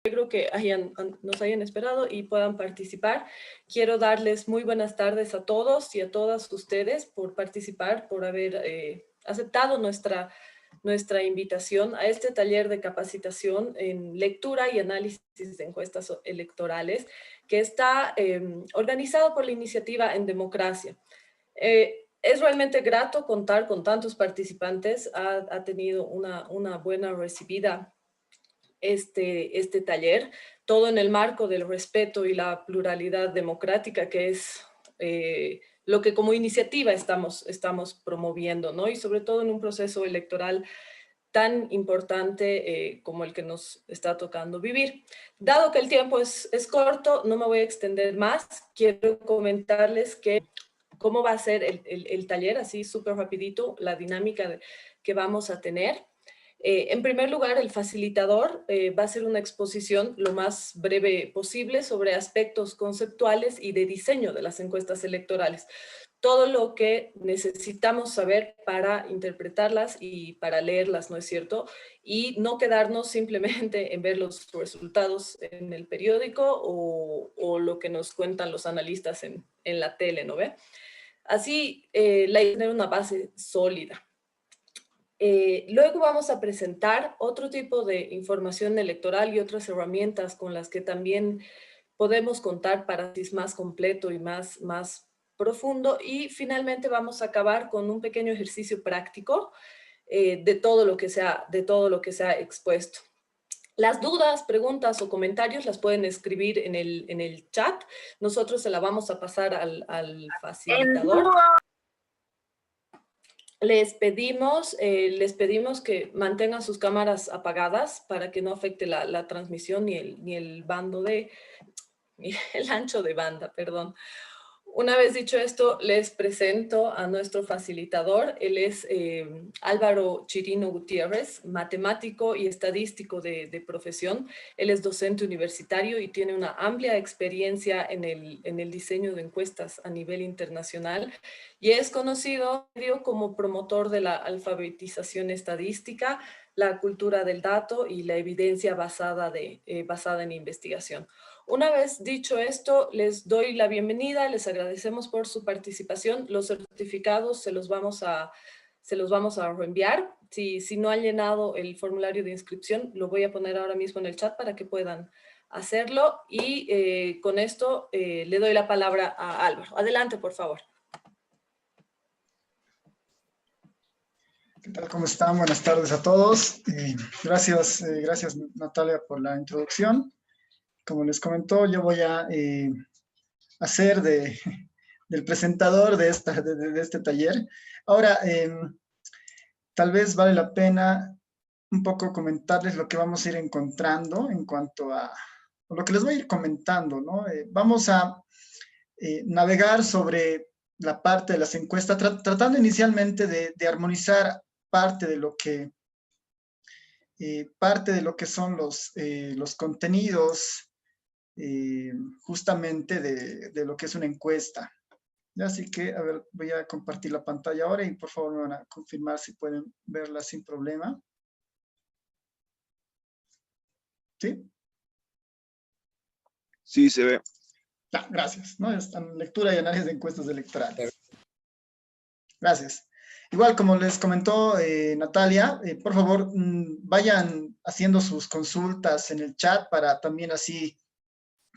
Creo que nos hayan esperado y puedan participar. Quiero darles muy buenas tardes a todos y a todas ustedes por participar, por haber aceptado nuestra invitación a este taller de capacitación en lectura y análisis de encuestas electorales que está organizado por la iniciativa En Democracia. Es realmente grato contar con tantos participantes. Ha tenido una buena recibida este taller, todo en el marco del respeto y la pluralidad democrática, que es lo que como iniciativa estamos promoviendo, ¿no? Y sobre todo en un proceso electoral tan importante como el que nos está tocando vivir. Dado que el tiempo es corto, no me voy a extender más. Quiero comentarles cómo va a ser el taller, así súper rapidito, la dinámica que vamos a tener. En primer lugar, el facilitador va a hacer una exposición lo más breve posible sobre aspectos conceptuales y de diseño de las encuestas electorales. Todo lo que necesitamos saber para interpretarlas y para leerlas, ¿no es cierto? Y no quedarnos simplemente en ver los resultados en el periódico o lo que nos cuentan los analistas en la tele, ¿no ve? Así, la idea es tener una base sólida. Luego vamos a presentar otro tipo de información electoral y otras herramientas con las que también podemos contar para análisis más completo y más profundo. Y finalmente vamos a acabar con un pequeño ejercicio práctico de todo lo que se ha expuesto. Las dudas, preguntas o comentarios las pueden escribir en el chat. Nosotros se la vamos a pasar al facilitador. Les pedimos que mantengan sus cámaras apagadas para que no afecte la transmisión ni el ancho de banda, perdón. Una vez dicho esto, les presento a nuestro facilitador. Él es Álvaro Chirino Gutiérrez, matemático y estadístico de profesión. Él es docente universitario y tiene una amplia experiencia en el diseño de encuestas a nivel internacional y es conocido como promotor de la alfabetización estadística, la cultura del dato y la evidencia basada en investigación. Una vez dicho esto, les doy la bienvenida, les agradecemos por su participación. Los certificados se los vamos a reenviar. Si no han llenado el formulario de inscripción, lo voy a poner ahora mismo en el chat para que puedan hacerlo. Y con esto le doy la palabra a Álvaro. Adelante, por favor. ¿Qué tal? ¿Cómo están? Buenas tardes a todos. Gracias Natalia por la introducción. Como les comentó, yo voy a hacer del presentador de este taller. Ahora, tal vez vale la pena un poco comentarles lo que vamos a ir encontrando en cuanto a lo que les voy a ir comentando, ¿no? Vamos a navegar sobre la parte de las encuestas, tratando inicialmente de armonizar parte de lo que son los contenidos justamente de lo que es una encuesta. ¿Ya? Así que, a ver, voy a compartir la pantalla ahora y por favor me van a confirmar si pueden verla sin problema. ¿Sí? Sí, se ve. Ah, gracias. ¿No? Están lectura y análisis de encuestas electorales. Gracias. Igual, como les comentó Natalia, por favor, vayan haciendo sus consultas en el chat para también así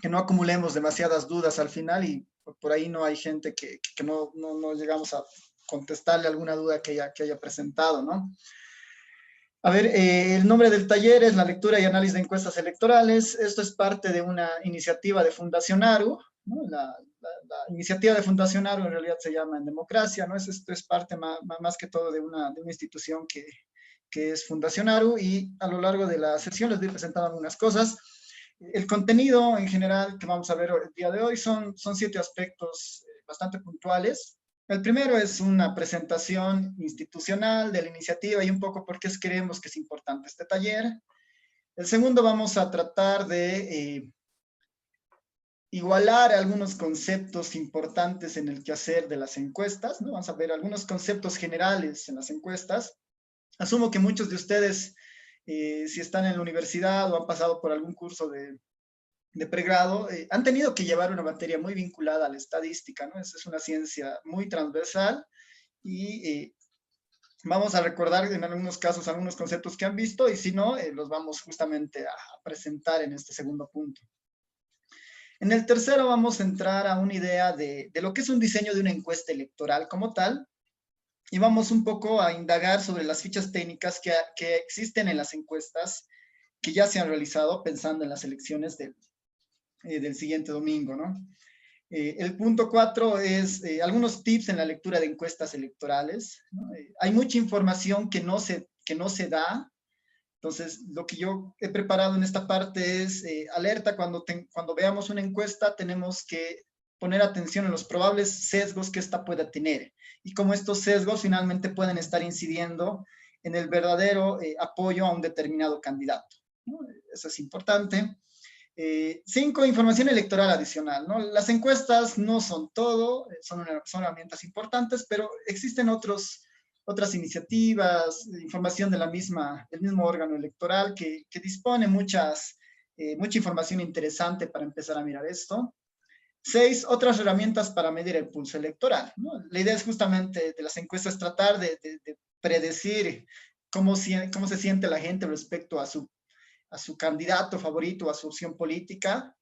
que no acumulemos demasiadas dudas al final y por ahí no hay gente que no llegamos a contestarle alguna duda que haya presentado, ¿no? A ver, el nombre del taller es la lectura y análisis de encuestas electorales. Esto es parte de una iniciativa de Fundación ARU, ¿no? La iniciativa de Fundación ARU en realidad se llama En Democracia, ¿no? Esto es parte más que todo de una institución que es Fundación ARU, y a lo largo de la sesión les voy presentando algunas cosas. El contenido en general que vamos a ver el día de hoy son 7 aspectos bastante puntuales. El primero es una presentación institucional de la iniciativa y un poco por qué creemos que es importante este taller. El segundo, vamos a tratar de igualar algunos conceptos importantes en el quehacer de las encuestas, ¿no? Vamos a ver algunos conceptos generales en las encuestas. Asumo que muchos de ustedes si están en la universidad o han pasado por algún curso de pregrado, han tenido que llevar una materia muy vinculada a la estadística, ¿no? Es una ciencia muy transversal y vamos a recordar en algunos casos algunos conceptos que han visto y si no, los vamos justamente a presentar en este segundo punto. En el tercero vamos a entrar a una idea de lo que es un diseño de una encuesta electoral como tal y vamos un poco a indagar sobre las fichas técnicas que existen en las encuestas que ya se han realizado pensando en las elecciones del siguiente domingo, ¿no? El punto 4 es algunos tips en la lectura de encuestas electorales, ¿no? Hay mucha información que no se da, entonces lo que yo he preparado en esta parte es alerta cuando veamos una encuesta tenemos que poner atención en los probables sesgos que ésta pueda tener y cómo estos sesgos finalmente pueden estar incidiendo en el verdadero apoyo a un determinado candidato, ¿no? Eso es importante. 5, información electoral adicional, ¿no? Las encuestas no son todo, son herramientas importantes, pero existen otras iniciativas, información del mismo órgano electoral que dispone mucha información interesante para empezar a mirar esto. 6, otras herramientas para medir el pulso electoral, ¿no? La idea es justamente de las encuestas tratar de predecir cómo se siente la gente respecto a su candidato favorito, a su opción política,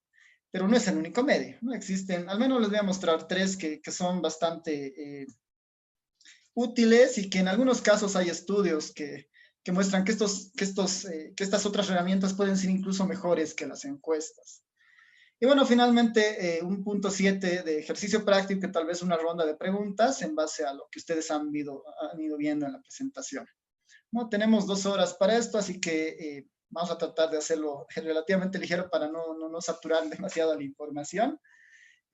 pero no es el único medio, ¿no? Existen, al menos les voy a mostrar 3 que son bastante útiles y que en algunos casos hay estudios que muestran que estas otras herramientas pueden ser incluso mejores que las encuestas. Y bueno, finalmente, un punto 7 de ejercicio práctico, que tal vez una ronda de preguntas en base a lo que ustedes han ido viendo en la presentación. ¿No? Tenemos 2 horas para esto, así que vamos a tratar de hacerlo relativamente ligero para no saturar demasiado la información.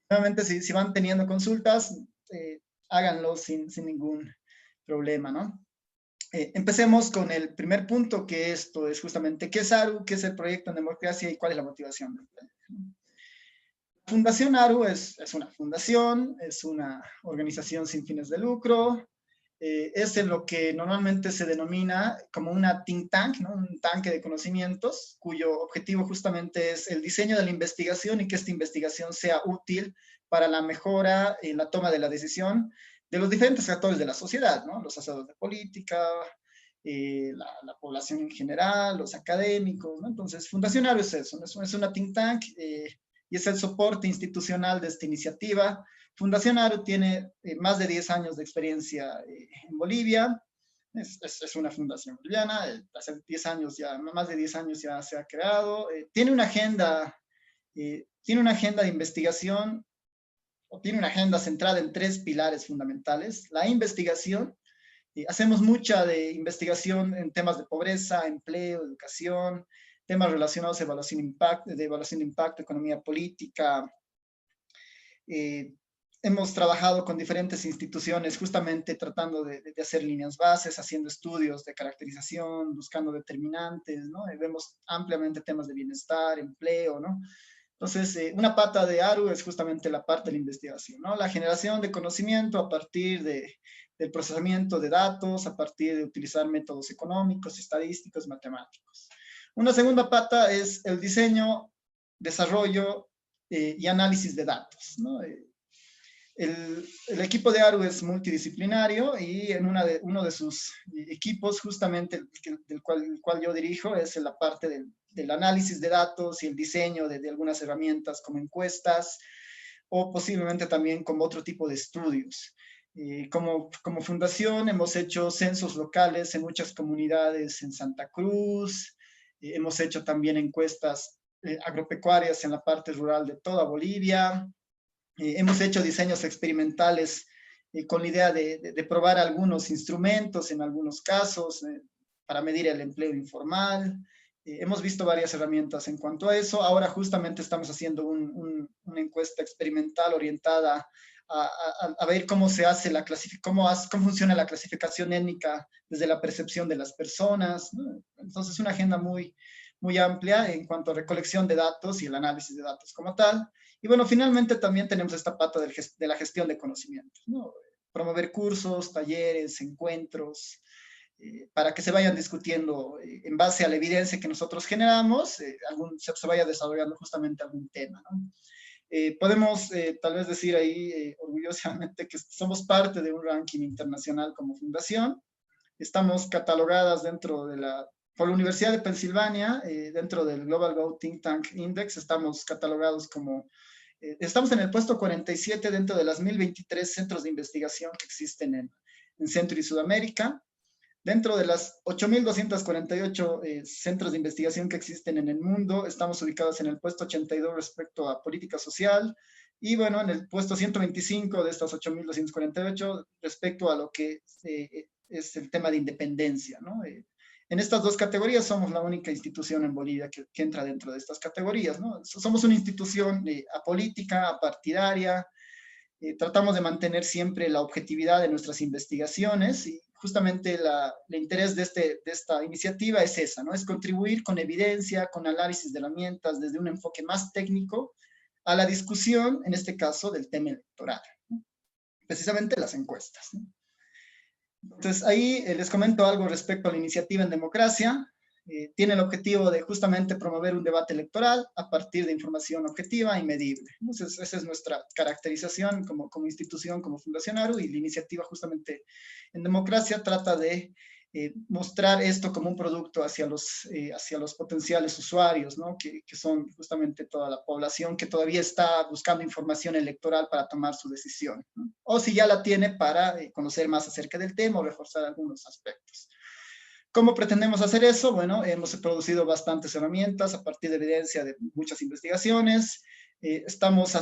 Nuevamente, si van teniendo consultas, háganlo sin ningún problema, ¿no? Empecemos con el primer punto, que esto es justamente qué es ARU, qué es el proyecto en democracia y cuál es la motivación del proyecto. Fundación ARU es una fundación, es una organización sin fines de lucro, es en lo que normalmente se denomina como una think tank, ¿no? Un tanque de conocimientos, cuyo objetivo justamente es el diseño de la investigación y que esta investigación sea útil para la mejora en la toma de la decisión de los diferentes actores de la sociedad, ¿no? Los hacedores de política, la población en general, los académicos, ¿no? Entonces, Fundación ARU es eso, es una think tank y es el soporte institucional de esta iniciativa. Fundación ARU tiene más de 10 años de experiencia en Bolivia, es una fundación boliviana, hace 10 años ya, más de 10 años ya se ha creado, tiene una agenda de investigación, o tiene una agenda centrada en 3 pilares fundamentales: la investigación, hacemos mucha de investigación en temas de pobreza, empleo, educación, temas relacionados a de evaluación de impacto, economía política. Hemos trabajado con diferentes instituciones justamente tratando de hacer líneas bases, haciendo estudios de caracterización, buscando determinantes, ¿no? Vemos ampliamente temas de bienestar, empleo, ¿no? Entonces, una pata de ARU es justamente la parte de la investigación, ¿no? La generación de conocimiento a partir del procesamiento de datos, a partir de utilizar métodos económicos, estadísticos, matemáticos. Una segunda pata es el diseño, desarrollo y análisis de datos, ¿no? El equipo de ARU es multidisciplinario y en uno de sus equipos, justamente el cual yo dirijo, es en la parte del análisis de datos y el diseño de algunas herramientas como encuestas o posiblemente también como otro tipo de estudios. Como fundación hemos hecho censos locales en muchas comunidades en Santa Cruz, hemos hecho también encuestas agropecuarias en la parte rural de toda Bolivia. Hemos hecho diseños experimentales con la idea de probar algunos instrumentos en algunos casos para medir el empleo informal. Hemos visto varias herramientas en cuanto a eso. Ahora justamente estamos haciendo una encuesta experimental orientada a ver cómo se hace cómo funciona la clasificación étnica desde la percepción de las personas, ¿no? Entonces, una agenda muy amplia en cuanto a recolección de datos y el análisis de datos como tal. Y bueno, finalmente también tenemos esta pata de la gestión de conocimientos, ¿no? Promover cursos, talleres, encuentros, para que se vayan discutiendo en base a la evidencia que nosotros generamos, se vaya desarrollando justamente algún tema, ¿no? Podemos tal vez decir ahí orgullosamente que somos parte de un ranking internacional como fundación. Estamos catalogadas por la Universidad de Pensilvania, dentro del Global Go Think Tank Index, estamos catalogados como, estamos en el puesto 47 dentro de las 1023 centros de investigación que existen en Centro y Sudamérica. Dentro de las 8.248 centros de investigación que existen en el mundo, estamos ubicados en el puesto 82 respecto a política social, y bueno, en el puesto 125 de estas 8.248 respecto a lo que es el tema de independencia, ¿no? En estas dos categorías somos la única institución en Bolivia que entra dentro de estas categorías, ¿no? Somos una institución apolítica, apartidaria, tratamos de mantener siempre la objetividad de nuestras investigaciones, y justamente el interés de esta iniciativa es esa, ¿no? Es contribuir con evidencia, con análisis de herramientas, desde un enfoque más técnico, a la discusión, en este caso, del tema electoral, ¿no? Precisamente las encuestas, ¿no? Entonces, ahí les comento algo respecto a la iniciativa en democracia. Tiene el objetivo de justamente promover un debate electoral a partir de información objetiva y medible. Entonces, esa es nuestra caracterización como institución, como Fundación ARU, y la iniciativa justamente en democracia trata de mostrar esto como un producto hacia los potenciales usuarios, ¿no? Que son justamente toda la población que todavía está buscando información electoral para tomar su decisión, ¿no? O si ya la tiene, para conocer más acerca del tema o reforzar algunos aspectos. ¿Cómo pretendemos hacer eso? Bueno, hemos producido bastantes herramientas a partir de evidencia de muchas investigaciones. Estamos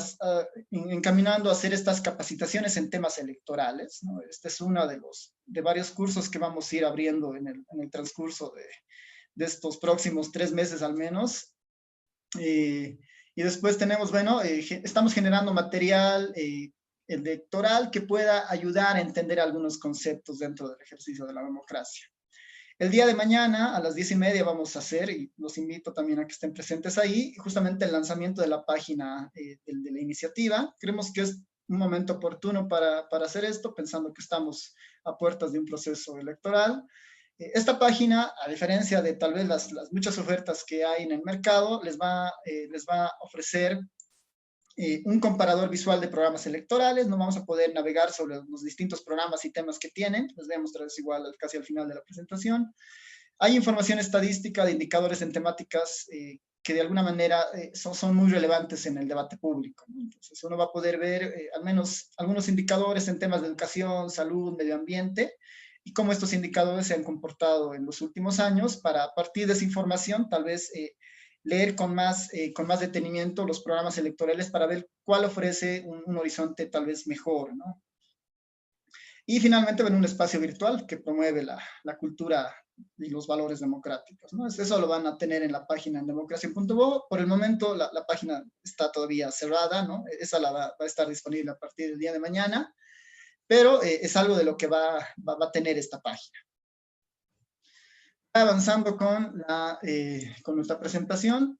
encaminando a hacer estas capacitaciones en temas electorales, ¿no? Este es uno de varios cursos que vamos a ir abriendo en el transcurso de estos próximos 3 meses al menos. Y después tenemos, bueno, estamos generando material electoral que pueda ayudar a entender algunos conceptos dentro del ejercicio de la democracia. El día de mañana a las 10:30 vamos a hacer, y los invito también a que estén presentes ahí, justamente el lanzamiento de la página de la iniciativa. Creemos que es un momento oportuno para hacer esto, pensando que estamos a puertas de un proceso electoral. Esta página, a diferencia de tal vez las muchas ofertas que hay en el mercado, les va a ofrecer un comparador visual de programas electorales. No vamos a poder navegar sobre los distintos programas y temas que tienen, les voy a mostrar eso igual casi al final de la presentación. Hay información estadística de indicadores en temáticas que de alguna manera son muy relevantes en el debate público, ¿no? Entonces uno va a poder ver al menos algunos indicadores en temas de educación, salud, medio ambiente, y cómo estos indicadores se han comportado en los últimos años, para a partir de esa información tal vez leer con más detenimiento los programas electorales para ver cuál ofrece un horizonte tal vez mejor, ¿no? Y finalmente, bueno, un espacio virtual que promueve la cultura y los valores democráticos, ¿no? Eso lo van a tener en la página en democracia.bo. Por el momento la página está todavía cerrada, ¿no? Esa va a estar disponible a partir del día de mañana, pero es algo de lo que va a tener esta página. Avanzando con nuestra presentación.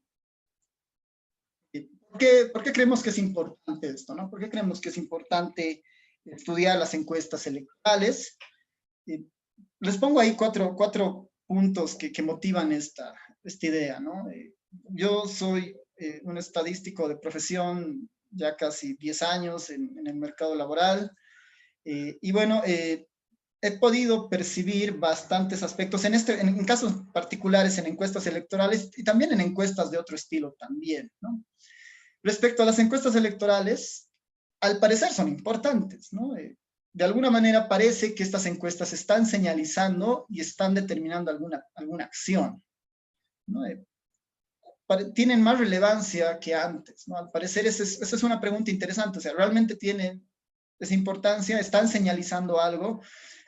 ¿Por qué creemos que es importante esto, no? ¿Por qué creemos que es importante estudiar las encuestas electorales? Les pongo ahí cuatro puntos que motivan esta idea, ¿no? Yo soy un estadístico de profesión, ya casi 10 años en el mercado laboral, y bueno, he podido percibir bastantes aspectos en casos particulares, en encuestas electorales y también en encuestas de otro estilo también, ¿no? Respecto a las encuestas electorales, al parecer son importantes, ¿no? De alguna manera parece que estas encuestas están señalizando y están determinando alguna acción, ¿no? Tienen más relevancia que antes, ¿no? Al parecer esa es una pregunta interesante, o sea, ¿realmente tienen esa importancia? ¿Están señalizando algo?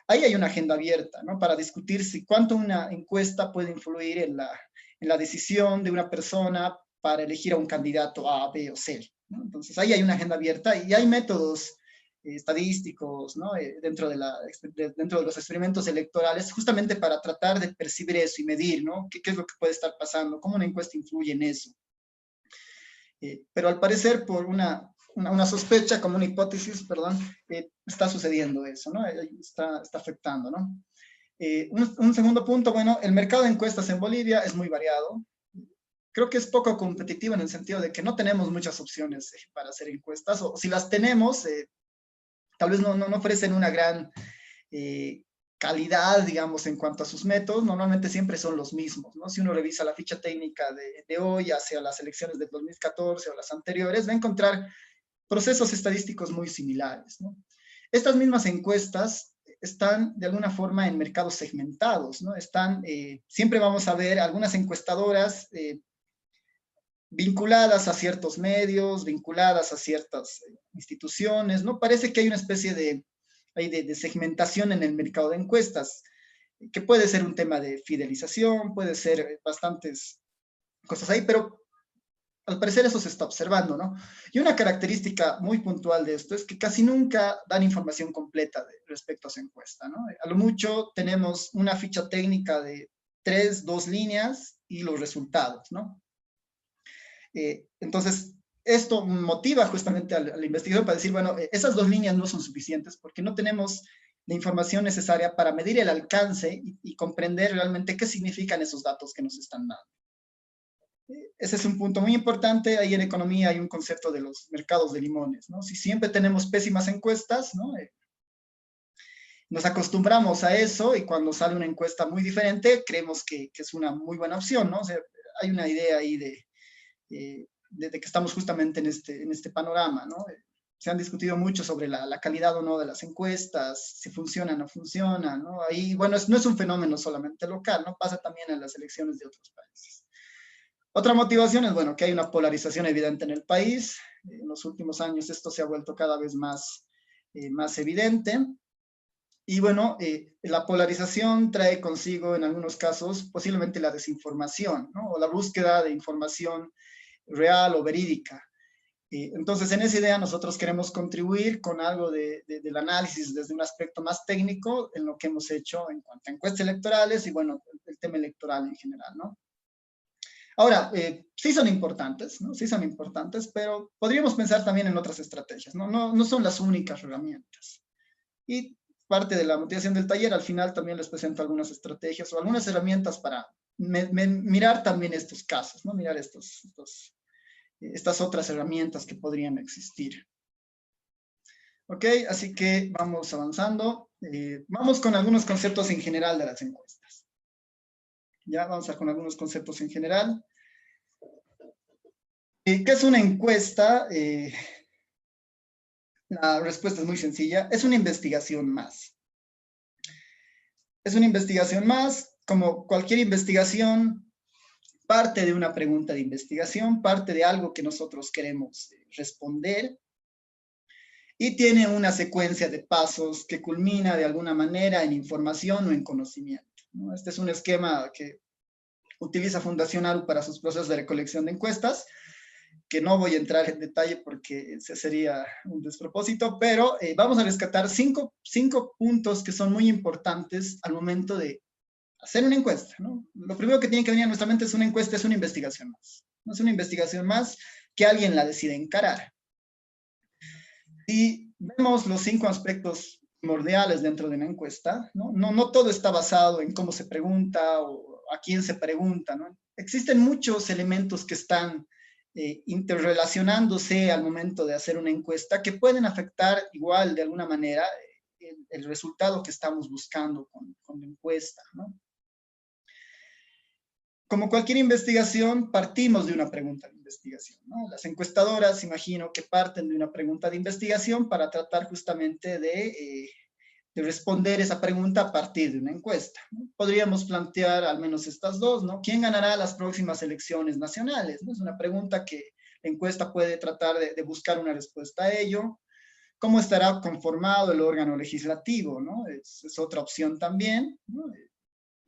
Ahí hay una agenda abierta, ¿no? Para discutir cuánto una encuesta puede influir en la decisión de una persona para elegir a un candidato A, B o C, ¿no? Entonces ahí hay una agenda abierta y hay métodos estadísticos, ¿no? Dentro de los experimentos electorales, justamente para tratar de percibir eso y medir, ¿no? ¿Qué es lo que puede estar pasando? ¿Cómo una encuesta influye en eso? Pero al parecer, por una sospecha, como una hipótesis, perdón, está sucediendo eso, ¿no? Está afectando, ¿no? Un segundo punto, bueno, el mercado de encuestas en Bolivia es muy variado. Creo que es poco competitivo en el sentido de que no tenemos muchas opciones para hacer encuestas, o si las tenemos, tal vez no ofrecen una gran eh, calidad, digamos, en cuanto a sus métodos. Normalmente siempre son los mismos, ¿no? Si uno revisa la ficha técnica de hoy hacia las elecciones de 2014 o las anteriores, va a encontrar procesos estadísticos muy similares, ¿no? Estas mismas encuestas están de alguna forma en mercados segmentados, ¿no? Siempre vamos a ver algunas encuestadoras vinculadas a ciertos medios, vinculadas a ciertas instituciones, ¿no? Parece que hay una especie de segmentación en el mercado de encuestas, que puede ser un tema de fidelización, puede ser bastantes cosas ahí, pero al parecer eso se está observando, ¿no? Y una característica muy puntual de esto es que casi nunca dan información completa respecto a su encuesta, ¿no? A lo mucho tenemos una ficha técnica de 2 líneas y los resultados, ¿no? Entonces, esto motiva justamente al investigador para decir, bueno, esas 2 líneas no son suficientes porque no tenemos la información necesaria para medir el alcance y comprender realmente qué significan esos datos que nos están dando. Ese es un punto muy importante. Ahí en economía hay un concepto de los mercados de limones, ¿no? Si siempre tenemos pésimas encuestas, ¿no? Nos acostumbramos a eso y cuando sale una encuesta muy diferente, creemos que es una muy buena opción, ¿no? O sea, hay una idea ahí de que estamos justamente en este panorama, ¿no? Se han discutido mucho sobre la calidad o no de las encuestas, si funciona o no funciona, ¿no? Ahí, bueno, no es un fenómeno solamente local, ¿no? Pasa también en las elecciones de otros países. Otra motivación es, bueno, que hay una polarización evidente en el país. En los últimos años esto se ha vuelto cada vez más evidente. Y bueno, la polarización trae consigo en algunos casos posiblemente la desinformación, ¿no? O la búsqueda de información real o verídica. Entonces, en esa idea nosotros queremos contribuir con algo del análisis desde un aspecto más técnico en lo que hemos hecho en cuanto a encuestas electorales y, bueno, el tema electoral en general, ¿no? Ahora, sí son importantes, ¿no? Sí son importantes, pero podríamos pensar también en otras estrategias, ¿no? No son las únicas herramientas. Y parte de la motivación del taller, al final también les presento algunas estrategias o algunas herramientas para mirar también estos casos, ¿no? Mirar estas otras herramientas que podrían existir. Ok, así que vamos avanzando. Vamos con algunos conceptos en general de las encuestas. Ya, vamos a con algunos conceptos en general. ¿Qué es una encuesta? La respuesta es muy sencilla. Es una investigación más. Es una investigación más. Como cualquier investigación, parte de una pregunta de investigación, parte de algo que nosotros queremos responder, y tiene una secuencia de pasos que culmina de alguna manera en información o en conocimiento, ¿no? Este es un esquema que utiliza Fundación ARU para sus procesos de recolección de encuestas, que no voy a entrar en detalle porque ese sería un despropósito, pero vamos a rescatar cinco puntos que son muy importantes al momento de hacer una encuesta, ¿no? Lo primero que tiene que venir a nuestra mente es una encuesta, es una investigación más. No es una investigación más que alguien la decide encarar. Y vemos los 5 aspectos primordiales dentro de una encuesta, ¿no? No todo está basado en cómo se pregunta o a quién se pregunta, ¿no? Existen muchos elementos que están interrelacionándose al momento de hacer una encuesta que pueden afectar igual de alguna manera el resultado que estamos buscando con la encuesta, ¿no? Como cualquier investigación, partimos de una pregunta de investigación, ¿no? Las encuestadoras, imagino que parten de una pregunta de investigación para tratar justamente de responder esa pregunta a partir de una encuesta, ¿no? Podríamos plantear al menos estas dos, ¿no? ¿Quién ganará las próximas elecciones nacionales? ¿No? Es una pregunta que la encuesta puede tratar de buscar una respuesta a ello. ¿Cómo estará conformado el órgano legislativo? ¿No? Es otra opción también, ¿no?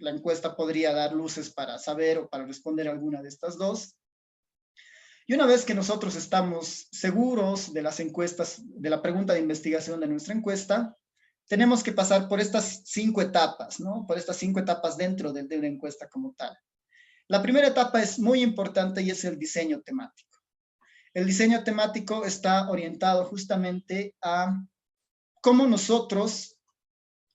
La encuesta podría dar luces para saber o para responder alguna de estas dos. Y una vez que nosotros estamos seguros de las encuestas, de la pregunta de investigación de nuestra encuesta, tenemos que pasar por estas 5 etapas, ¿no? Por estas 5 etapas dentro de una encuesta como tal. La primera etapa es muy importante y es el diseño temático. El diseño temático está orientado justamente a cómo nosotros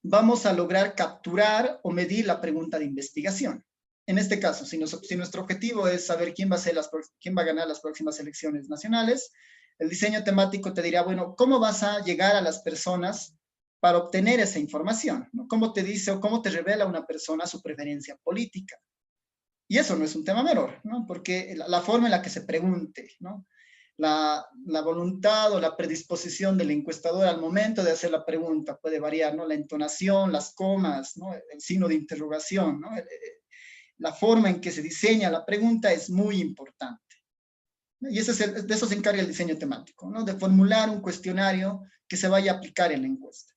vamos a lograr capturar o medir la pregunta de investigación. En este caso, si nuestro objetivo es saber quién va a ganar las próximas elecciones nacionales, el diseño temático te dirá, bueno, ¿cómo vas a llegar a las personas para obtener esa información? ¿No? ¿Cómo te dice o cómo te revela una persona su preferencia política? Y eso no es un tema menor, ¿no? Porque la forma en la que se pregunte, ¿no? La voluntad o la predisposición del encuestador al momento de hacer la pregunta puede variar, ¿no? La entonación, las comas, ¿no? El signo de interrogación, ¿no? La forma en que se diseña la pregunta es muy importante. Y de eso se encarga el diseño temático, ¿no? De formular un cuestionario que se vaya a aplicar en la encuesta.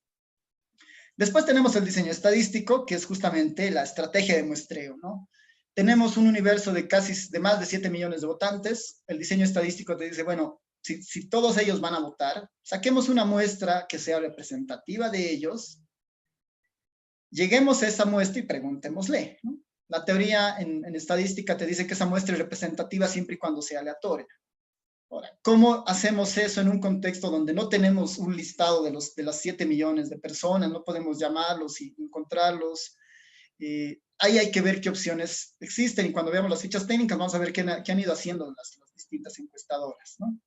Después tenemos el diseño estadístico, que es justamente la estrategia de muestreo, ¿no? Tenemos un universo de más de 7 millones de votantes. El diseño estadístico te dice, bueno, si todos ellos van a votar, saquemos una muestra que sea representativa de ellos, lleguemos a esa muestra y preguntémosle, ¿no? La teoría en estadística te dice que esa muestra es representativa siempre y cuando sea aleatoria. Ahora, ¿cómo hacemos eso en un contexto donde no tenemos un listado de las 7 millones de personas, no podemos llamarlos y encontrarlos? Ahí hay que ver qué opciones existen, y cuando veamos las fichas técnicas vamos a ver qué han ido haciendo las distintas encuestadoras, ¿no?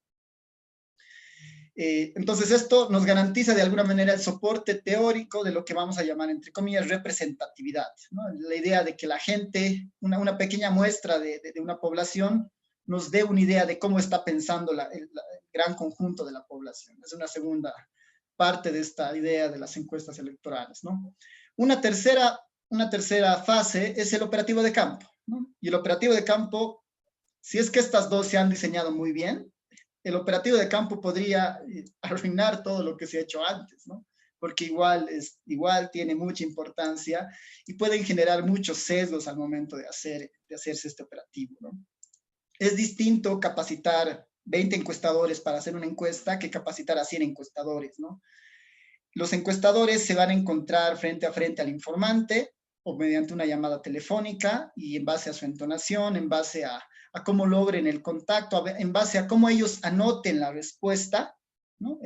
Entonces esto nos garantiza de alguna manera el soporte teórico de lo que vamos a llamar, entre comillas, representatividad, ¿no? La idea de que la gente, una pequeña muestra de una población, nos dé una idea de cómo está pensando el gran conjunto de la población. Es una segunda parte de esta idea de las encuestas electorales, ¿no? Una tercera fase es el operativo de campo, ¿no? Y el operativo de campo, si es que estas dos se han diseñado muy bien, el operativo de campo podría arruinar todo lo que se ha hecho antes, ¿no? Porque igual tiene mucha importancia y pueden generar muchos sesgos al momento de hacerse este operativo, ¿no? Es distinto capacitar 20 encuestadores para hacer una encuesta que capacitar a 100 encuestadores, ¿no? Los encuestadores se van a encontrar frente a frente al informante o mediante una llamada telefónica, y en base a su entonación, en base a cómo logren el contacto, en base a cómo ellos anoten la respuesta, ¿no?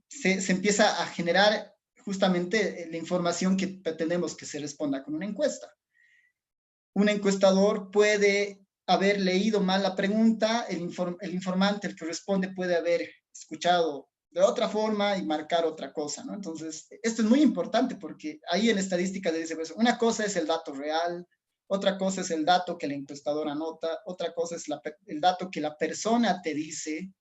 Se empieza a generar justamente la información que pretendemos que se responda con una encuesta. Un encuestador puede haber leído mal la pregunta, el informante, el que responde, puede haber escuchado de otra forma y marcar otra cosa, ¿no? Entonces, esto es muy importante porque ahí en estadística le dice, pues, una cosa es el dato real, otra cosa es el dato que el encuestador anota, otra cosa es el dato que la persona te dice,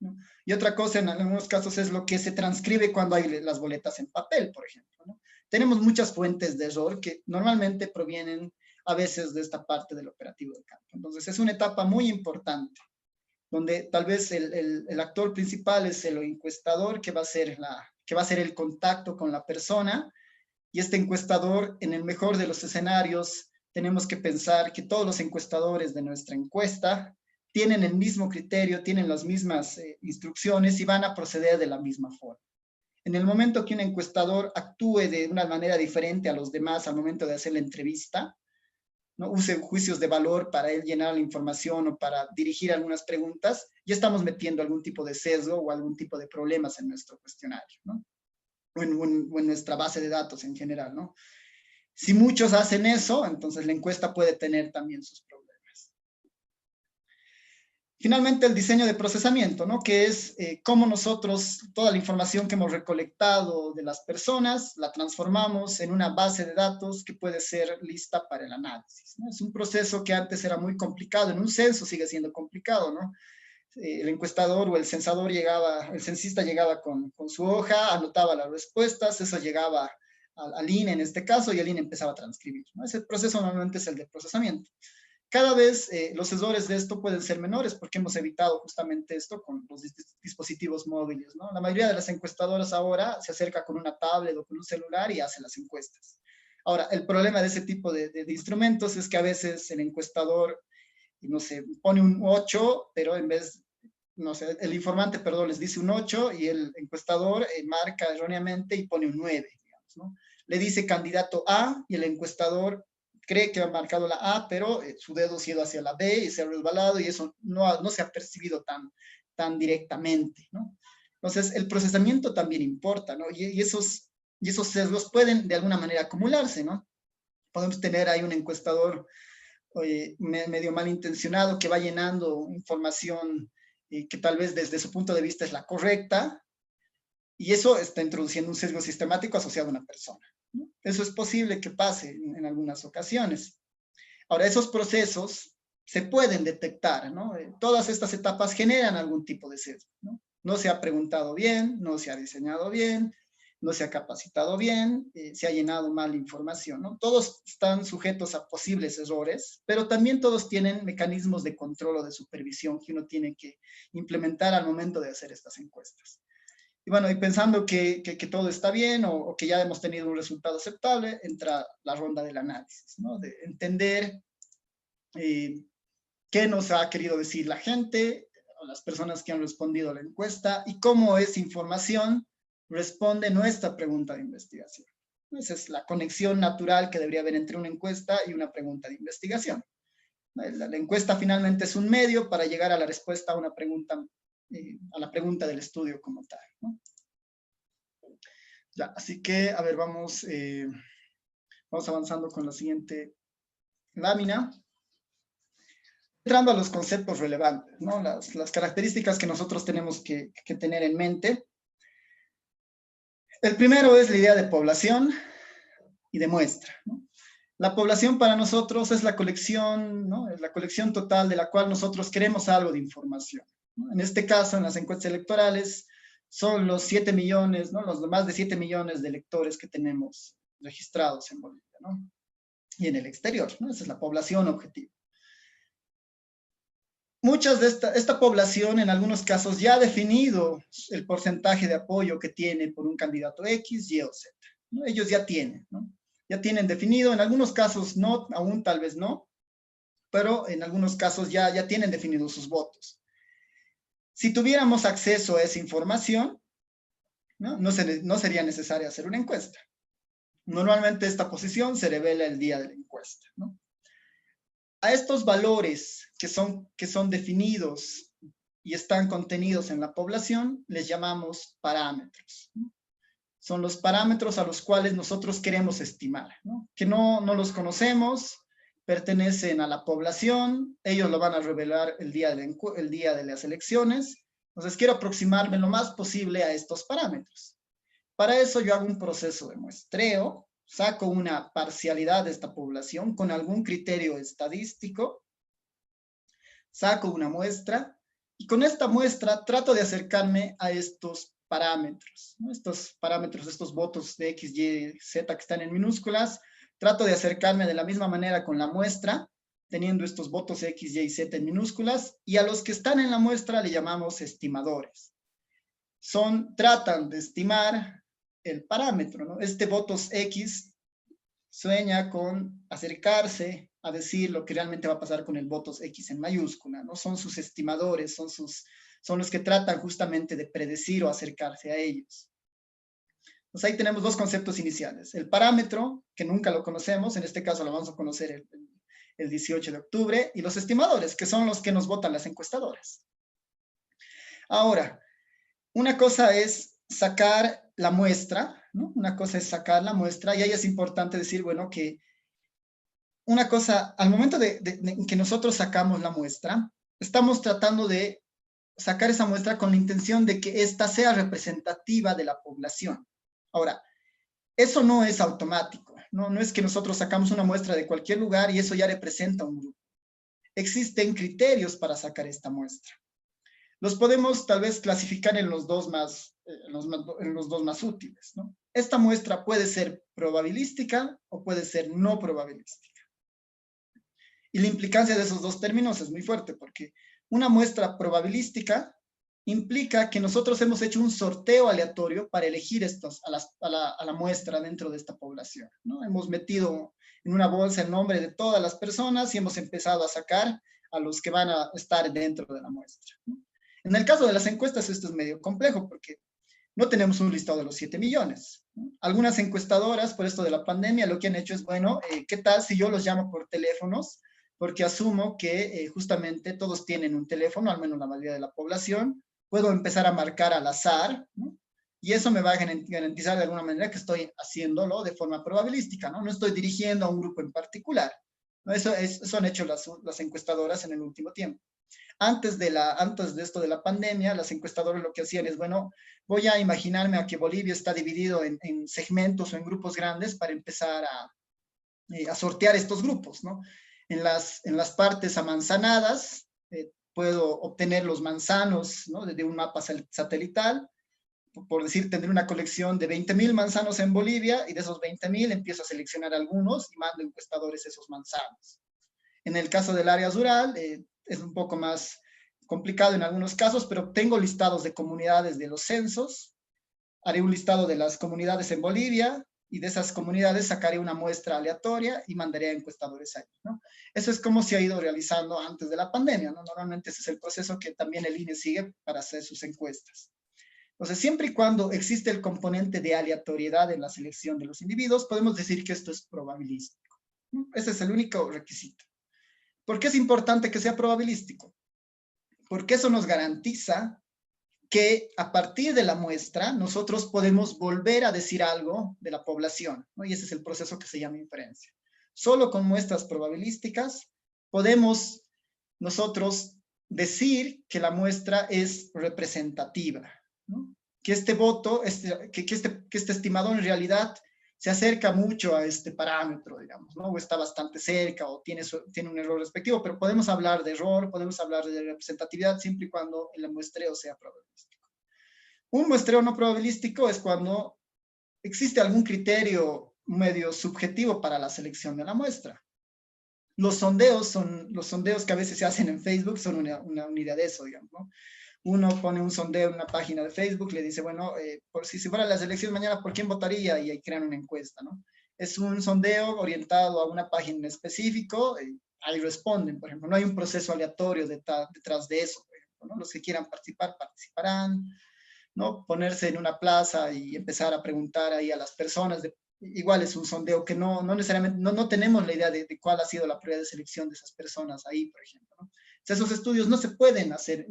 ¿no? Y otra cosa en algunos casos es lo que se transcribe cuando hay las boletas en papel, por ejemplo, ¿no? Tenemos muchas fuentes de error que normalmente provienen a veces de esta parte del operativo de campo. Entonces, es una etapa muy importante, donde tal vez el actor principal es el encuestador, que va a ser el contacto con la persona, y este encuestador, en el mejor de los escenarios, tenemos que pensar que todos los encuestadores de nuestra encuesta tienen el mismo criterio, tienen las mismas instrucciones y van a proceder de la misma forma. En el momento que un encuestador actúe de una manera diferente a los demás al momento de hacer la entrevista, no use juicios de valor para él llenar la información o para dirigir algunas preguntas, ya estamos metiendo algún tipo de sesgo o algún tipo de problemas en nuestro cuestionario, ¿no? O en nuestra base de datos en general, ¿no? Si muchos hacen eso, entonces la encuesta puede tener también sus problemas. Finalmente, el diseño de procesamiento, ¿no? Que es cómo nosotros, toda la información que hemos recolectado de las personas, la transformamos en una base de datos que puede ser lista para el análisis, ¿no? Es un proceso que antes era muy complicado, en un censo sigue siendo complicado, ¿no? El encuestador o el censador el censista llegaba con su hoja, anotaba las respuestas, eso llegaba al INE en este caso, y el INE empezaba a transcribir, ¿no? Ese proceso normalmente es el de procesamiento. Cada vez los errores de esto pueden ser menores porque hemos evitado justamente esto con los dispositivos móviles, ¿no? La mayoría de las encuestadoras ahora se acerca con una tablet o con un celular y hace las encuestas. Ahora, el problema de ese tipo de instrumentos es que a veces el encuestador, no sé, pone un 8, pero en vez, no sé, el informante, perdón, les dice un 8 y el encuestador marca erróneamente y pone un 9, digamos, ¿no? Le dice candidato A y el encuestador cree que ha marcado la A, pero su dedo se ha ido hacia la B y se ha resbalado, y eso no se ha percibido tan directamente, ¿no? Entonces, el procesamiento también importa, ¿no? Y esos Y esos sesgos pueden de alguna manera acumularse, ¿no? Podemos tener ahí un encuestador medio malintencionado que va llenando información que tal vez desde su punto de vista es la correcta, y eso está introduciendo un sesgo sistemático asociado a una persona, ¿no? Eso es posible que pase en algunas ocasiones. Ahora, esos procesos se pueden detectar, ¿no? Todas estas etapas generan algún tipo de sesgo, ¿no? No se ha preguntado bien, no se ha diseñado bien, no se ha capacitado bien, se ha llenado mal información, ¿no? Todos están sujetos a posibles errores, pero también todos tienen mecanismos de control o de supervisión que uno tiene que implementar al momento de hacer estas encuestas. Y bueno, y pensando que todo está bien o que ya hemos tenido un resultado aceptable, entra la ronda del análisis, ¿no? De entender qué nos ha querido decir la gente, o las personas que han respondido a la encuesta, y cómo esa información responde nuestra pregunta de investigación. Esa es la conexión natural que debería haber entre una encuesta y una pregunta de investigación. La encuesta finalmente es un medio para llegar a la respuesta a una pregunta, a la pregunta del estudio como tal, ¿no? Ya, así que, a ver, vamos avanzando con la siguiente lámina. Entrando a los conceptos relevantes, ¿no? Las características que nosotros tenemos que tener en mente. El primero es la idea de población y de muestra, ¿no? La población para nosotros es la colección, ¿no? Es la colección total de la cual nosotros queremos algo de información, ¿no? En este caso, en las encuestas electorales, son los 7 millones, ¿no? Los más de 7 millones de electores que tenemos registrados en Bolivia, ¿no? Y en el exterior, ¿no? Esa es la población objetivo. Muchas de esta población en algunos casos ya ha definido el porcentaje de apoyo que tiene por un candidato X, Y o Z, ¿no? Ellos ya tienen, ¿no? Ya tienen definido, en algunos casos no, aún tal vez no, pero en algunos casos ya tienen definidos sus votos. Si tuviéramos acceso a esa información, no sería necesario hacer una encuesta. Normalmente esta posición se revela el día de la encuesta, ¿no? A estos valores que son definidos y están contenidos en la población, les llamamos parámetros, ¿no? Son los parámetros a los cuales nosotros queremos estimar, ¿no? Que no los conocemos, pertenecen a la población, ellos lo van a revelar el día de las elecciones. Entonces quiero aproximarme lo más posible a estos parámetros. Para eso yo hago un proceso de muestreo, saco una parcialidad de esta población con algún criterio estadístico, saco una muestra y con esta muestra trato de acercarme a estos parámetros, ¿no? Estos parámetros, estos votos de X, Y, Z que están en minúsculas, trato de acercarme de la misma manera con la muestra, teniendo estos votos X, Y, Z en minúsculas, y a los que están en la muestra le llamamos estimadores. Tratan de estimar el parámetro, ¿no? Este votos X sueña con acercarse a decir lo que realmente va a pasar con el votos X en mayúscula, ¿no? Son sus estimadores, son los que tratan justamente de predecir o acercarse a ellos. Entonces ahí tenemos dos conceptos iniciales. El parámetro, que nunca lo conocemos, en este caso lo vamos a conocer el 18 de octubre, y los estimadores, que son los que nos votan las encuestadoras. Ahora, una cosa es sacar la muestra, ¿no? Una cosa es sacar la muestra, y ahí es importante decir, bueno, que una cosa, al momento de que nosotros sacamos la muestra, estamos tratando de sacar esa muestra con la intención de que ésta sea representativa de la población. Ahora, eso no es automático, ¿no? No es que nosotros sacamos una muestra de cualquier lugar y eso ya representa un grupo. Existen criterios para sacar esta muestra. Los podemos tal vez clasificar en los dos más útiles, ¿no? Esta muestra puede ser probabilística o puede ser no probabilística. Y la implicancia de esos dos términos es muy fuerte, porque una muestra probabilística implica que nosotros hemos hecho un sorteo aleatorio para elegir a la muestra dentro de esta población, ¿no? Hemos metido en una bolsa el nombre de todas las personas y hemos empezado a sacar a los que van a estar dentro de la muestra, ¿no? En el caso de las encuestas esto es medio complejo porque no tenemos un listado de los 7 millones, ¿no? Algunas encuestadoras, por esto de la pandemia, lo que han hecho es, bueno, ¿qué tal si yo los llamo por teléfonos? Porque asumo que justamente todos tienen un teléfono, al menos la mayoría de la población. Puedo empezar a marcar al azar, ¿no? Y eso me va a garantizar de alguna manera que estoy haciéndolo de forma probabilística, ¿no? No estoy dirigiendo a un grupo en particular, ¿no? Eso han hecho las encuestadoras en el último tiempo. Antes de esto de la pandemia, las encuestadoras lo que hacían es, bueno, voy a imaginarme a que Bolivia está dividido en segmentos o en grupos grandes para empezar a sortear estos grupos, ¿no? En las partes amanzanadas, puedo obtener los manzanos, ¿no? Desde un mapa satelital. Por decir, tendré una colección de 20.000 manzanos en Bolivia y de esos 20.000 empiezo a seleccionar algunos y mando encuestadores esos manzanos. En el caso del área rural, es un poco más complicado en algunos casos, pero tengo listados de comunidades de los censos, haré un listado de las comunidades en Bolivia y de esas comunidades sacaré una muestra aleatoria y mandaré a encuestadores allí, ¿no? Eso es como se ha ido realizando antes de la pandemia, ¿no? Normalmente ese es el proceso que también el INE sigue para hacer sus encuestas. Entonces, siempre y cuando existe el componente de aleatoriedad en la selección de los individuos, podemos decir que esto es probabilístico, ¿no? Ese es el único requisito. ¿Por qué es importante que sea probabilístico? Porque eso nos garantiza que a partir de la muestra nosotros podemos volver a decir algo de la población, ¿no? Y ese es el proceso que se llama inferencia. Solo con muestras probabilísticas podemos nosotros decir que la muestra es representativa, ¿no? Que este voto, que este estimado en realidad se acerca mucho a este parámetro, digamos, ¿no? O está bastante cerca o tiene un error respectivo, pero podemos hablar de error, podemos hablar de representatividad siempre y cuando el muestreo sea probabilístico. Un muestreo no probabilístico es cuando existe algún criterio medio subjetivo para la selección de la muestra. Los sondeos que a veces se hacen en Facebook son una unidad de eso, digamos, ¿no? Uno pone un sondeo en una página de Facebook, le dice, bueno, por si fueran las elecciones mañana, ¿por quién votaría? Y ahí crean una encuesta, ¿no? Es un sondeo orientado a una página en específico, ahí responden, por ejemplo, no hay un proceso aleatorio detrás de eso, por ejemplo, ¿no? Los que quieran participar, participarán, ¿no? Ponerse en una plaza y empezar a preguntar ahí a las personas, igual es un sondeo que no necesariamente, no tenemos la idea de cuál ha sido la prueba de selección de esas personas ahí, por ejemplo, ¿no? O sea, esos estudios no se pueden hacer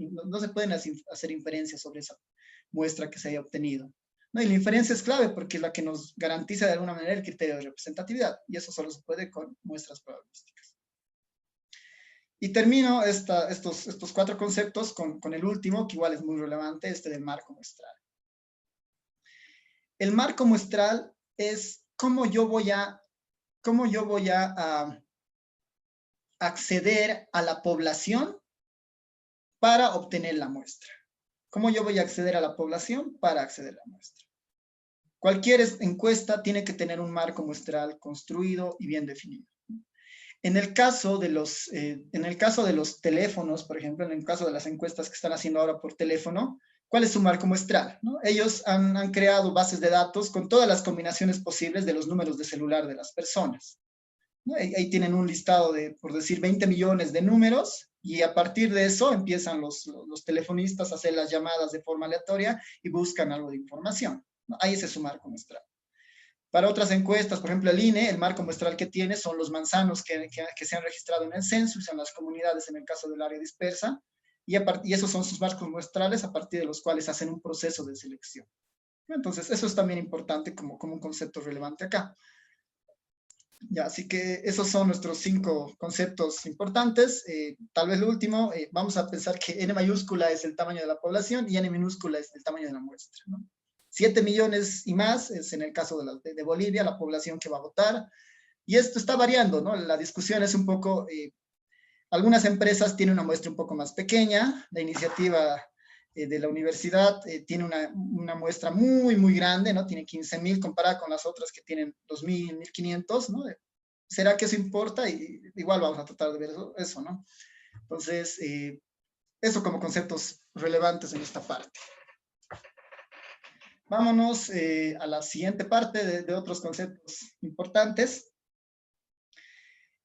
inferencias sobre esa muestra que se haya obtenido, ¿no? Y la inferencia es clave porque es la que nos garantiza de alguna manera el criterio de representatividad, y eso solo se puede con muestras probabilísticas. Y termino estos 4 conceptos con el último, que igual es muy relevante, este del marco muestral. El marco muestral es cómo yo voy a acceder a la población para obtener la muestra. ¿Cómo yo voy a acceder a la población para acceder a la muestra? Cualquier encuesta tiene que tener un marco muestral construido y bien definido. En el caso de los teléfonos, por ejemplo, en el caso de las encuestas que están haciendo ahora por teléfono, ¿cuál es su marco muestral? ¿No? Ellos han creado bases de datos con todas las combinaciones posibles de los números de celular de las personas, ¿no? Ahí tienen un listado de, por decir, 20 millones de números, y a partir de eso empiezan los telefonistas a hacer las llamadas de forma aleatoria y buscan algo de información, ¿no? Ahí ese es su marco muestral. Para otras encuestas, por ejemplo, el INE, el marco muestral que tiene son los manzanos que se han registrado en el censo, y son las comunidades en el caso del área dispersa, y esos son sus marcos muestrales a partir de los cuales hacen un proceso de selección. Entonces, eso es también importante como un concepto relevante acá. Ya, así que esos son nuestros 5 conceptos importantes. Tal vez lo último, vamos a pensar que N mayúscula es el tamaño de la población y N minúscula es el tamaño de la muestra, ¿no? 7 millones y más es en el caso de Bolivia, la población que va a votar. Y esto está variando, ¿no? La discusión es un poco, algunas empresas tienen una muestra un poco más pequeña. La iniciativa de la universidad tiene una muestra muy, muy grande, ¿no? Tiene 15.000 comparada con las otras que tienen 2.000, 1.500, ¿no? ¿Será que eso importa? Y igual vamos a tratar de ver eso, ¿no? Entonces, eso como conceptos relevantes en esta parte. Vámonos a la siguiente parte de otros conceptos importantes.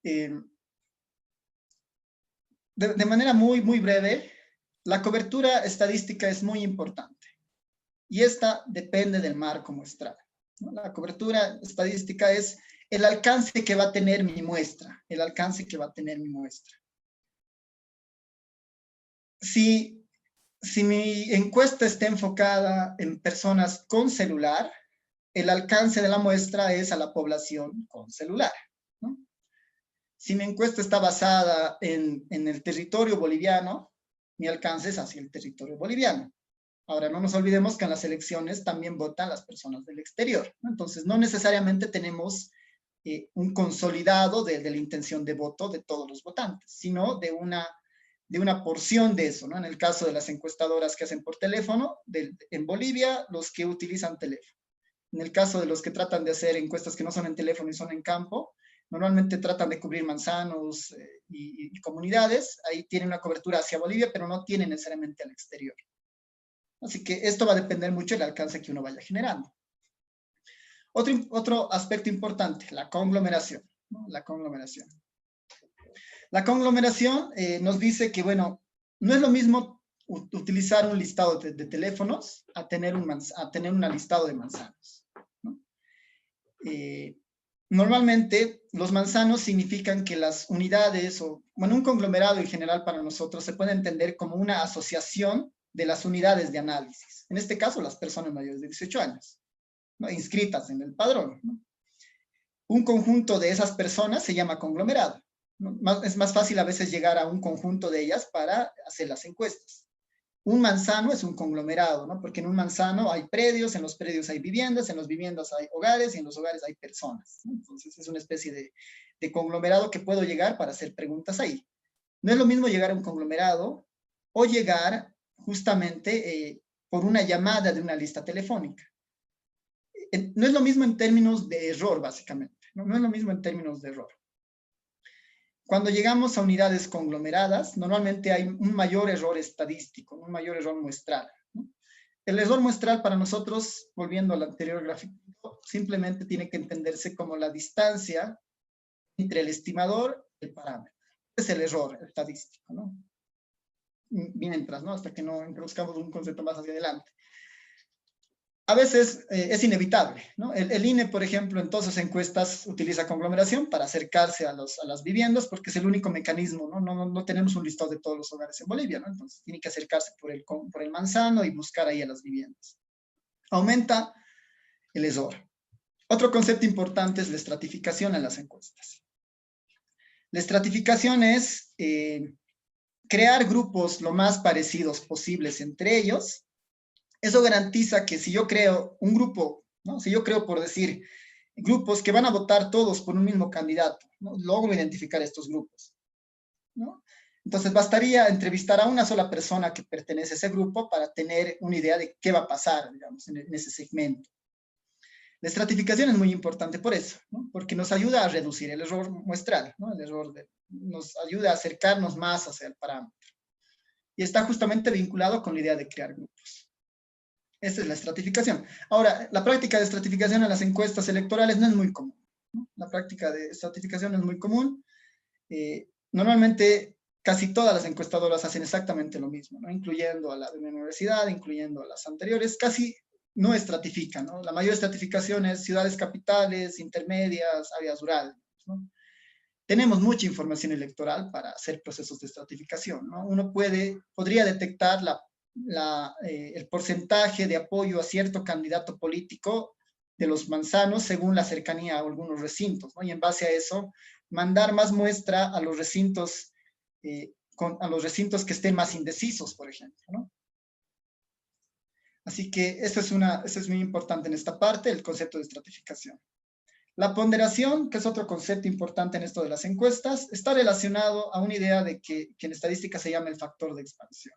De manera muy, muy breve, la cobertura estadística es muy importante y esta depende del marco muestral, ¿no? La cobertura estadística es el alcance que va a tener mi muestra, Si si mi encuesta está enfocada en personas con celular, el alcance de la muestra es a la población con celular, ¿no? Si mi encuesta está basada en el territorio boliviano, mi alcance es hacia el territorio boliviano. Ahora, no nos olvidemos que en las elecciones también votan las personas del exterior, ¿no? Entonces, no necesariamente tenemos un consolidado de la intención de voto de todos los votantes, sino de una porción de eso, ¿no? En el caso de las encuestadoras que hacen por teléfono, en Bolivia, los que utilizan teléfono. En el caso de los que tratan de hacer encuestas que no son en teléfono y son en campo, normalmente tratan de cubrir manzanos y comunidades, ahí tienen una cobertura hacia Bolivia, pero no tienen necesariamente al exterior. Así que esto va a depender mucho del alcance que uno vaya generando. Otro aspecto importante, la conglomeración, ¿no? La conglomeración. La conglomeración nos dice que, bueno, no es lo mismo utilizar un listado de teléfonos a tener un listado de manzanos, ¿no? Normalmente los manzanos significan que las unidades, o bueno, un conglomerado en general para nosotros se puede entender como una asociación de las unidades de análisis. En este caso, las personas mayores de 18 años, ¿no? Inscritas en el padrón, ¿no? Un conjunto de esas personas se llama conglomerado, ¿no? Es más fácil a veces llegar a un conjunto de ellas para hacer las encuestas. Un manzano es un conglomerado, ¿no? Porque en un manzano hay predios, en los predios hay viviendas, en las viviendas hay hogares y en los hogares hay personas, ¿no? Entonces es una especie de conglomerado que puedo llegar para hacer preguntas ahí. No es lo mismo llegar a un conglomerado o llegar justamente por una llamada de una lista telefónica. No es lo mismo en términos de error, básicamente, ¿no? No es lo mismo en términos de error. Cuando llegamos a unidades conglomeradas, normalmente hay un mayor error estadístico, un mayor error muestral, ¿no? El error muestral para nosotros, volviendo al anterior gráfico, simplemente tiene que entenderse como la distancia entre el estimador y el parámetro. Ese es el error estadístico, ¿no? Mientras, ¿no? Hasta que no introduzcamos un concepto más hacia adelante. A veces es inevitable, ¿no? El INE, por ejemplo, en todas sus encuestas utiliza conglomeración para acercarse a las viviendas, porque es el único mecanismo, ¿no? No tenemos un listado de todos los hogares en Bolivia, ¿no? Entonces tiene que acercarse por el manzano y buscar ahí a las viviendas. Aumenta el error. Otro concepto importante es la estratificación en las encuestas. La estratificación es crear grupos lo más parecidos posibles entre ellos. Eso garantiza que si yo creo un grupo, ¿no? Si yo creo, por decir, grupos que van a votar todos por un mismo candidato, ¿no? Logro identificar estos grupos, ¿no? Entonces bastaría entrevistar a una sola persona que pertenece a ese grupo para tener una idea de qué va a pasar, digamos, en ese segmento. La estratificación es muy importante por eso, ¿no? Porque nos ayuda a reducir el error muestral, ¿no? Nos ayuda a acercarnos más hacia el parámetro. Y está justamente vinculado con la idea de crear grupos. Esa es la estratificación. Ahora, la práctica de estratificación en las encuestas electorales no es muy común, ¿no? La práctica de estratificación es muy común. Normalmente, casi todas las encuestadoras hacen exactamente lo mismo, ¿no? Incluyendo a la de la universidad, incluyendo a las anteriores, casi no estratifican, ¿no? La mayor estratificación es ciudades capitales, intermedias, áreas rurales, ¿no? Tenemos mucha información electoral para hacer procesos de estratificación, ¿no? Uno podría detectar el porcentaje de apoyo a cierto candidato político de los manzanos según la cercanía a algunos recintos, ¿no? Y en base a eso, mandar más muestra a los recintos, a los recintos que estén más indecisos, por ejemplo, ¿no? Así que eso es muy importante en esta parte, el concepto de estratificación. La ponderación, que es otro concepto importante en esto de las encuestas, está relacionado a una idea de que en estadística se llama el factor de expansión.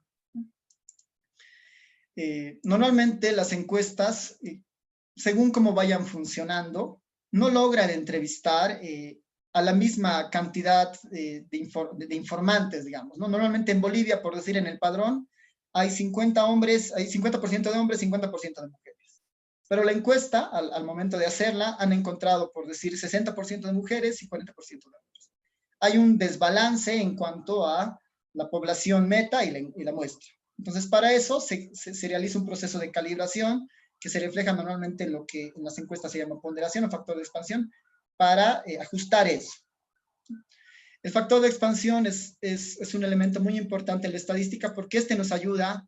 Normalmente las encuestas, según cómo vayan funcionando, no logran entrevistar a la misma cantidad de informantes, digamos, ¿no? Normalmente en Bolivia, por decir en el padrón, hay 50 hombres, hay 50% de hombres, 50% de mujeres. Pero la encuesta, al momento de hacerla, han encontrado, por decir, 60% de mujeres y 40% de hombres. Hay un desbalance en cuanto a la población meta y la muestra. Entonces, para eso se realiza un proceso de calibración que se refleja normalmente en lo que en las encuestas se llama ponderación o factor de expansión, para ajustar eso. El factor de expansión es un elemento muy importante en la estadística porque este nos ayuda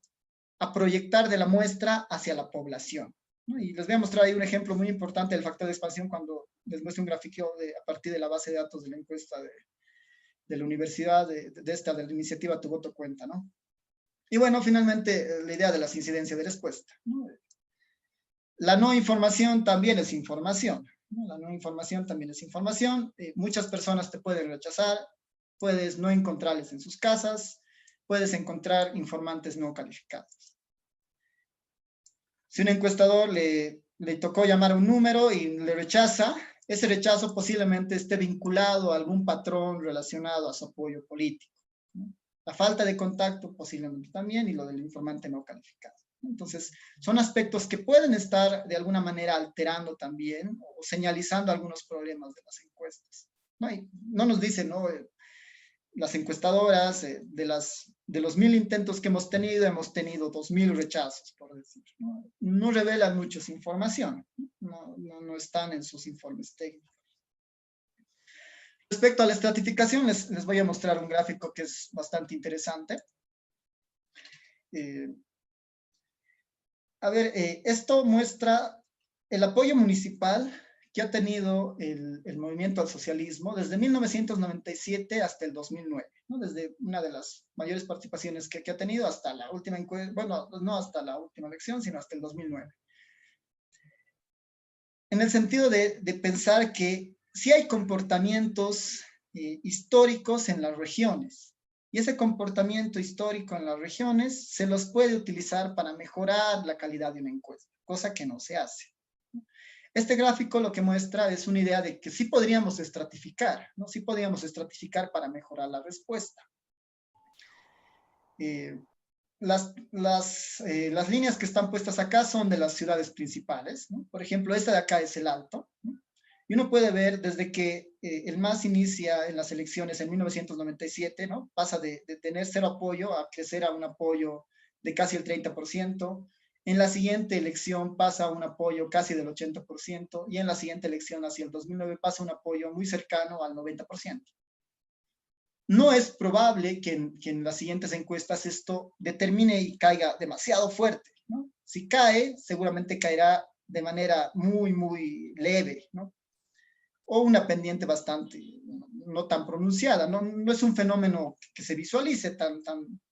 a proyectar de la muestra hacia la población, ¿no? Y les voy a mostrar ahí un ejemplo muy importante del factor de expansión cuando les muestro un gráfico a partir de la base de datos de la encuesta de la universidad, de la iniciativa Tu Voto Cuenta, ¿no? Y bueno, finalmente, la idea de las incidencias de respuesta, ¿no? La no información también es información, ¿no? La no información también es información. Muchas personas te pueden rechazar, puedes no encontrarles en sus casas, puedes encontrar informantes no calificados. Si un encuestador le tocó llamar a un número y le rechaza, ese rechazo posiblemente esté vinculado a algún patrón relacionado a su apoyo político, ¿no? La falta de contacto posiblemente también, y lo del informante no calificado. Entonces, son aspectos que pueden estar de alguna manera alterando también o señalizando algunos problemas de las encuestas, ¿no? Y no nos dicen, ¿no? Las encuestadoras, de los 1000 intentos que hemos tenido 2000 rechazos, por decir, ¿no? No revelan mucha información, no están en sus informes técnicos. Respecto a la estratificación, les voy a mostrar un gráfico que es bastante interesante. Esto muestra el apoyo municipal que ha tenido el movimiento al socialismo desde 1997 hasta el 2009, ¿no? Desde una de las mayores participaciones que ha tenido hasta la última encuesta, bueno, no hasta la última elección, sino hasta el 2009. En el sentido de pensar que sí hay comportamientos históricos en las regiones, y ese comportamiento histórico en las regiones se los puede utilizar para mejorar la calidad de una encuesta, cosa que no se hace. Este gráfico lo que muestra es una idea de que sí podríamos estratificar, ¿no? Sí podríamos estratificar para mejorar la respuesta. Las líneas que están puestas acá son de las ciudades principales, ¿no? Por ejemplo, esta de acá es el Alto, ¿no? Y uno puede ver desde que el MAS inicia en las elecciones en 1997, ¿no? Pasa de tener cero apoyo a crecer a un apoyo de casi el 30%. En la siguiente elección pasa a un apoyo casi del 80%, y en la siguiente elección, hacia el 2009, pasa un apoyo muy cercano al 90%. No es probable que en las siguientes encuestas esto determine y caiga demasiado fuerte, ¿no? Si cae, seguramente caerá de manera muy, muy leve, ¿no? O una pendiente bastante, no tan pronunciada, no es un fenómeno que se visualice tan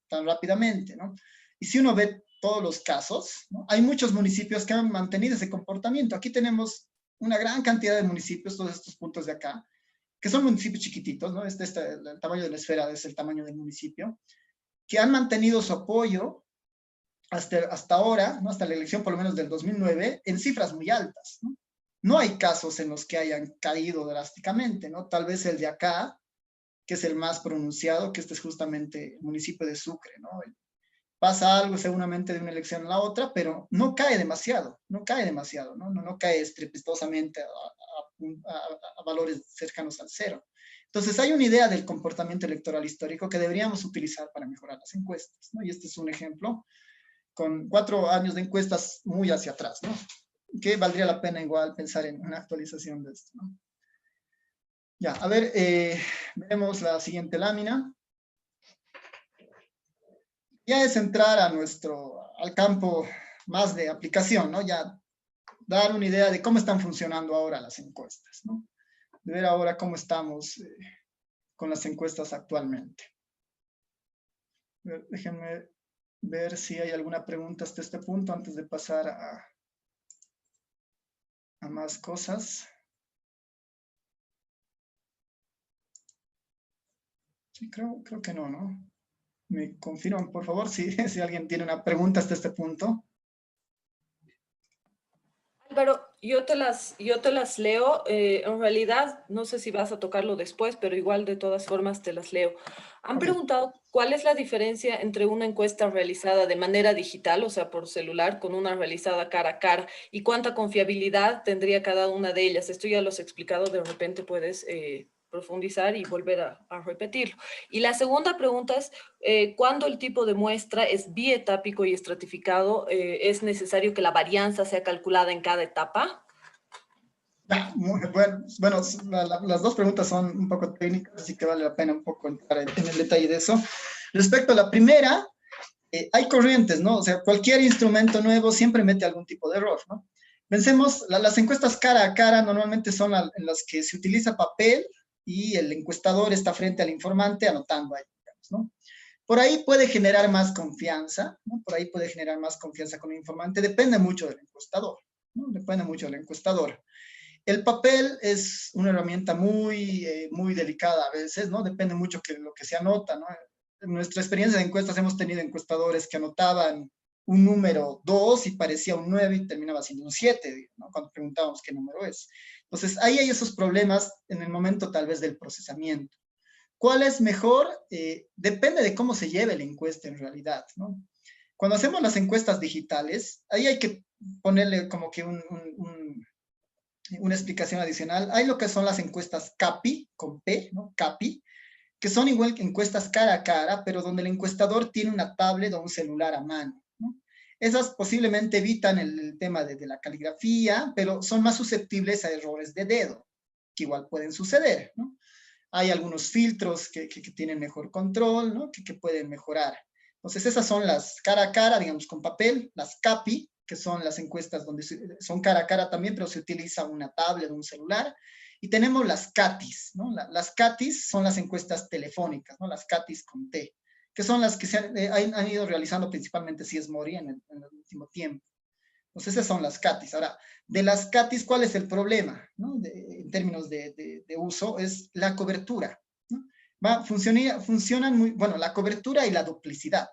rápidamente, ¿no? Y si uno ve todos los casos, ¿no? Hay muchos municipios que han mantenido ese comportamiento. Aquí tenemos una gran cantidad de municipios, todos estos puntos de acá, que son municipios chiquititos, ¿no? El tamaño de la esfera es el tamaño del municipio, que han mantenido su apoyo hasta ahora, ¿no? Hasta la elección por lo menos del 2009, en cifras muy altas, ¿no? No hay casos en los que hayan caído drásticamente, ¿no? Tal vez el de acá, que es el más pronunciado, que este es justamente el municipio de Sucre, ¿no? Pasa algo seguramente de una elección a la otra, pero no cae demasiado, no cae estrepitosamente a valores cercanos al cero. Entonces hay una idea del comportamiento electoral histórico que deberíamos utilizar para mejorar las encuestas, ¿no? Y este es un ejemplo con 4 años de encuestas muy hacia atrás, ¿no? Que valdría la pena igual pensar en una actualización de esto, ¿no? Ya, a ver, veremos la siguiente lámina. Ya es entrar al campo más de aplicación, ¿no? Ya dar una idea de cómo están funcionando ahora las encuestas, ¿no? De ver ahora cómo estamos con las encuestas actualmente. Déjenme ver si hay alguna pregunta hasta este punto antes de pasar a más cosas. Sí, creo que no, ¿no? Me confirman, por favor, si alguien tiene una pregunta hasta este punto. Álvaro, yo te las leo. En realidad, no sé si vas a tocarlo después, pero igual de todas formas te las leo. Han preguntado cuál es la diferencia entre una encuesta realizada de manera digital, o sea, por celular, con una realizada cara a cara, y cuánta confiabilidad tendría cada una de ellas. Esto ya lo has explicado, de repente puedes profundizar y volver a repetirlo. Y la segunda pregunta es, ¿cuándo el tipo de muestra es bietápico y estratificado? ¿Es necesario que la varianza sea calculada en cada etapa? Bueno, las dos preguntas son un poco técnicas, así que vale la pena un poco entrar en el detalle de eso. Respecto a la primera, hay corrientes, ¿no? O sea, cualquier instrumento nuevo siempre mete algún tipo de error, ¿no? Pensemos, las encuestas cara a cara normalmente son en las que se utiliza papel y el encuestador está frente al informante anotando ahí, digamos, ¿no? Por ahí puede generar más confianza, ¿no? Por ahí puede generar más confianza con el informante, depende mucho del encuestador, ¿no? Depende mucho del encuestador. El papel es una herramienta muy delicada a veces, ¿no? Depende mucho de lo que se anota, ¿no? En nuestra experiencia de encuestas hemos tenido encuestadores que anotaban un número 2 y parecía un 9 y terminaba siendo un 7, ¿no? Cuando preguntábamos qué número es. Entonces, ahí hay esos problemas en el momento tal vez del procesamiento. ¿Cuál es mejor? Depende de cómo se lleve la encuesta en realidad, ¿no? Cuando hacemos las encuestas digitales, ahí hay que ponerle como que una explicación adicional. Hay lo que son las encuestas CAPI, con P, ¿no? CAPI, que son igual que encuestas cara a cara, pero donde el encuestador tiene una tablet o un celular a mano, ¿no? Esas posiblemente evitan el tema de la caligrafía, pero son más susceptibles a errores de dedo, que igual pueden suceder, ¿no? Hay algunos filtros que tienen mejor control, ¿no? Que pueden mejorar. Entonces, esas son las cara a cara, digamos, con papel, las CAPI, que son las encuestas donde son cara a cara también, pero se utiliza una tablet o un celular. Y tenemos las CATIS, ¿no? Las CATIS son las encuestas telefónicas, ¿no? Las CATIS con T, que son las que se han ido realizando principalmente CIES Mori en el último tiempo. Entonces, esas son las CATIS. Ahora, de las CATIS, ¿cuál es el problema? ¿No? En términos de uso, es la cobertura, ¿no? Funcionan muy, bueno, la cobertura y la duplicidad,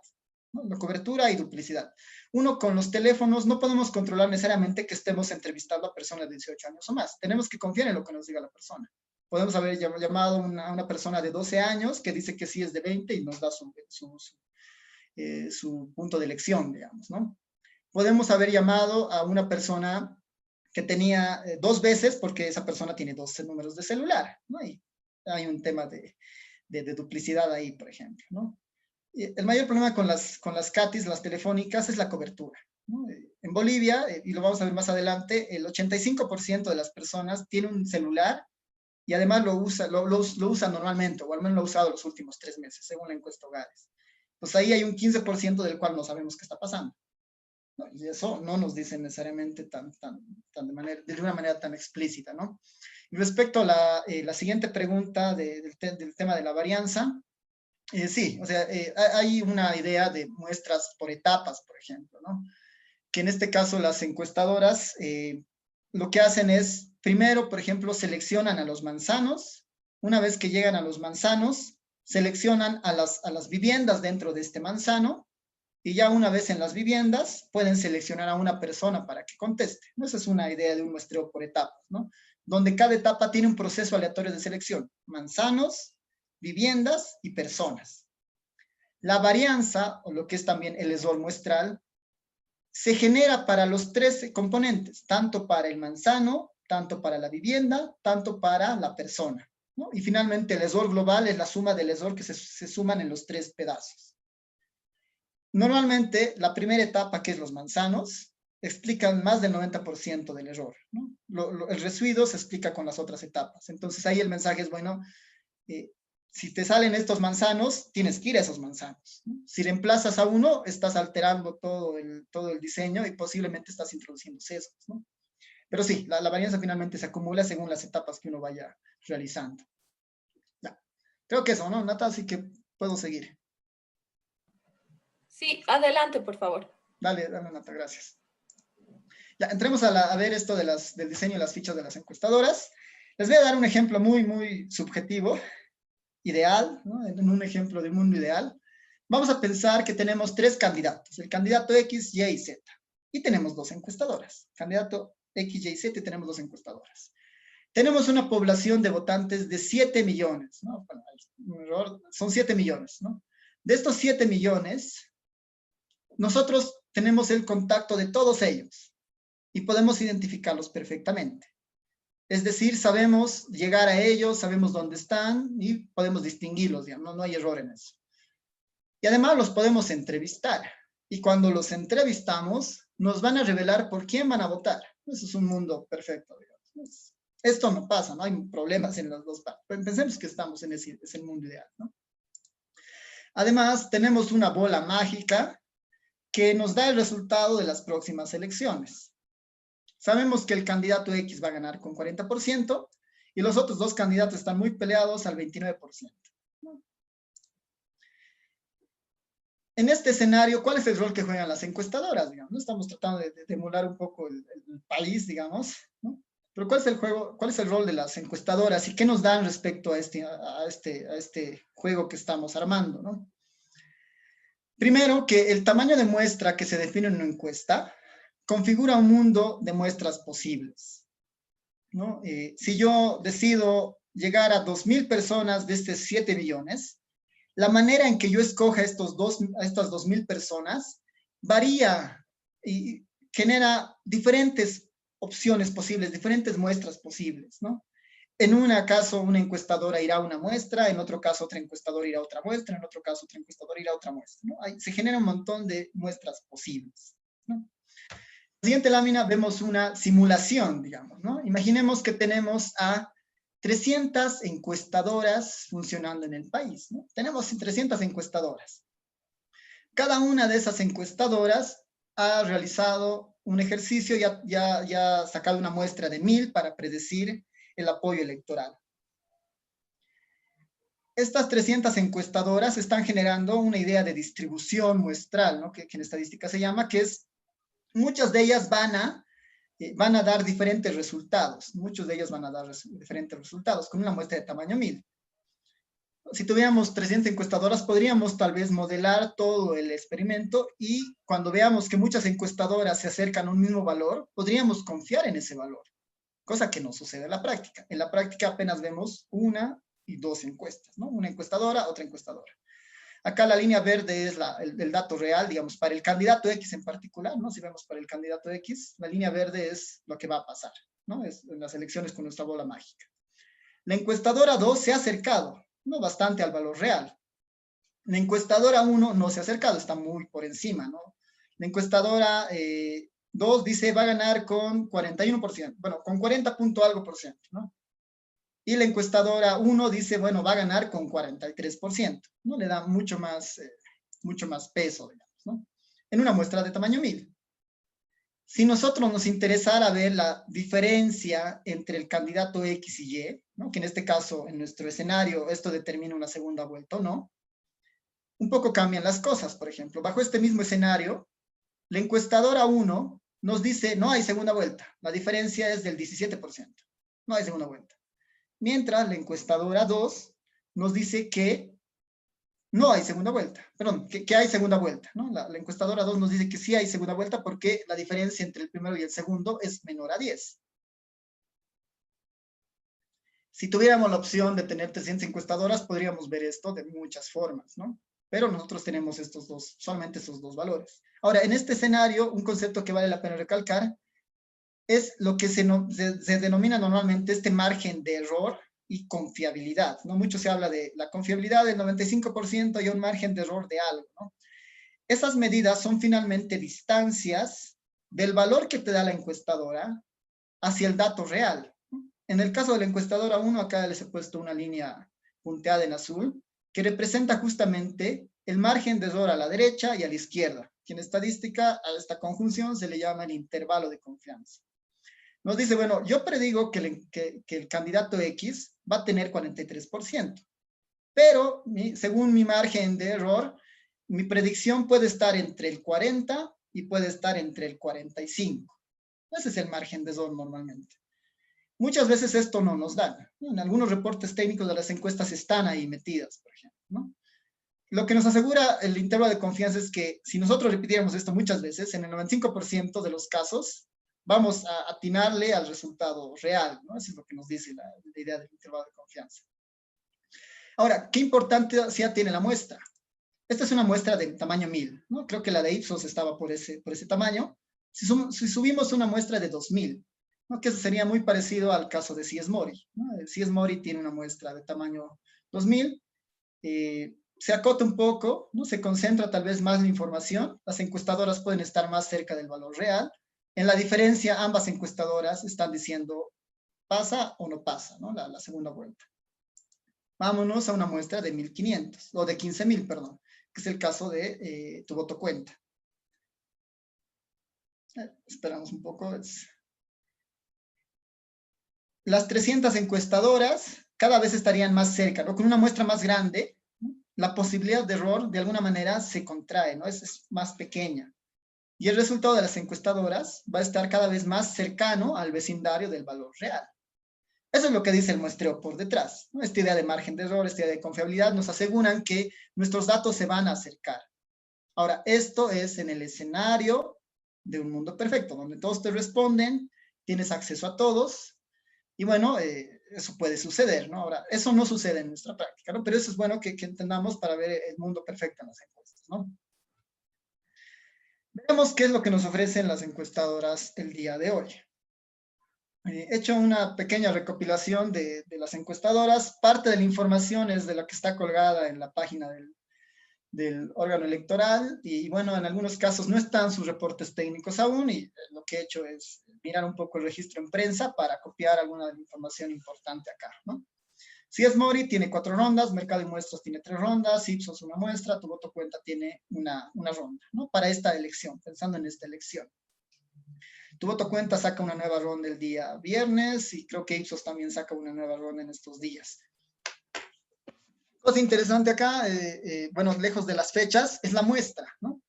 ¿no? La cobertura y duplicidad. Uno con los teléfonos no podemos controlar necesariamente que estemos entrevistando a personas de 18 años o más. Tenemos que confiar en lo que nos diga la persona. Podemos haber llamado a una persona de 12 años que dice que sí es de 20 y nos da su punto de elección, digamos, ¿no? Podemos haber llamado a una persona que tenía 2 veces porque esa persona tiene 12 números de celular, ¿no? Y hay un tema de duplicidad ahí, por ejemplo, ¿no? El mayor problema con las CATIS, las telefónicas, es la cobertura, ¿no? En Bolivia, y lo vamos a ver más adelante, el 85% de las personas tiene un celular y además lo usa normalmente, o al menos lo ha usado los últimos 3 meses, según la encuesta Hogares. Pues ahí hay un 15% del cual no sabemos qué está pasando. ¿No? Y eso no nos dice necesariamente de una manera tan explícita, ¿no? Y respecto a la siguiente pregunta del tema de la varianza, sí, o sea, hay una idea de muestras por etapas, por ejemplo, ¿no? Que en este caso las encuestadoras lo que hacen es, primero, por ejemplo, seleccionan a los manzanos. Una vez que llegan a los manzanos, seleccionan a las viviendas dentro de este manzano, y ya una vez en las viviendas pueden seleccionar a una persona para que conteste. Esa es una idea de un muestreo por etapas, ¿no? Donde cada etapa tiene un proceso aleatorio de selección: manzanos, viviendas y personas. La varianza, o lo que es también el error muestral, se genera para los 3 componentes, tanto para el manzano, tanto para la vivienda, tanto para la persona, ¿no? Y finalmente el error global es la suma del error que se suman en los 3 pedazos. Normalmente, la primera etapa, que es los manzanos, explican más del 90% del error, ¿no? El residuo se explica con las otras etapas. Entonces, ahí el mensaje es, bueno, si te salen estos manzanos, tienes que ir a esos manzanos, ¿no? Si reemplazas a uno, estás alterando todo el diseño y posiblemente estás introduciendo sesgos, ¿no? Pero sí, la varianza finalmente se acumula según las etapas que uno vaya realizando. Ya. Creo que eso, ¿no, Nata? Así que puedo seguir. Sí, adelante, por favor. Dale, Nata, gracias. Ya, entremos a ver esto del diseño de las fichas de las encuestadoras. Les voy a dar un ejemplo muy subjetivo, ideal, ¿no? En un ejemplo del mundo ideal. Vamos a pensar que tenemos 3 candidatos, el candidato X, Y y Z, y tenemos 2 encuestadoras. Candidato X, Y y Z, y tenemos 2 encuestadoras. Tenemos una población de votantes de 7 millones, ¿no? Bueno, son 7 millones, ¿no? De estos 7 millones, nosotros tenemos el contacto de todos ellos y podemos identificarlos perfectamente. Es decir, sabemos llegar a ellos, sabemos dónde están y podemos distinguirlos, digamos, no hay error en eso. Y además los podemos entrevistar. Y cuando los entrevistamos, nos van a revelar por quién van a votar. Eso es un mundo perfecto, digamos. Esto no pasa, no hay problemas en las dos partes. Pensemos que estamos en ese mundo ideal, ¿no? Además, tenemos una bola mágica que nos da el resultado de las próximas elecciones. Sabemos que el candidato X va a ganar con 40% y los otros dos candidatos están muy peleados al 29%. En este escenario, ¿cuál es el rol que juegan las encuestadoras? Digamos, ¿no? Estamos tratando de emular un poco el país, digamos, ¿no? Pero ¿cuál es el rol de las encuestadoras y qué nos dan respecto a este juego que estamos armando, ¿no? Primero, que el tamaño de muestra que se define en una encuesta configura un mundo de muestras posibles, ¿no? Si yo decido llegar a 2.000 personas de estos 7 billones, la manera en que yo escoja a estas 2.000 personas varía y genera diferentes opciones posibles, diferentes muestras posibles, ¿no? En un caso, una encuestadora irá a una muestra, en otro caso, otra encuestadora irá a otra muestra, en otro caso, otra encuestadora irá a otra muestra, ¿no? Se genera un montón de muestras posibles, ¿no? En la siguiente lámina vemos una simulación, digamos, ¿no? Imaginemos que tenemos a 300 encuestadoras funcionando en el país, ¿no? Tenemos 300 encuestadoras. Cada una de esas encuestadoras ha realizado un ejercicio y ha sacado una muestra de 1.000 para predecir el apoyo electoral. Estas 300 encuestadoras están generando una idea de distribución muestral, ¿no? que en estadística se llama, que es, muchas de ellas van a dar diferentes resultados. Muchos de ellos van a dar diferentes resultados con una muestra de tamaño 1.000. Si tuviéramos 300 encuestadoras, podríamos tal vez modelar todo el experimento y cuando veamos que muchas encuestadoras se acercan a un mismo valor, podríamos confiar en ese valor, cosa que no sucede en la práctica. En la práctica apenas vemos una y dos encuestas, ¿no? Una encuestadora, otra encuestadora. Acá la línea verde es el dato real, digamos, para el candidato X en particular, ¿no? Si vemos para el candidato X, la línea verde es lo que va a pasar, ¿no? Es en las elecciones con nuestra bola mágica. La encuestadora 2 se ha acercado, ¿no? Bastante al valor real. La encuestadora 1 no se ha acercado, está muy por encima, ¿no? La encuestadora 2 dice va a ganar con 41%, bueno, con 40 punto algo por ciento, ¿no? Y la encuestadora 1 dice, bueno, va a ganar con 43%, ¿no? Le da mucho más peso, digamos, ¿no? En una muestra de tamaño 1.000. Si nosotros nos interesara ver la diferencia entre el candidato X y Y, ¿no? Que en este caso, en nuestro escenario, esto determina una segunda vuelta o no, un poco cambian las cosas. Por ejemplo, bajo este mismo escenario, la encuestadora 1 nos dice, no hay segunda vuelta, la diferencia es del 17%, no hay segunda vuelta. Mientras la encuestadora 2 nos dice que no hay segunda vuelta, perdón, que hay segunda vuelta, ¿no? La encuestadora 2 nos dice que sí hay segunda vuelta porque la diferencia entre el primero y el segundo es menor a 10. Si tuviéramos la opción de tener 300 encuestadoras, podríamos ver esto de muchas formas, ¿no? Pero nosotros tenemos solamente estos dos valores. Ahora, en este escenario, un concepto que vale la pena recalcar es lo que se denomina normalmente este margen de error y confiabilidad, ¿no? Mucho se habla de la confiabilidad del 95% y un margen de error de algo, ¿no? Esas medidas son finalmente distancias del valor que te da la encuestadora hacia el dato real, ¿no? En el caso de la encuestadora 1, acá les he puesto una línea punteada en azul, que representa justamente el margen de error a la derecha y a la izquierda, que en estadística a esta conjunción se le llama el intervalo de confianza. Nos dice, bueno, yo predigo que el candidato X va a tener 43%, pero según mi margen de error, mi predicción puede estar entre el 40 y puede estar entre el 45. Ese es el margen de error normalmente. Muchas veces esto no nos da, ¿no? En algunos reportes técnicos de las encuestas están ahí metidas, por ejemplo, ¿no? Lo que nos asegura el intervalo de confianza es que si nosotros repitiéramos esto muchas veces, en el 95% de los casos, vamos a atinarle al resultado real, ¿no? Eso es lo que nos dice la idea del intervalo de confianza. Ahora, ¿qué importancia tiene la muestra? Esta es una muestra de tamaño 1.000, ¿no? Creo que la de Ipsos estaba por ese tamaño. Si subimos una muestra de 2.000, ¿no? Que eso sería muy parecido al caso de CS Mori, ¿no? El CS Mori tiene una muestra de tamaño 2.000, se acota un poco, ¿no? Se concentra tal vez más la información, las encuestadoras pueden estar más cerca del valor real. En la diferencia, ambas encuestadoras están diciendo pasa o no pasa, ¿no? La segunda vuelta. Vámonos a una muestra de 1.500, o de 15.000, perdón, que es el caso de tu voto cuenta. Esperamos un poco. Las 300 encuestadoras cada vez estarían más cerca, ¿no? Con una muestra más grande, ¿no? La posibilidad de error de alguna manera se contrae, ¿no? Es más pequeña. Y el resultado de las encuestadoras va a estar cada vez más cercano al vecindario del valor real. Eso es lo que dice el muestreo por detrás, ¿no? Esta idea de margen de error, esta idea de confiabilidad, nos aseguran que nuestros datos se van a acercar. Ahora, esto es en el escenario de un mundo perfecto, donde todos te responden, tienes acceso a todos, y bueno, eso puede suceder, ¿no? Ahora, eso no sucede en nuestra práctica, ¿no? Pero eso es bueno que entendamos para ver el mundo perfecto en las encuestas, ¿no? Veamos qué es lo que nos ofrecen las encuestadoras el día de hoy. He hecho una pequeña recopilación de las encuestadoras. Parte de la información es de la que está colgada en la página del órgano electoral y bueno, en algunos casos no están sus reportes técnicos aún y lo que he hecho es mirar un poco el registro en prensa para copiar alguna de la información importante acá, ¿no? Si es Mori, tiene 4 rondas, Mercado y Muestras tiene 3 rondas, Ipsos una muestra, Tu Voto Cuenta tiene una ronda, ¿no? Para esta elección, pensando en esta elección. Tu Voto Cuenta saca una nueva ronda el día viernes y creo que Ipsos también saca una nueva ronda en estos días. Cosa interesante acá, bueno, lejos de las fechas, es la muestra, ¿no?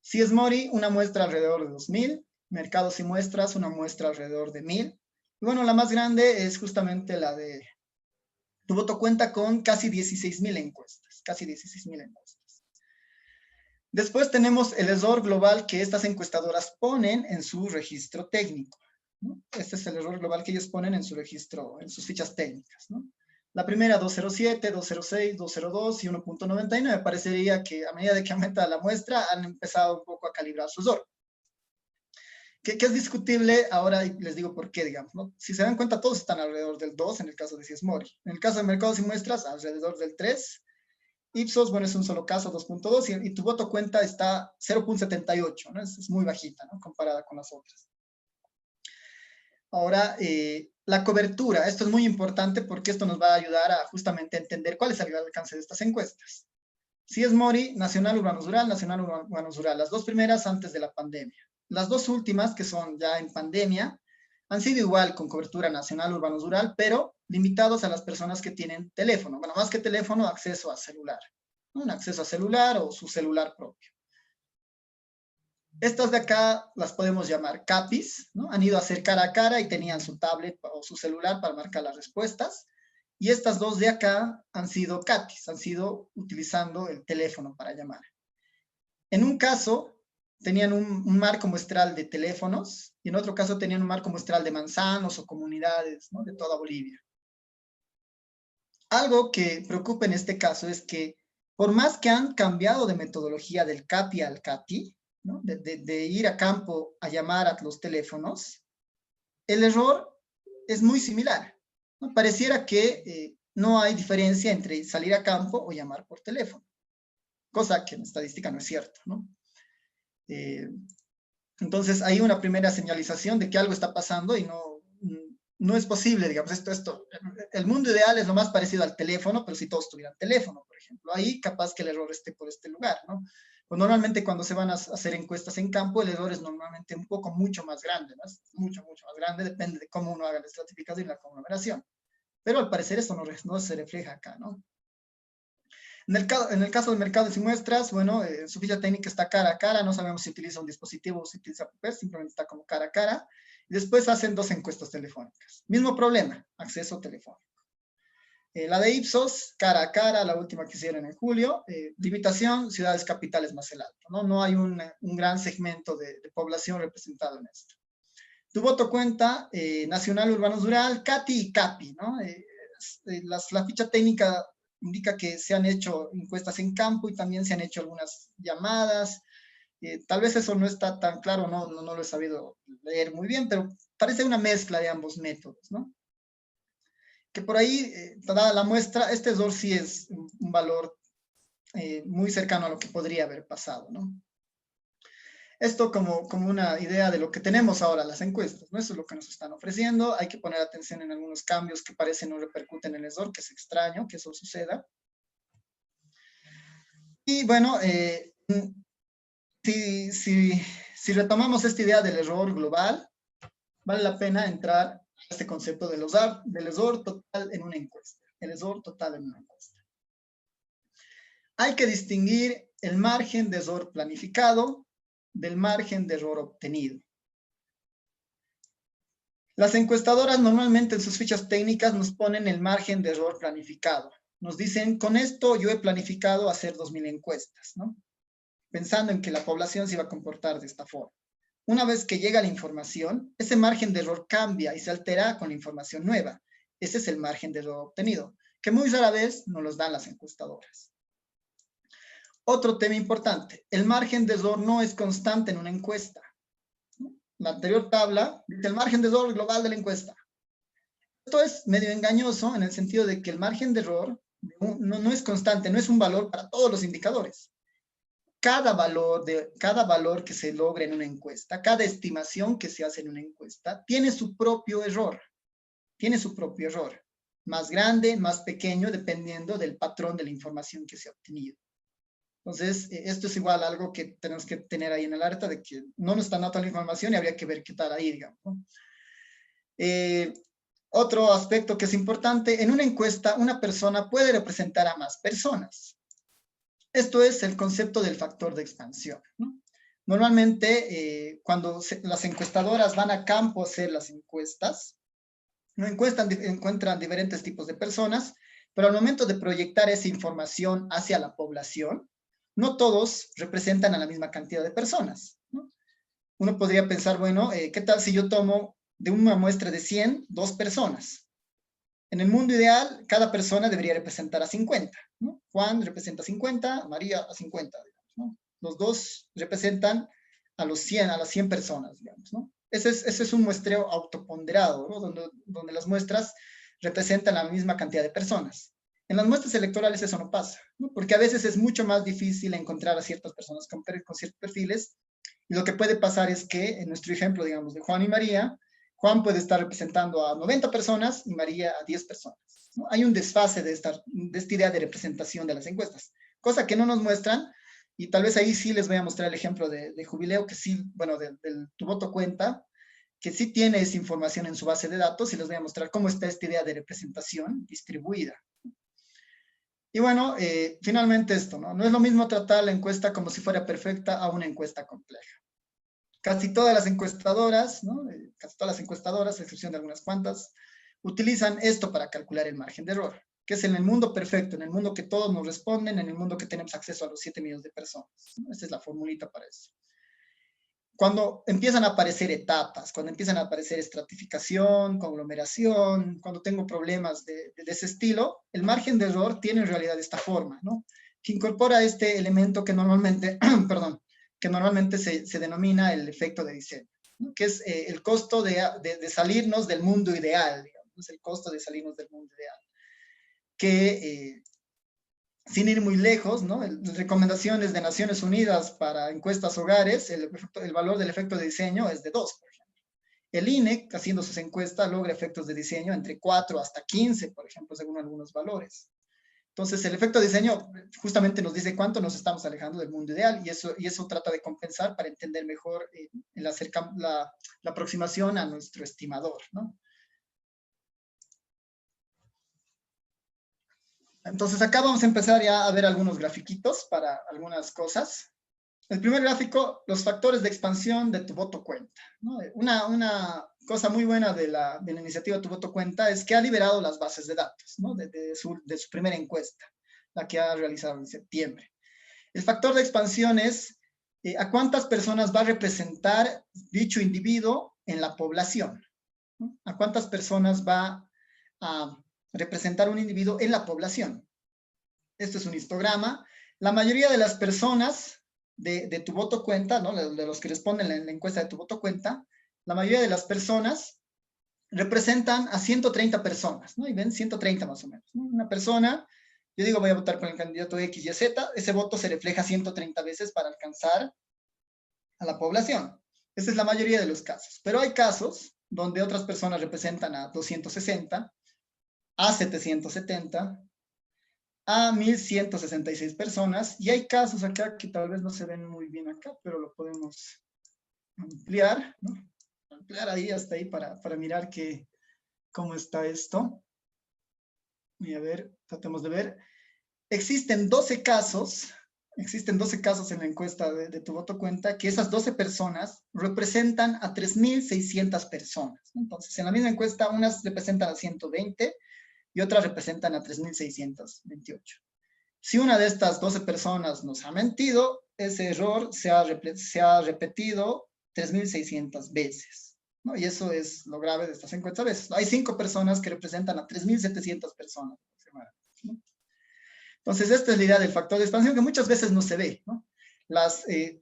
Si es Mori, una muestra alrededor de 2,000, Mercados y Muestras, una muestra alrededor de 1,000. Y bueno, la más grande es justamente la de Tu Voto Cuenta con casi 16,000 encuestas, casi 16,000 encuestas. Después tenemos el error global que estas encuestadoras ponen en su registro técnico, ¿no? Este es el error global que ellos ponen en su registro, en sus fichas técnicas, ¿no? La primera 207, 206, 202 y 1.99. Parecería que a medida de que aumenta la muestra han empezado un poco a calibrar su error. Que es discutible ahora, y les digo por qué, digamos, ¿no? Si se dan cuenta, todos están alrededor del 2 en el caso de Mori. En el caso de Mercados y Muestras, alrededor del 3. Ipsos, bueno, es un solo caso, 2.2, y Tu Voto Cuenta está 0.78, ¿no? Es muy bajita, ¿no? Comparada con las otras. Ahora, la cobertura. Esto es muy importante porque esto nos va a ayudar a justamente entender cuál es el alcance de estas encuestas. Si es Mori, Nacional Urbanos Rural, Nacional Urbanos Rural. Las dos primeras antes de la pandemia. Las dos últimas, que son ya en pandemia, han sido igual con cobertura nacional urbanos rural, pero limitados a las personas que tienen teléfono. Bueno, más que teléfono, acceso a celular. ¿No? Un acceso a celular o su celular propio. Estas de acá las podemos llamar CAPIs, ¿no? Han ido a hacer cara a cara y tenían su tablet o su celular para marcar las respuestas. Y estas dos de acá han sido CATIs, han sido utilizando el teléfono para llamar. En un caso, tenían un marco muestral de teléfonos y en otro caso tenían un marco muestral de manzanos o comunidades, ¿no? De toda Bolivia. Algo que preocupa en este caso es que por más que han cambiado de metodología del CAPI al CATI, ¿no? de ir a campo a llamar a los teléfonos, el error es muy similar, ¿no? Pareciera que no hay diferencia entre salir a campo o llamar por teléfono, cosa que en estadística no es cierto, ¿no? Entonces hay una primera señalización de que algo está pasando y no es posible, digamos, el mundo ideal es lo más parecido al teléfono, pero si todos tuvieran teléfono, por ejemplo, ahí capaz que el error esté por este lugar, ¿no? Pues normalmente cuando se van a hacer encuestas en campo, el error es normalmente un poco mucho más grande, ¿no? Mucho más grande, depende de cómo uno haga la estratificación y la conglomeración. Pero al parecer eso no se refleja acá, ¿no? En el caso de Mercados y Muestras, bueno, su ficha técnica está cara a cara, no sabemos si utiliza un dispositivo o si utiliza papel, simplemente está como cara a cara. Y después hacen 2 encuestas telefónicas. Mismo problema, acceso telefónico. La de Ipsos, cara a cara, la última que hicieron en julio, limitación, ciudades capitales más el alto, ¿no? No hay un gran segmento de población representado en esto. Tu Voto Cuenta, Nacional Urbanos Rural, CATI y CAPI, ¿no? La ficha técnica indica que se han hecho encuestas en campo y también se han hecho algunas llamadas. Tal vez eso no está tan claro, no lo he sabido leer muy bien, pero parece una mezcla de ambos métodos, ¿no? Que por ahí, dada la muestra, este error sí es un valor muy cercano a lo que podría haber pasado, ¿no? Esto como una idea de lo que tenemos ahora las encuestas, ¿no? Eso es lo que nos están ofreciendo. Hay que poner atención en algunos cambios que parecen no repercuten en el error, que es extraño que eso suceda. Y bueno, si si retomamos esta idea del error global, vale la pena entrar a este concepto del error total en una encuesta. El error total en una encuesta. Hay que distinguir el margen de error planificado del margen de error obtenido. Las encuestadoras normalmente en sus fichas técnicas nos ponen el margen de error planificado. Nos dicen, con esto yo he planificado hacer 2000 encuestas, ¿no? Pensando en que la población se iba a comportar de esta forma. Una vez que llega la información, ese margen de error cambia y se altera con la información nueva. Ese es el margen de error obtenido, que muy rara vez nos los dan las encuestadoras. Otro tema importante, el margen de error no es constante en una encuesta. La anterior tabla dice el margen de error global de la encuesta. Esto es medio engañoso en el sentido de que el margen de error no es constante, no es un valor para todos los indicadores. Cada valor que se logre en una encuesta, cada estimación que se hace en una encuesta, tiene su propio error. Tiene su propio error. Más grande, más pequeño, dependiendo del patrón de la información que se ha obtenido. Entonces, esto es igual algo que tenemos que tener ahí en el alerta de que no nos están dando toda la información y habría que ver qué tal ahí, digamos, ¿no? Otro aspecto que es importante, en una encuesta una persona puede representar a más personas. Esto es el concepto del factor de expansión, ¿no? Normalmente, cuando las encuestadoras van a campo a hacer las encuestas, no encuentran diferentes tipos de personas, pero al momento de proyectar esa información hacia la población, no todos representan a la misma cantidad de personas, ¿no? Uno podría pensar, bueno, ¿qué tal si yo tomo de una muestra de 100, 2 personas? En el mundo ideal, cada persona debería representar a 50, ¿no? Juan representa a 50, María a 50, digamos, ¿no? Los dos representan a las 100 personas, digamos, ¿no? Ese es un muestreo autoponderado, ¿no? Donde las muestras representan la misma cantidad de personas. En las muestras electorales eso no pasa, ¿no? Porque a veces es mucho más difícil encontrar a ciertas personas con ciertos perfiles, y lo que puede pasar es que, en nuestro ejemplo, digamos, de Juan y María, Juan puede estar representando a 90 personas y María a 10 personas, ¿no? Hay un desfase de esta idea de representación de las encuestas, cosa que no nos muestran, y tal vez ahí sí les voy a mostrar el ejemplo de Jubileo, que sí, bueno, del Tu Voto Cuenta, que sí tiene esa información en su base de datos, y les voy a mostrar cómo está esta idea de representación distribuida. Y bueno, finalmente esto, ¿no? No es lo mismo tratar la encuesta como si fuera perfecta a una encuesta compleja. Casi todas las encuestadoras, ¿no? Casi todas las encuestadoras, a excepción de algunas cuantas, utilizan esto para calcular el margen de error, que es en el mundo perfecto, en el mundo que todos nos responden, en el mundo que tenemos acceso a los 7 millones de personas, ¿no? Esta es la formulita para eso. Cuando empiezan a aparecer etapas, cuando empiezan a aparecer estratificación, conglomeración, cuando tengo problemas de ese estilo, el margen de error tiene en realidad esta forma, ¿no? Que incorpora este elemento que normalmente, perdón, que normalmente se denomina el efecto de diseño, ¿no? Que es el costo de salirnos del mundo ideal, digamos, el costo de salirnos del mundo ideal. Que sin ir muy lejos, ¿no? Recomendaciones de Naciones Unidas para encuestas hogares, el valor del efecto de diseño es de 2, por ejemplo. El INEC, haciendo sus encuestas, logra efectos de diseño entre 4 hasta 15, por ejemplo, según algunos valores. Entonces, el efecto de diseño justamente nos dice cuánto nos estamos alejando del mundo ideal, y eso trata de compensar para entender mejor la aproximación a nuestro estimador, ¿no? Entonces, acá vamos a empezar ya a ver algunos grafiquitos para algunas cosas. El primer gráfico, los factores de expansión de Tu Voto Cuenta, ¿no? Una cosa muy buena de la iniciativa Tu Voto Cuenta es que ha liberado las bases de datos, ¿no? de su primera encuesta, la que ha realizado en septiembre. El factor de expansión es a cuántas personas va a representar dicho individuo en la población, ¿no? A cuántas personas va a representar un individuo en la población. Esto es un histograma. La mayoría de las personas de Tu Voto Cuenta, ¿no? De los que responden en la encuesta de Tu Voto Cuenta, la mayoría de las personas representan a 130 personas, ¿no? Y ven, 130 más o menos, ¿no? Una persona, yo digo voy a votar por el candidato X, Y, Z, ese voto se refleja 130 veces para alcanzar a la población. Esa es la mayoría de los casos. Pero hay casos donde otras personas representan a 260, a 770, a 1,166 personas, y hay casos acá que tal vez no se ven muy bien acá, pero lo podemos ampliar, ¿no? Ampliar ahí hasta ahí para mirar cómo está esto. Y a ver, tratemos de ver. Existen 12 casos en la encuesta de Tu Voto Cuenta, que esas 12 personas representan a 3.600 personas. Entonces, en la misma encuesta, unas representan a 120 y otras representan a 3.628. Si una de estas 12 personas nos ha mentido, ese error se ha repetido 3.600 veces, ¿no? Y eso es lo grave de estas encuestas. Veces. Hay 5 personas que representan a 3.700 personas, ¿no? Entonces, esta es la idea del factor de expansión que muchas veces no se ve, ¿no?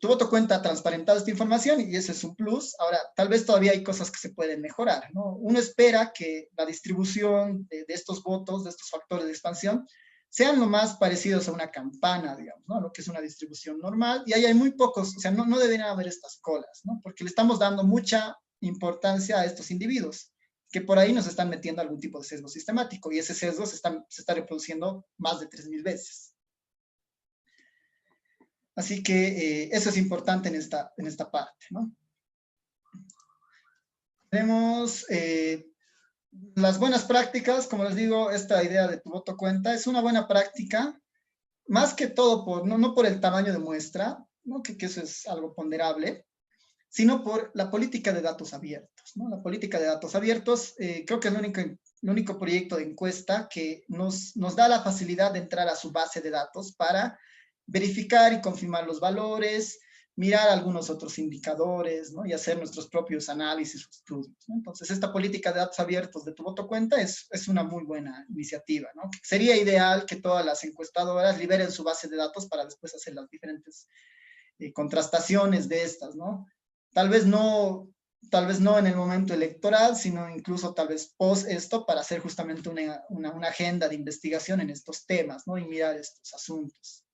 Tu Voto Cuenta ha transparentado esta información y ese es un plus. Ahora, tal vez todavía hay cosas que se pueden mejorar, ¿no? Uno espera que la distribución de estos votos, de estos factores de expansión, sean lo más parecidos a una campana, digamos, ¿no? Lo que es una distribución normal. Y ahí hay muy pocos, o sea, no deberían haber estas colas, ¿no? Porque le estamos dando mucha importancia a estos individuos, que por ahí nos están metiendo algún tipo de sesgo sistemático, y ese sesgo se está reproduciendo más de 3.000 veces. Así que eso es importante en esta parte, ¿no? Tenemos las buenas prácticas, como les digo, esta idea de Tu Voto Cuenta es una buena práctica, más que todo no por el tamaño de muestra, ¿no? que eso es algo ponderable, sino por la política de datos abiertos, ¿no? La política de datos abiertos creo que es el único proyecto de encuesta que nos da la facilidad de entrar a su base de datos para verificar y confirmar los valores, mirar algunos otros indicadores, ¿no? Y hacer nuestros propios análisis o estudios, ¿no? Entonces, esta política de datos abiertos de Tu Voto Cuenta es una muy buena iniciativa, ¿no? Sería ideal que todas las encuestadoras liberen su base de datos para después hacer las diferentes contrastaciones de estas, ¿no? Tal vez no en el momento electoral, sino incluso tal vez post esto para hacer justamente una agenda de investigación en estos temas, ¿no? Y mirar estos asuntos.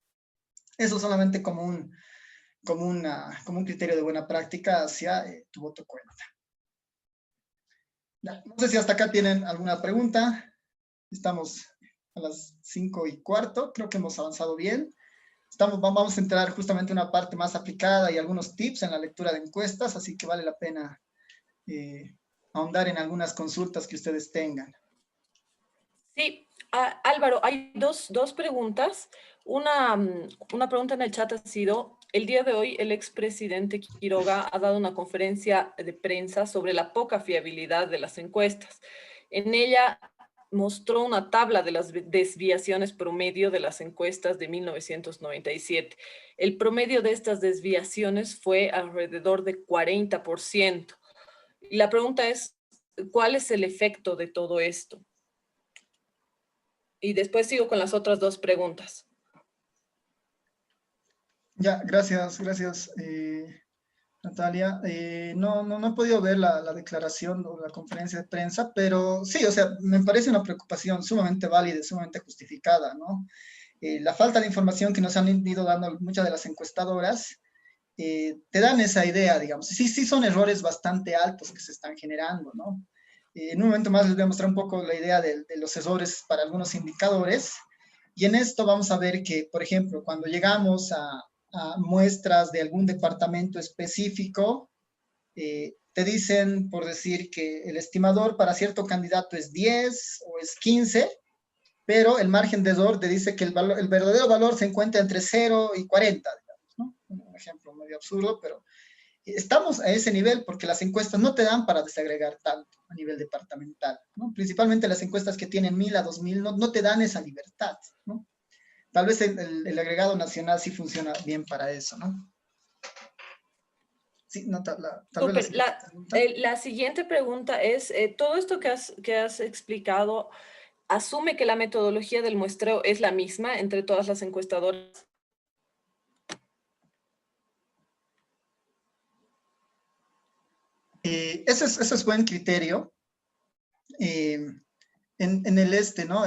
Eso solamente como un criterio de buena práctica hacia Tu Voto Cuenta. Ya, no sé si hasta acá tienen alguna pregunta. Estamos a las 5:15, creo que hemos avanzado bien. Vamos a entrar justamente en una parte más aplicada y algunos tips en la lectura de encuestas, así que vale la pena ahondar en algunas consultas que ustedes tengan. Sí, Álvaro, hay dos preguntas. Una pregunta en el chat ha sido, el día de hoy el expresidente Quiroga ha dado una conferencia de prensa sobre la poca fiabilidad de las encuestas. En ella mostró una tabla de las desviaciones promedio de las encuestas de 1997. El promedio de estas desviaciones fue alrededor de 40%. Y la pregunta es, ¿cuál es el efecto de todo esto? Y después sigo con las otras dos preguntas. Ya, gracias, Natalia. No he podido ver la declaración o la conferencia de prensa, pero sí, o sea, me parece una preocupación sumamente válida, sumamente justificada, ¿no? La falta de información que nos han ido dando muchas de las encuestadoras te dan esa idea, digamos. Sí son errores bastante altos que se están generando, ¿no? En un momento más les voy a mostrar un poco la idea de los errores para algunos indicadores. Y en esto vamos a ver que, por ejemplo, cuando llegamos a muestras de algún departamento específico, te dicen, por decir, que el estimador para cierto candidato es 10 o es 15, pero el margen de error te dice que el verdadero valor se encuentra entre 0 y 40, digamos, ¿no? Un ejemplo medio absurdo, pero estamos a ese nivel porque las encuestas no te dan para desagregar tanto a nivel departamental, ¿no? Principalmente las encuestas que tienen 1.000 a 2.000 no te dan esa libertad, ¿no? Tal vez el agregado nacional sí funciona bien para eso, ¿no? Sí, no, tal vez la siguiente pregunta es, todo esto que has explicado, ¿asume que la metodología del muestreo es la misma entre todas las encuestadoras? Ese es buen criterio. En el ¿no?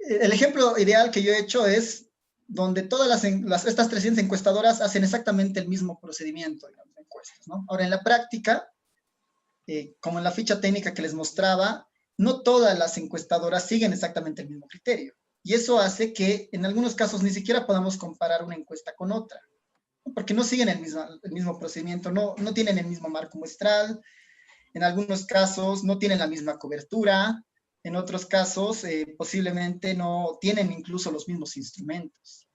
El ejemplo ideal que yo he hecho es donde todas estas 300 encuestadoras hacen exactamente el mismo procedimiento, digamos, de encuestas, ¿no? Ahora, en la práctica, como en la ficha técnica que les mostraba, no todas las encuestadoras siguen exactamente el mismo criterio. Y eso hace que en algunos casos ni siquiera podamos comparar una encuesta con otra. ¿no? Porque no siguen el mismo procedimiento, no tienen el mismo marco muestral, en algunos casos no tienen la misma cobertura, en otros casos posiblemente no tienen incluso los mismos instrumentos.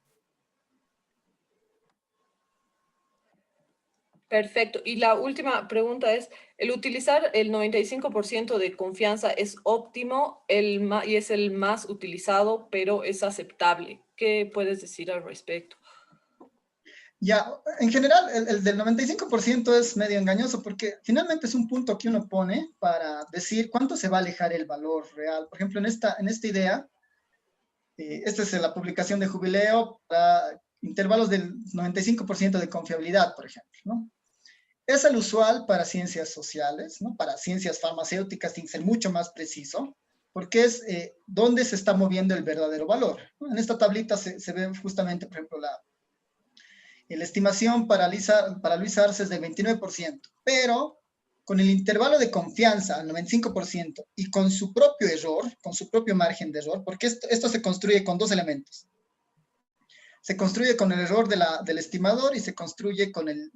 Perfecto. Y la última pregunta es, ¿el utilizar el 95% de confianza es óptimo y es el más utilizado, pero es aceptable? ¿Qué puedes decir al respecto? Ya, en general, el del 95% es medio engañoso porque finalmente es un punto que uno pone para decir cuánto se va a alejar el valor real. Por ejemplo, en esta idea, esta es la publicación de Jubileo para intervalos del 95% de confiabilidad, por ejemplo, ¿no? Es el usual para ciencias sociales, ¿no? Para ciencias farmacéuticas tiene que ser mucho más preciso, porque es dónde se está moviendo el verdadero valor, ¿no? En esta tablita se ve justamente, por ejemplo, la estimación para Luis Arce es del 29%, pero con el intervalo de confianza al 95% y con su propio error, con su propio margen de error, porque esto se construye con dos elementos. Se construye con el error del estimador y se construye con el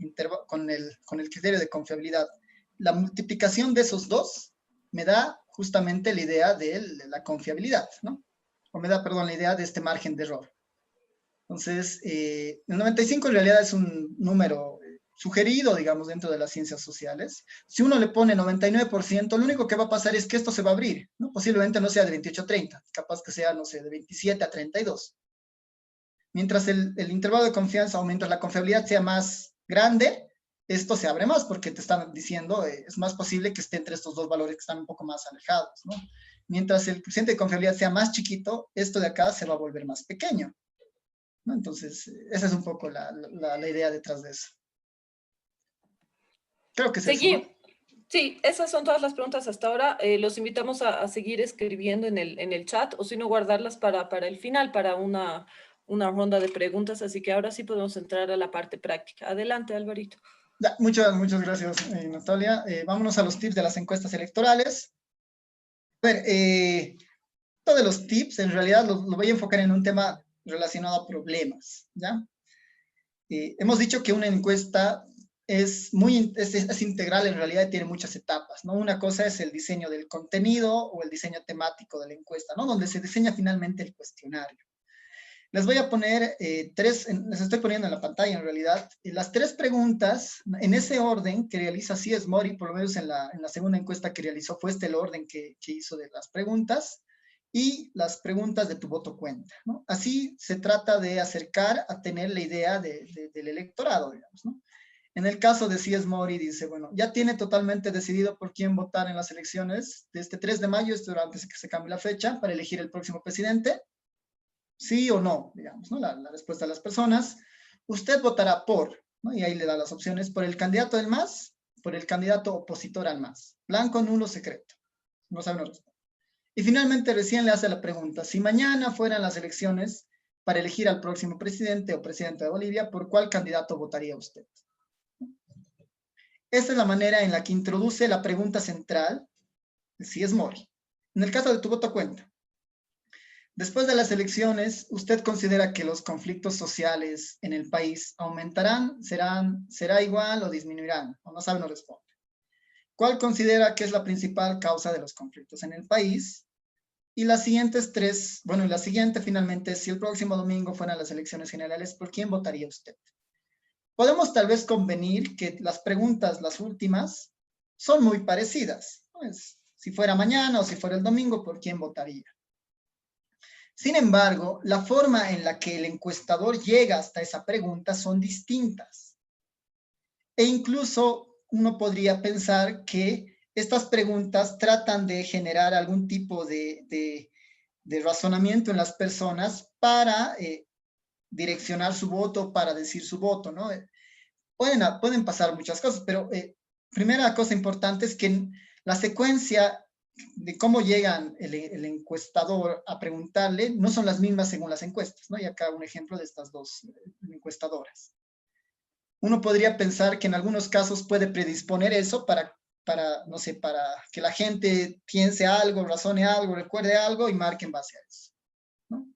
criterio de confiabilidad. La multiplicación de esos dos me da justamente la idea de la confiabilidad, ¿no? O me da, perdón, la idea de este margen de error. Entonces, el 95 en realidad es un número sugerido, digamos, dentro de las ciencias sociales. Si uno le pone 99%, lo único que va a pasar es que esto se va a abrir, ¿no? Posiblemente no sea de 28 a 30, capaz que sea, no sé, de 27 a 32. Mientras el intervalo de confianza o mientras la confiabilidad sea más grande, esto se abre más porque te están diciendo, es más posible que esté entre estos dos valores que están un poco más alejados, ¿no? Mientras el coeficiente de confiabilidad sea más chiquito, esto de acá se va a volver más pequeño, ¿no? Entonces, esa es un poco la idea detrás de eso. Creo que es eso, ¿no? Seguí. Sí, esas son todas las preguntas hasta ahora. Los invitamos a seguir escribiendo en el chat o si no guardarlas para el final, para una ronda de preguntas. Así que ahora sí podemos entrar a la parte práctica. Adelante, Alvarito. Ya, muchas gracias, Natalia. Vámonos a los tips de las encuestas electorales. A ver, todos los tips en realidad lo voy a enfocar en un tema relacionado a problemas, ¿ya? Hemos dicho que una encuesta es integral en realidad y tiene muchas etapas, ¿no? Una cosa es el diseño del contenido o el diseño temático de la encuesta, ¿no? Donde se diseña finalmente el cuestionario. Les voy a poner les estoy poniendo en la pantalla en realidad, las tres preguntas en ese orden que realiza C.S. Mori, por lo menos en la segunda encuesta que realizó fue este el orden que hizo de las preguntas y las preguntas de tu voto cuenta, ¿no? Así se trata de acercar a tener la idea del electorado, digamos, ¿no? En el caso de C.S. Mori dice, bueno, ya tiene totalmente decidido por quién votar en las elecciones de este 3 de mayo, esto era antes de que se cambie la fecha, para elegir el próximo presidente. Sí o no, digamos, ¿no? La respuesta de las personas. Usted votará por, ¿no? Y ahí le da las opciones, por el candidato del MAS, por el candidato opositor al MAS. Blanco, nulo, secreto. No sabe, no responde. Y finalmente recién le hace la pregunta, si mañana fueran las elecciones para elegir al próximo presidente o presidente de Bolivia, ¿por cuál candidato votaría usted? Esta es la manera en la que introduce la pregunta central, si es Mori. En el caso de tu voto cuenta, después de las elecciones, ¿usted considera que los conflictos sociales en el país aumentarán, será igual o disminuirán? O no sabe, no responde. ¿Cuál considera que es la principal causa de los conflictos en el país? Y las siguientes tres, bueno, y la siguiente finalmente, si el próximo domingo fueran las elecciones generales, ¿por quién votaría usted? Podemos tal vez convenir que las preguntas, las últimas, son muy parecidas. Pues, si fuera mañana o si fuera el domingo, ¿por quién votaría? Sin embargo, la forma en la que el encuestador llega hasta esa pregunta son distintas. E incluso uno podría pensar que estas preguntas tratan de generar algún tipo de razonamiento en las personas para direccionar su voto, para decir su voto, ¿no? Pueden pasar muchas cosas, pero primera cosa importante es que la secuencia de cómo llegan el encuestador a preguntarle no son las mismas según las encuestas, ¿no? Y acá un ejemplo de estas dos encuestadoras. Uno podría pensar que en algunos casos puede predisponer eso no sé, para que la gente piense algo, razone algo, recuerde algo y marque en base a eso, ¿no?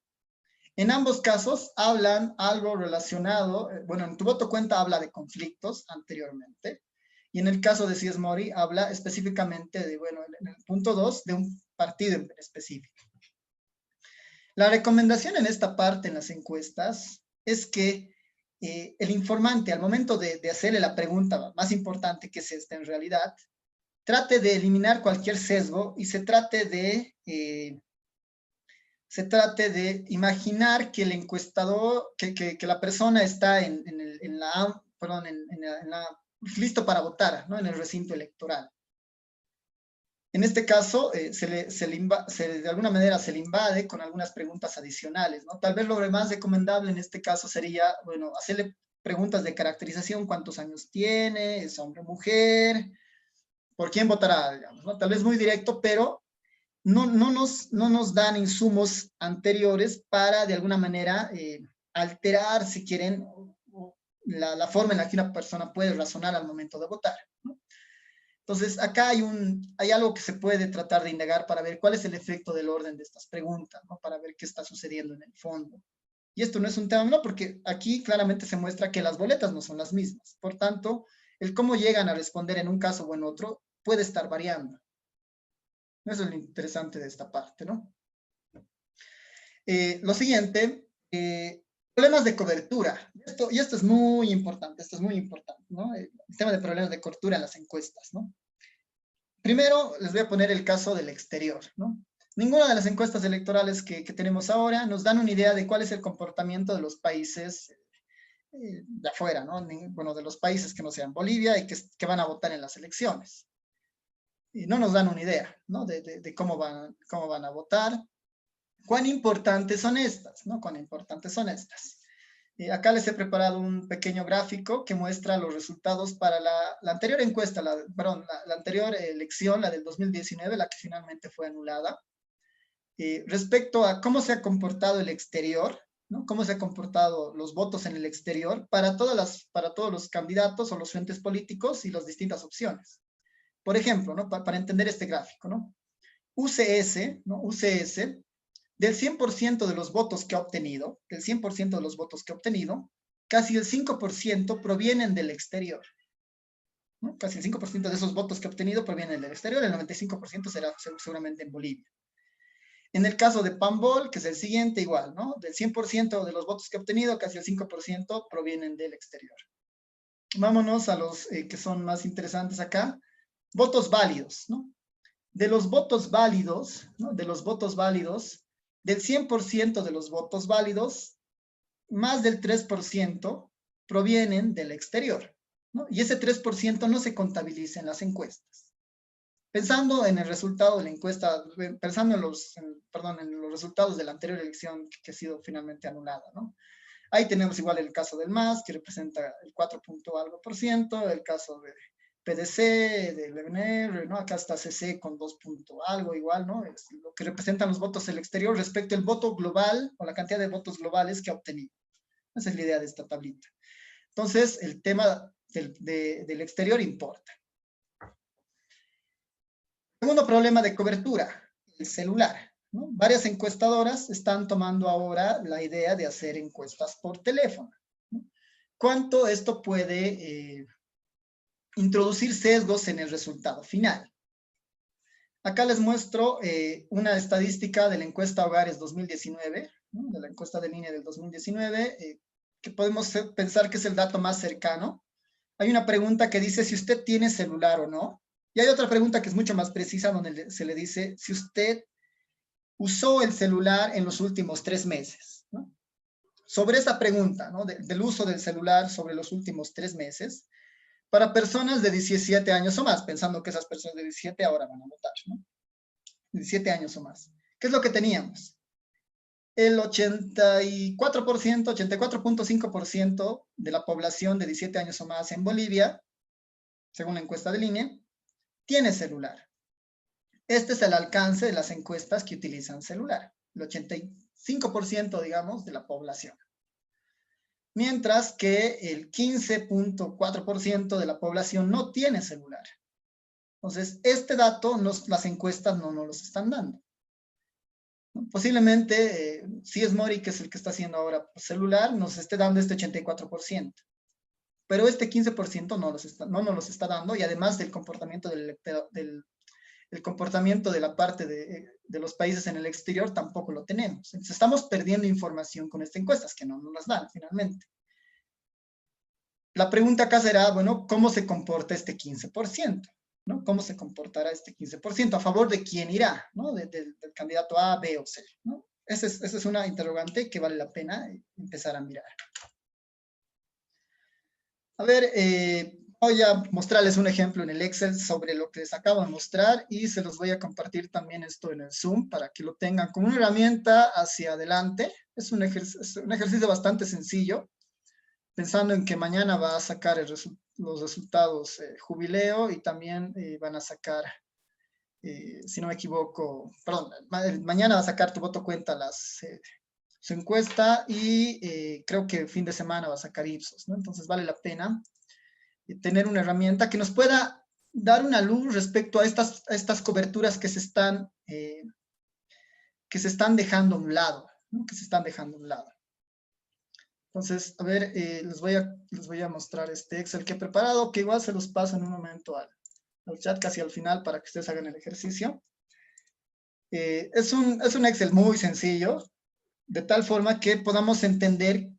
En ambos casos hablan algo relacionado, bueno, en Tu Voto Cuenta habla de conflictos anteriormente, y en el caso de Sies Mori habla específicamente de, bueno, en el punto 2, de un partido en específico. La recomendación en esta parte, en las encuestas, es que el informante, al momento de hacerle la pregunta más importante, que es esta en realidad, trate de eliminar cualquier sesgo y se trate de imaginar que el encuestador, que la persona está listo para votar, ¿no? En el recinto electoral. En este caso, de alguna manera se le invade con algunas preguntas adicionales, ¿no? Tal vez lo más recomendable en este caso sería, bueno, hacerle preguntas de caracterización: ¿cuántos años tiene? ¿Es hombre o mujer? ¿Por quién votará? Digamos, ¿no? Tal vez muy directo, pero no nos dan insumos anteriores para, de alguna manera, alterar, si quieren, la forma en la que una persona puede razonar al momento de votar, ¿no? Entonces, acá hay algo que se puede tratar de indagar para ver cuál es el efecto del orden de estas preguntas, ¿no? Para ver qué está sucediendo en el fondo. Y esto no es un tema, no, porque aquí claramente se muestra que las boletas no son las mismas. Por tanto, el cómo llegan a responder en un caso o en otro puede estar variando. Eso es lo interesante de esta parte, ¿no? Lo siguiente, problemas de cobertura. Y esto es muy importante, ¿no? El tema de problemas de cobertura en las encuestas, ¿no? Primero, les voy a poner el caso del exterior, ¿no? Ninguna de las encuestas electorales que tenemos ahora nos dan una idea de cuál es el comportamiento de los países de afuera, ¿no? Bueno, de los países que no sean Bolivia y que van a votar en las elecciones. Y no nos dan una idea, ¿no? De cómo van a votar. ¿Cuán importantes son estas? ¿No? ¿Cuán importantes son estas? Acá les he preparado un pequeño gráfico que muestra los resultados para la anterior encuesta, la anterior elección, la del 2019, la que finalmente fue anulada. Respecto a cómo se ha comportado el exterior, ¿no? Cómo se han comportado los votos en el exterior para todos los candidatos o los frentes políticos y las distintas opciones. Por ejemplo, ¿no? Para entender este gráfico, ¿no? UCS, ¿no? UCS, del 100% de los votos que ha obtenido, casi el 5% provienen del exterior, ¿no? Casi el 5% de esos votos que ha obtenido provienen del exterior, el 95% será seguramente en Bolivia. En el caso de Pambol, que es el siguiente, igual, ¿no? Del 100% de los votos que ha obtenido, casi el 5% provienen del exterior. Vámonos a los que son más interesantes acá. Votos válidos, ¿no? De los votos válidos, ¿no? Del 100% de los votos válidos, más del 3% provienen del exterior, ¿no? Y ese 3% no se contabiliza en las encuestas. Pensando en el resultado de la encuesta, pensando en los resultados de la anterior elección que ha sido finalmente anulada, ¿no? Ahí tenemos igual el caso del MAS, que representa el 4 punto algo por ciento, el caso de PDC, del EBNR, ¿no? Acá está CC con 2 punto algo igual, ¿no? Es lo que representan los votos del exterior respecto al voto global o la cantidad de votos globales que ha obtenido. Esa es la idea de esta tablita. Entonces, el tema del exterior importa. Segundo problema de cobertura, el celular, ¿no? Varias encuestadoras están tomando ahora la idea de hacer encuestas por teléfono, ¿no? ¿Cuánto esto puede introducir sesgos en el resultado final? Acá les muestro una estadística de la encuesta Hogares 2019, ¿no? De la encuesta de línea del 2019, que podemos pensar que es el dato más cercano. Hay una pregunta que dice si usted tiene celular o no. Y hay otra pregunta que es mucho más precisa, donde se le dice si usted usó el celular en los últimos 3 meses, ¿no? Sobre esa pregunta, ¿no? Del uso del celular sobre los últimos 3 meses, para personas de 17 años o más, pensando que esas personas de 17 ahora van a votar, ¿no? 17 años o más. ¿Qué es lo que teníamos? El 84.5% de la población de 17 años o más en Bolivia, según la encuesta del INE, tiene celular. Este es el alcance de las encuestas que utilizan celular, el 85%, digamos, de la población. Mientras que el 15.4% de la población no tiene celular. Entonces, este dato las encuestas no nos los están dando. ¿no? Posiblemente, si es Mori, que es el que está haciendo ahora celular, nos esté dando este 84%. Pero este 15% no nos los está dando, y además del comportamiento el comportamiento de la parte de los países en el exterior tampoco lo tenemos. Entonces estamos perdiendo información con estas encuestas, que no nos las dan finalmente. La pregunta acá será, bueno, ¿cómo se comporta este 15%? ¿No? ¿Cómo se comportará este 15%? ¿A favor de quién irá? ¿No? Del candidato A, B o C. ¿No? Esa es una interrogante que vale la pena empezar a mirar. A ver, voy a mostrarles un ejemplo en el Excel sobre lo que les acabo de mostrar, y se los voy a compartir también esto en el Zoom para que lo tengan como una herramienta hacia adelante. Es un ejercicio bastante sencillo, pensando en que mañana va a sacar los resultados Jubileo, y también van a sacar, si no me equivoco, perdón, mañana va a sacar Tu Voto Cuenta su encuesta, y creo que fin de semana va a sacar Ipsos, ¿no? Entonces vale la pena tener una herramienta que nos pueda dar una luz respecto a estas coberturas que se están dejando a un lado, ¿no? Que se están dejando a un lado. Entonces, a ver, les voy a mostrar este Excel que he preparado, que igual se los paso en un momento al chat, casi al final, para que ustedes hagan el ejercicio. Es un Excel muy sencillo, de tal forma que podamos entender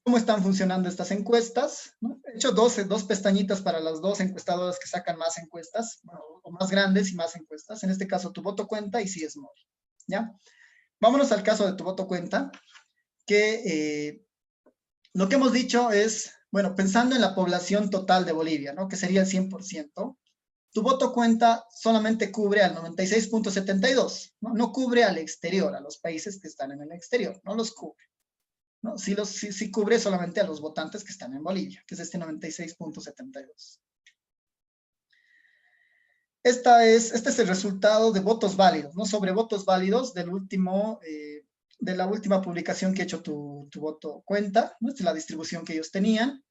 cómo están funcionando estas encuestas, ¿no? He hecho dos pestañitas para las dos encuestadoras que sacan más encuestas, bueno, o más grandes y más encuestas. En este caso, Tu Voto Cuenta y Si es Mori, ¿ya? Vámonos al caso de Tu Voto Cuenta, que lo que hemos dicho es, bueno, pensando en la población total de Bolivia, ¿no? Que sería el 100%, Tu Voto Cuenta solamente cubre al 96.72, ¿no? No cubre al exterior, a los países que están en el exterior, no los cubre, ¿no? Sí cubre solamente a los votantes que están en Bolivia, que es este 96.72. Este es el resultado de votos válidos, ¿no? Sobre votos válidos de la última publicación que ha hecho tu Voto Cuenta, ¿no? Esta es la distribución que ellos tenían.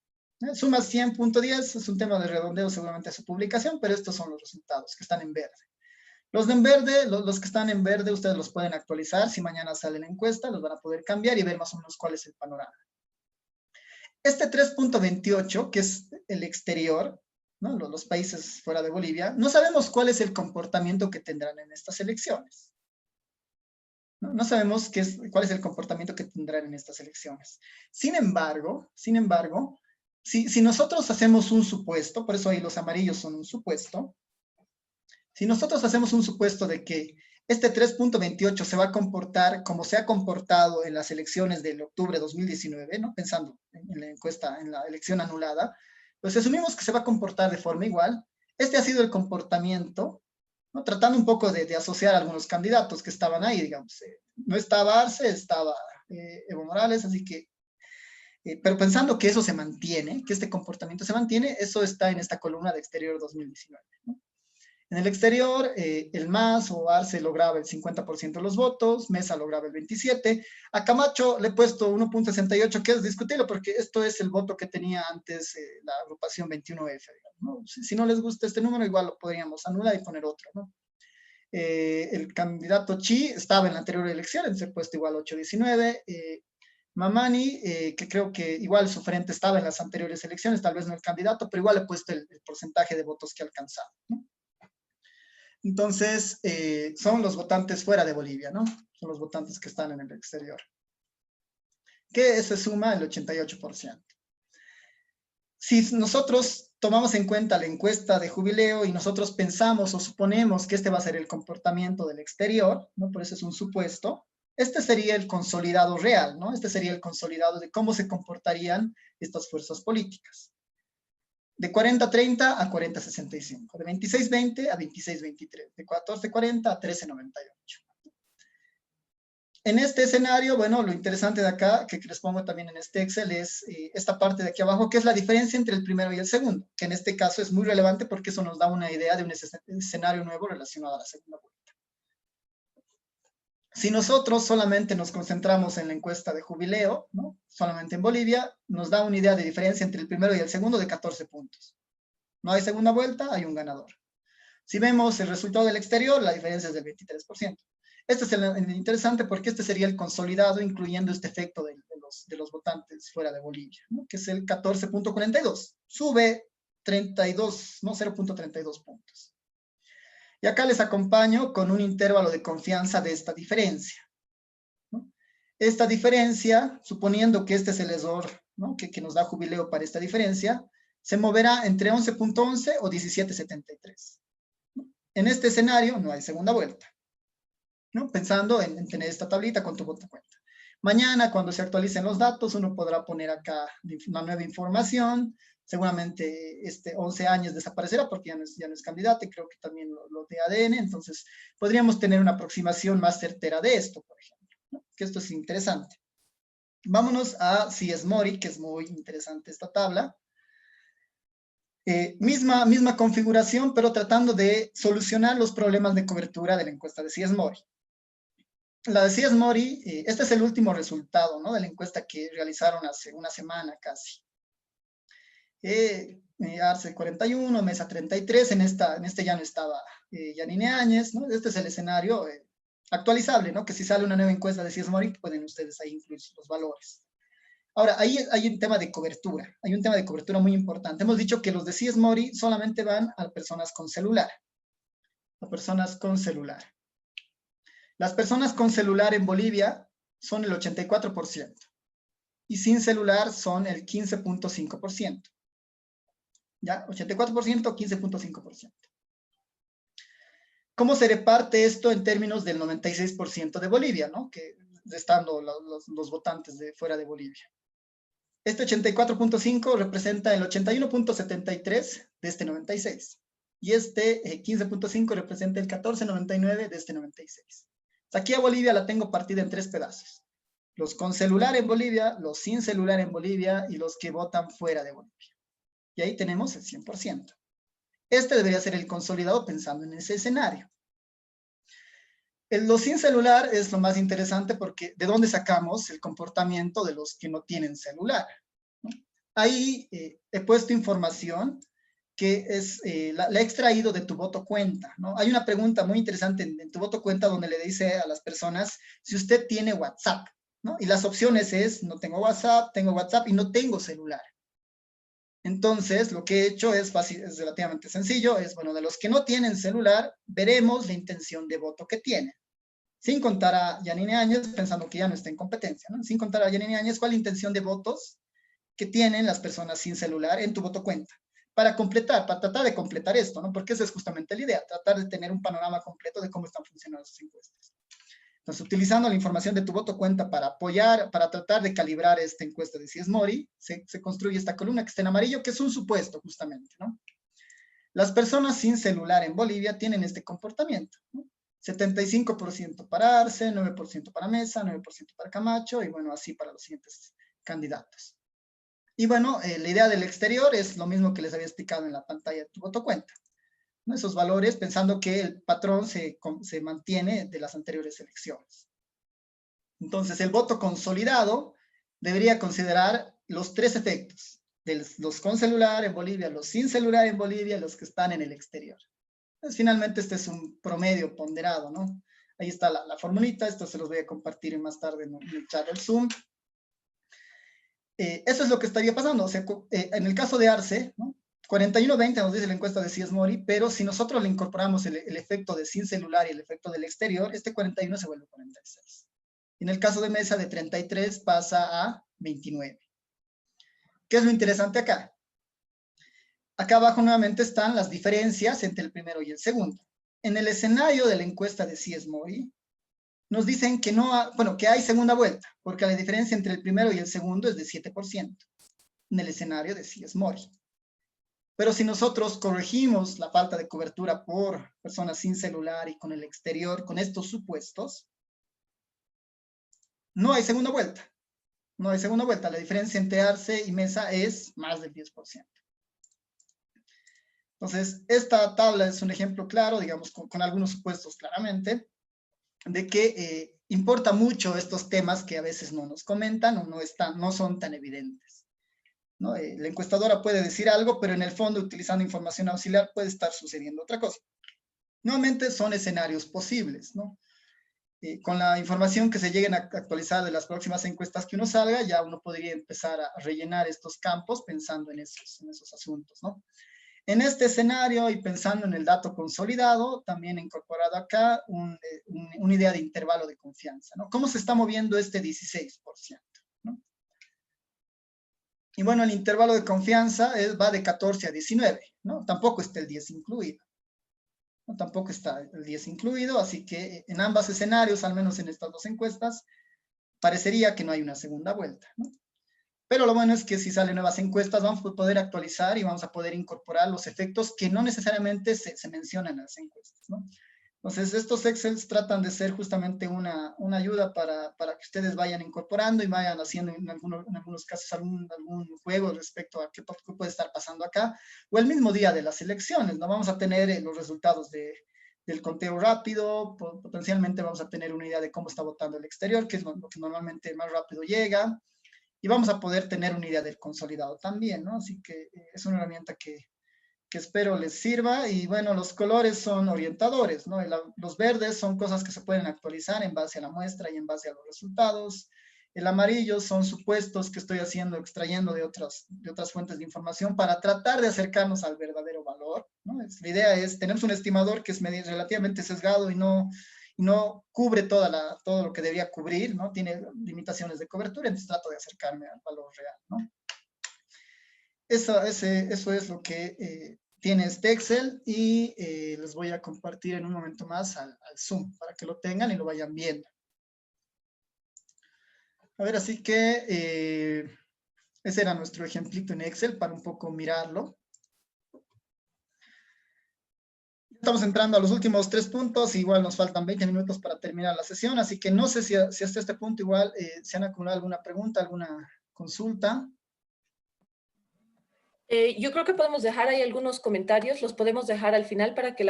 Suma 100.10, es un tema de redondeo seguramente a su publicación, pero estos son los resultados que están en verde. Los de en verde, los que están en verde, ustedes los pueden actualizar. Si mañana sale la encuesta, los van a poder cambiar y ver más o menos cuál es el panorama. Este 3.28, que es el exterior, ¿no? Los países fuera de Bolivia, no sabemos cuál es el comportamiento que tendrán en estas elecciones. No sabemos cuál es el comportamiento que tendrán en estas elecciones. Sin embargo, si nosotros hacemos un supuesto, por eso ahí los amarillos son un supuesto, si nosotros hacemos un supuesto de que este 3.28 se va a comportar como se ha comportado en las elecciones del octubre de 2019, ¿no? Pensando en la encuesta, en la elección anulada, pues asumimos que se va a comportar de forma igual. Este ha sido el comportamiento, ¿no? Tratando un poco de asociar a algunos candidatos que estaban ahí, digamos. No estaba Arce, estaba Evo Morales, así que, pero pensando que eso se mantiene, que este comportamiento se mantiene, eso está en esta columna de exterior 2019, ¿no? En el exterior, el MAS o Arce lograba el 50% de los votos, Mesa lograba el 27%, a Camacho le he puesto 1.68, que es discutible porque esto es el voto que tenía antes la agrupación 21F, digamos, ¿no? Si no les gusta este número, igual lo podríamos anular y poner otro, ¿no? El candidato Chi estaba en la anterior elección, entonces he puesto igual 8.19, Mamani, que creo que igual su frente estaba en las anteriores elecciones, tal vez no el candidato, pero igual he puesto el porcentaje de votos que ha alcanzado, ¿no? Entonces, son los votantes fuera de Bolivia, ¿no? Son los votantes que están en el exterior. Que se suma el 88%. Si nosotros tomamos en cuenta la encuesta de Jubileo y nosotros pensamos o suponemos que este va a ser el comportamiento del exterior, ¿no? Por eso es un supuesto, este sería el consolidado real, ¿no? Este sería el consolidado de cómo se comportarían estas fuerzas políticas. De 40-30 a 40-65, de 26-20 a 26-23, de 14-40 a 13-98. En este escenario, bueno, lo interesante de acá, que les pongo también en este Excel, es esta parte de aquí abajo, que es la diferencia entre el primero y el segundo, que en este caso es muy relevante porque eso nos da una idea de un escenario nuevo relacionado a la segunda vuelta. Si nosotros solamente nos concentramos en la encuesta de Jubileo, ¿no? Solamente en Bolivia, nos da una idea de diferencia entre el primero y el segundo de 14 puntos. No hay segunda vuelta, hay un ganador. Si vemos el resultado del exterior, la diferencia es del 23%. Este es el interesante porque este sería el consolidado, incluyendo este efecto de los votantes fuera de Bolivia, ¿no? Que es el 14.42. Sube 32, no 0.32 puntos. Y acá les acompaño con un intervalo de confianza de esta diferencia, ¿no? Esta diferencia, suponiendo que este es el error, ¿no? que nos da jubileo para esta diferencia, se moverá entre 11.11 o 17.73. En este escenario no hay segunda vuelta, ¿no? Pensando en tener esta tablita con tu voto cuenta. Mañana, cuando se actualicen los datos, uno podrá poner acá una nueva información. Seguramente 11 años desaparecerá porque ya no es candidato, y creo que también lo de ADN. Entonces, podríamos tener una aproximación más certera de esto, por ejemplo, ¿no? Que esto es interesante. Vámonos a CIESMORI, que es muy interesante esta tabla. Misma configuración, pero tratando de solucionar los problemas de cobertura de la encuesta de CIESMORI. La de CIESMORI, este es el último resultado, ¿no? De la encuesta que realizaron hace una semana casi. Arce 41, Mesa 33, en este ya no estaba Yanine Áñez, ¿no? Este es el escenario actualizable, ¿no? Que si sale una nueva encuesta de CIESMORI, pueden ustedes ahí incluir los valores. Ahora, ahí hay un tema de cobertura, hay un tema de cobertura muy importante. Hemos dicho que los de CIESMORI solamente van a personas con celular, a personas con celular. Las personas con celular en Bolivia son el 84% y sin celular son el 15.5%. ¿Ya? 84%, 15.5%. ¿Cómo se reparte esto en términos del 96% de Bolivia, ¿no? Que estando los votantes de fuera de Bolivia? Este 84.5 representa el 81.73 de este 96. Y este 15.5 representa el 14.99 de este 96. Aquí a Bolivia la tengo partida en 3 pedazos. Los con celular en Bolivia, los sin celular en Bolivia y los que votan fuera de Bolivia. Y ahí tenemos el 100%. Este debería ser el consolidado pensando en ese escenario. Los sin celular es lo más interesante porque ¿de dónde sacamos el comportamiento de los que no tienen celular? Ahí he puesto información que la he extraído de tu voto cuenta, ¿no? Hay una pregunta muy interesante en tu voto cuenta donde le dice a las personas si usted tiene WhatsApp, ¿no? Y las opciones es, no tengo WhatsApp y no tengo celular. Entonces, lo que he hecho es relativamente sencillo, bueno, de los que no tienen celular, veremos la intención de voto que tienen. Sin contar a Yanine Áñez, pensando que ya no está en competencia, ¿no? Sin contar a Yanine Áñez, ¿cuál es la intención de votos que tienen las personas sin celular en tu voto cuenta? Para tratar de completar esto, ¿no? Porque esa es justamente la idea, tratar de tener un panorama completo de cómo están funcionando esas encuestas. Entonces, utilizando la información de tu voto cuenta para apoyar, para tratar de calibrar esta encuesta de CIESMORI, se construye esta columna que está en amarillo, que es un supuesto, justamente, ¿no? Las personas sin celular en Bolivia tienen este comportamiento, ¿no? 75% para Arce, 9% para Mesa, 9% para Camacho, y bueno, así para los siguientes candidatos. Y bueno, la idea del exterior es lo mismo que les había explicado en la pantalla de tu voto cuenta, ¿no? Esos valores, pensando que el patrón se mantiene de las anteriores elecciones. Entonces, el voto consolidado debería considerar los 3 efectos, de los con celular en Bolivia, los sin celular en Bolivia, los que están en el exterior. Entonces, finalmente, este es un promedio ponderado, ¿no? Ahí está la formulita, esto se los voy a compartir más tarde en el chat del Zoom. Eso es lo que estaría pasando. O sea, en el caso de Arce, ¿no? 41-20 nos dice la encuesta de CIESMORI, pero si nosotros le incorporamos el efecto de sin celular y el efecto del exterior, este 41 se vuelve 46. En el caso de Mesa, de 33 pasa a 29. ¿Qué es lo interesante acá? Acá abajo nuevamente están las diferencias entre el primero y el segundo. En el escenario de la encuesta de CIESMORI, nos dicen que que hay segunda vuelta, porque la diferencia entre el primero y el segundo es de 7%, en el escenario de CIESMORI. Pero si nosotros corregimos la falta de cobertura por personas sin celular y con el exterior, con estos supuestos, no hay segunda vuelta. No hay segunda vuelta. La diferencia entre Arce y Mesa es más del 10%. Entonces, esta tabla es un ejemplo claro, digamos, con algunos supuestos claramente, de que importa mucho estos temas que a veces no nos comentan o no son tan evidentes, ¿no? La encuestadora puede decir algo, pero en el fondo, utilizando información auxiliar, puede estar sucediendo otra cosa. Nuevamente, son escenarios posibles, ¿no? con la información que se lleguen a actualizar de las próximas encuestas que uno salga, ya uno podría empezar a rellenar estos campos pensando en esos asuntos, ¿no? En este escenario y pensando en el dato consolidado, también he incorporado acá una idea de intervalo de confianza, ¿no? ¿Cómo se está moviendo este 16%? ¿No? Y bueno, el intervalo de confianza va de 14 a 19, ¿no? Tampoco está el 10 incluido. ¿No? Tampoco está el 10 incluido, así que en ambos escenarios, al menos en estas dos encuestas, parecería que no hay una segunda vuelta, ¿no? Pero lo bueno es que si salen nuevas encuestas vamos a poder actualizar y vamos a poder incorporar los efectos que no necesariamente se mencionan en las encuestas, ¿no? Entonces, estos Excels tratan de ser justamente una ayuda para que ustedes vayan incorporando y vayan haciendo en algunos casos algún juego respecto a qué puede estar pasando acá, o el mismo día de las elecciones, ¿no? Vamos a tener los resultados del conteo rápido, potencialmente vamos a tener una idea de cómo está votando el exterior, que es lo que normalmente más rápido llega, y vamos a poder tener una idea del consolidado también, ¿no? Así que es una herramienta que espero les sirva. Y bueno, los colores son orientadores, ¿no? Los verdes son cosas que se pueden actualizar en base a la muestra y en base a los resultados. El amarillo son supuestos que estoy haciendo, extrayendo de otras fuentes de información para tratar de acercarnos al verdadero valor, ¿no? La idea es, tenemos un estimador que es relativamente sesgado y no cubre todo lo que debería cubrir, ¿no? Tiene limitaciones de cobertura, entonces trato de acercarme al valor real, ¿no? Eso es lo que tiene este Excel y les voy a compartir en un momento más al Zoom para que lo tengan y lo vayan viendo. A ver, así que ese era nuestro ejemplito en Excel para un poco mirarlo. Estamos entrando a los últimos 3 puntos, igual nos faltan 20 minutos para terminar la sesión, así que no sé si hasta este punto igual se han acumulado alguna pregunta, alguna consulta. Yo creo que podemos dejar ahí algunos comentarios, los podemos dejar al final para que,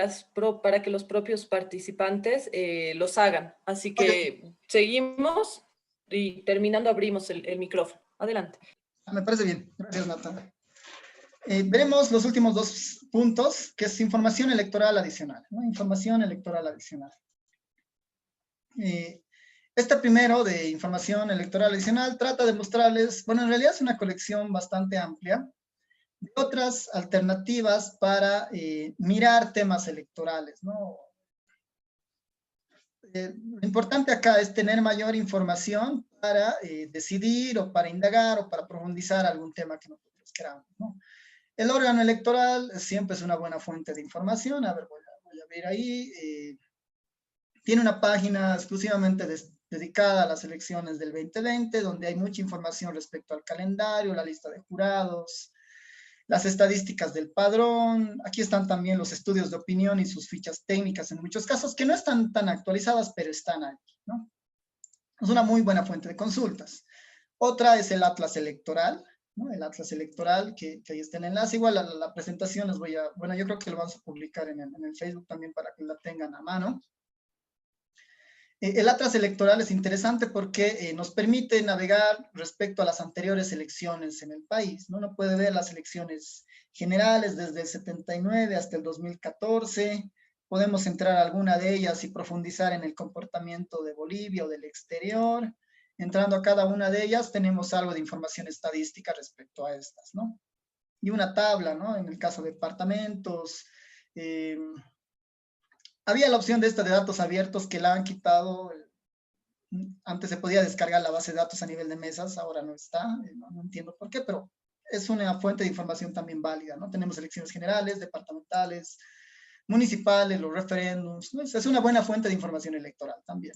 para que los propios participantes los hagan. Así que Okay. Seguimos y terminando abrimos el micrófono. Adelante. Me parece bien. Gracias, Natalia. Veremos los últimos 2 puntos, que es información electoral adicional, ¿no? Información electoral adicional. Este primero de información electoral adicional trata de mostrarles, bueno, en realidad es una colección bastante amplia de otras alternativas para mirar temas electorales, ¿no? Lo importante acá es tener mayor información para decidir o para indagar o para profundizar algún tema que nosotros queramos, ¿no? El órgano electoral siempre es una buena fuente de información. A ver, voy a ver ahí. Tiene una página exclusivamente dedicada a las elecciones del 2020, donde hay mucha información respecto al calendario, la lista de jurados, las estadísticas del padrón. Aquí están también los estudios de opinión y sus fichas técnicas en muchos casos, que no están tan actualizadas, pero están ahí, ¿no? Es una muy buena fuente de consultas. Otra es el Atlas Electoral, ¿no? El Atlas Electoral, que ahí está el enlace. Igual la presentación les bueno, yo creo que lo vamos a publicar en el Facebook también para que la tengan a mano. El Atlas Electoral es interesante porque nos permite navegar respecto a las anteriores elecciones en el país, ¿no? Uno puede ver las elecciones generales desde el 79 hasta el 2014. Podemos entrar a alguna de ellas y profundizar en el comportamiento de Bolivia o del exterior. Entrando a cada una de ellas, tenemos algo de información estadística respecto a estas, ¿no? Y una tabla, ¿no? En el caso de departamentos. Había la opción de datos abiertos que la han quitado. Antes se podía descargar la base de datos a nivel de mesas, ahora no está. No entiendo por qué, pero es una fuente de información también válida, ¿no? Tenemos elecciones generales, departamentales, municipales, los referéndums, ¿no? Es una buena fuente de información electoral también.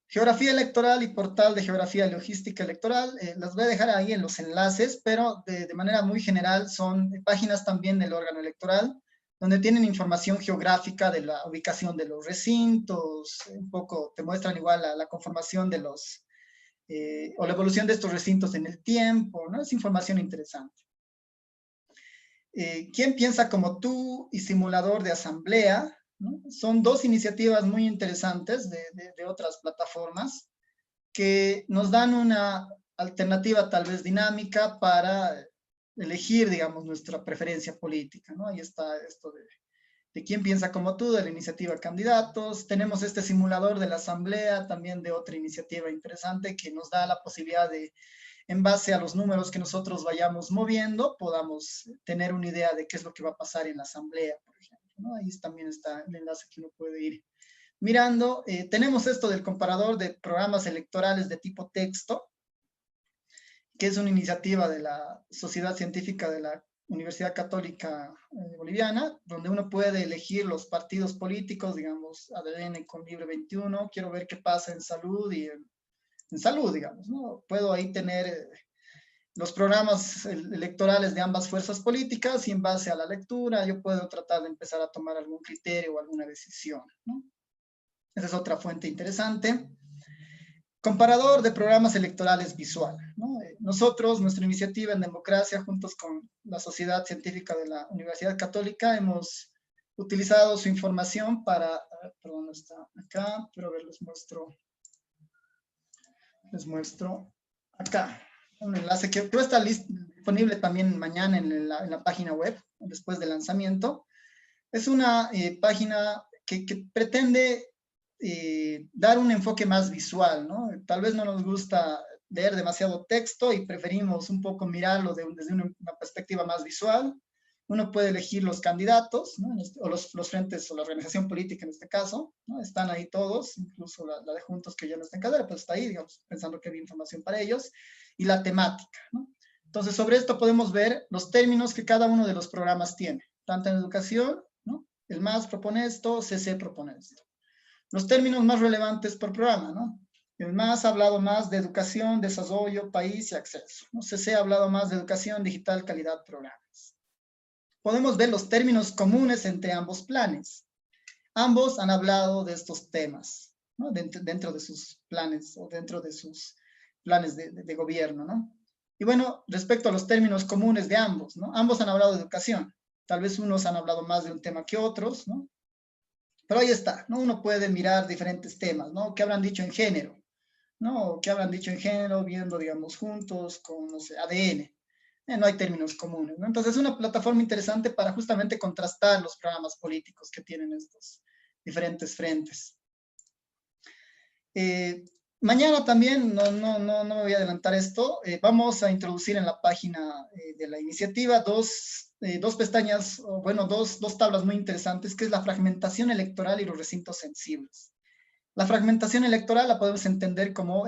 Geografía electoral y portal de geografía y logística electoral, las voy a dejar ahí en los enlaces, pero de manera muy general son páginas también del órgano electoral, donde tienen información geográfica de la ubicación de los recintos, un poco te muestran igual la conformación de o la evolución de estos recintos en el tiempo, ¿no? Es información interesante. ¿Quién piensa como tú? Y simulador de asamblea, ¿no? Son 2 iniciativas muy interesantes de otras plataformas que nos dan una alternativa tal vez dinámica para elegir, digamos, nuestra preferencia política, ¿no? Ahí está esto de de quién piensa como tú, de la iniciativa Candidatos. Tenemos este simulador de la asamblea, también de otra iniciativa interesante que nos da la posibilidad de, en base a los números que nosotros vayamos moviendo, podamos tener una idea de qué es lo que va a pasar en la asamblea, por ejemplo, ¿no? Ahí también está el enlace que uno puede ir mirando. Tenemos esto del comparador de programas electorales de tipo texto, que es una iniciativa de la Sociedad Científica de la Universidad Católica Boliviana, donde uno puede elegir los partidos políticos, digamos, ADN con Libre 21, quiero ver qué pasa en salud y en salud, digamos, ¿no? Puedo ahí tener los programas electorales de ambas fuerzas políticas y en base a la lectura yo puedo tratar de empezar a tomar algún criterio o alguna decisión, ¿no? Esa es otra fuente interesante. Comparador de programas electorales visual, ¿no? Nosotros, nuestra iniciativa en democracia, juntos con la Sociedad Científica de la Universidad Católica, hemos utilizado su información para, perdón, no está acá, pero a ver, les muestro acá, un enlace que va a estar disponible también mañana en la página web, después del lanzamiento. Es una página que pretende dar un enfoque más visual, ¿no? Tal vez no nos gusta leer demasiado texto y preferimos un poco mirarlo desde una perspectiva más visual. Uno puede elegir los candidatos, ¿no? O los frentes, o la organización política en este caso, ¿no? Están ahí todos, incluso la de Juntos, que ya no está en cadera, pero está ahí, digamos, pensando que había información para ellos, y la temática, ¿no? Entonces, sobre esto podemos ver los términos que cada uno de los programas tiene, tanto en educación, ¿no? El MAS propone esto, CC propone esto. Los términos más relevantes por programa, ¿no? El MAS ha hablado más de educación, desarrollo, país y acceso, ¿no? CC ha hablado más de educación, digital, calidad, programas. Podemos ver los términos comunes entre ambos planes. Ambos han hablado de estos temas, ¿no? Dentro de sus planes o dentro de sus planes de gobierno, ¿no? Y bueno, respecto a los términos comunes de ambos, ¿no? Ambos han hablado de educación. Tal vez unos han hablado más de un tema que otros, ¿no? Pero ahí está, ¿no? Uno puede mirar diferentes temas, ¿no? ¿Qué habrán dicho en género? ¿No? ¿Qué habrán dicho en género viendo, digamos, juntos con, no sé, ADN? No hay términos comunes, ¿no? Entonces es una plataforma interesante para justamente contrastar los programas políticos que tienen estos diferentes frentes. Mañana también, no me voy a adelantar esto, vamos a introducir en la página de la iniciativa dos pestañas, bueno, dos tablas muy interesantes, que es la fragmentación electoral y los recintos sensibles. La fragmentación electoral la podemos entender como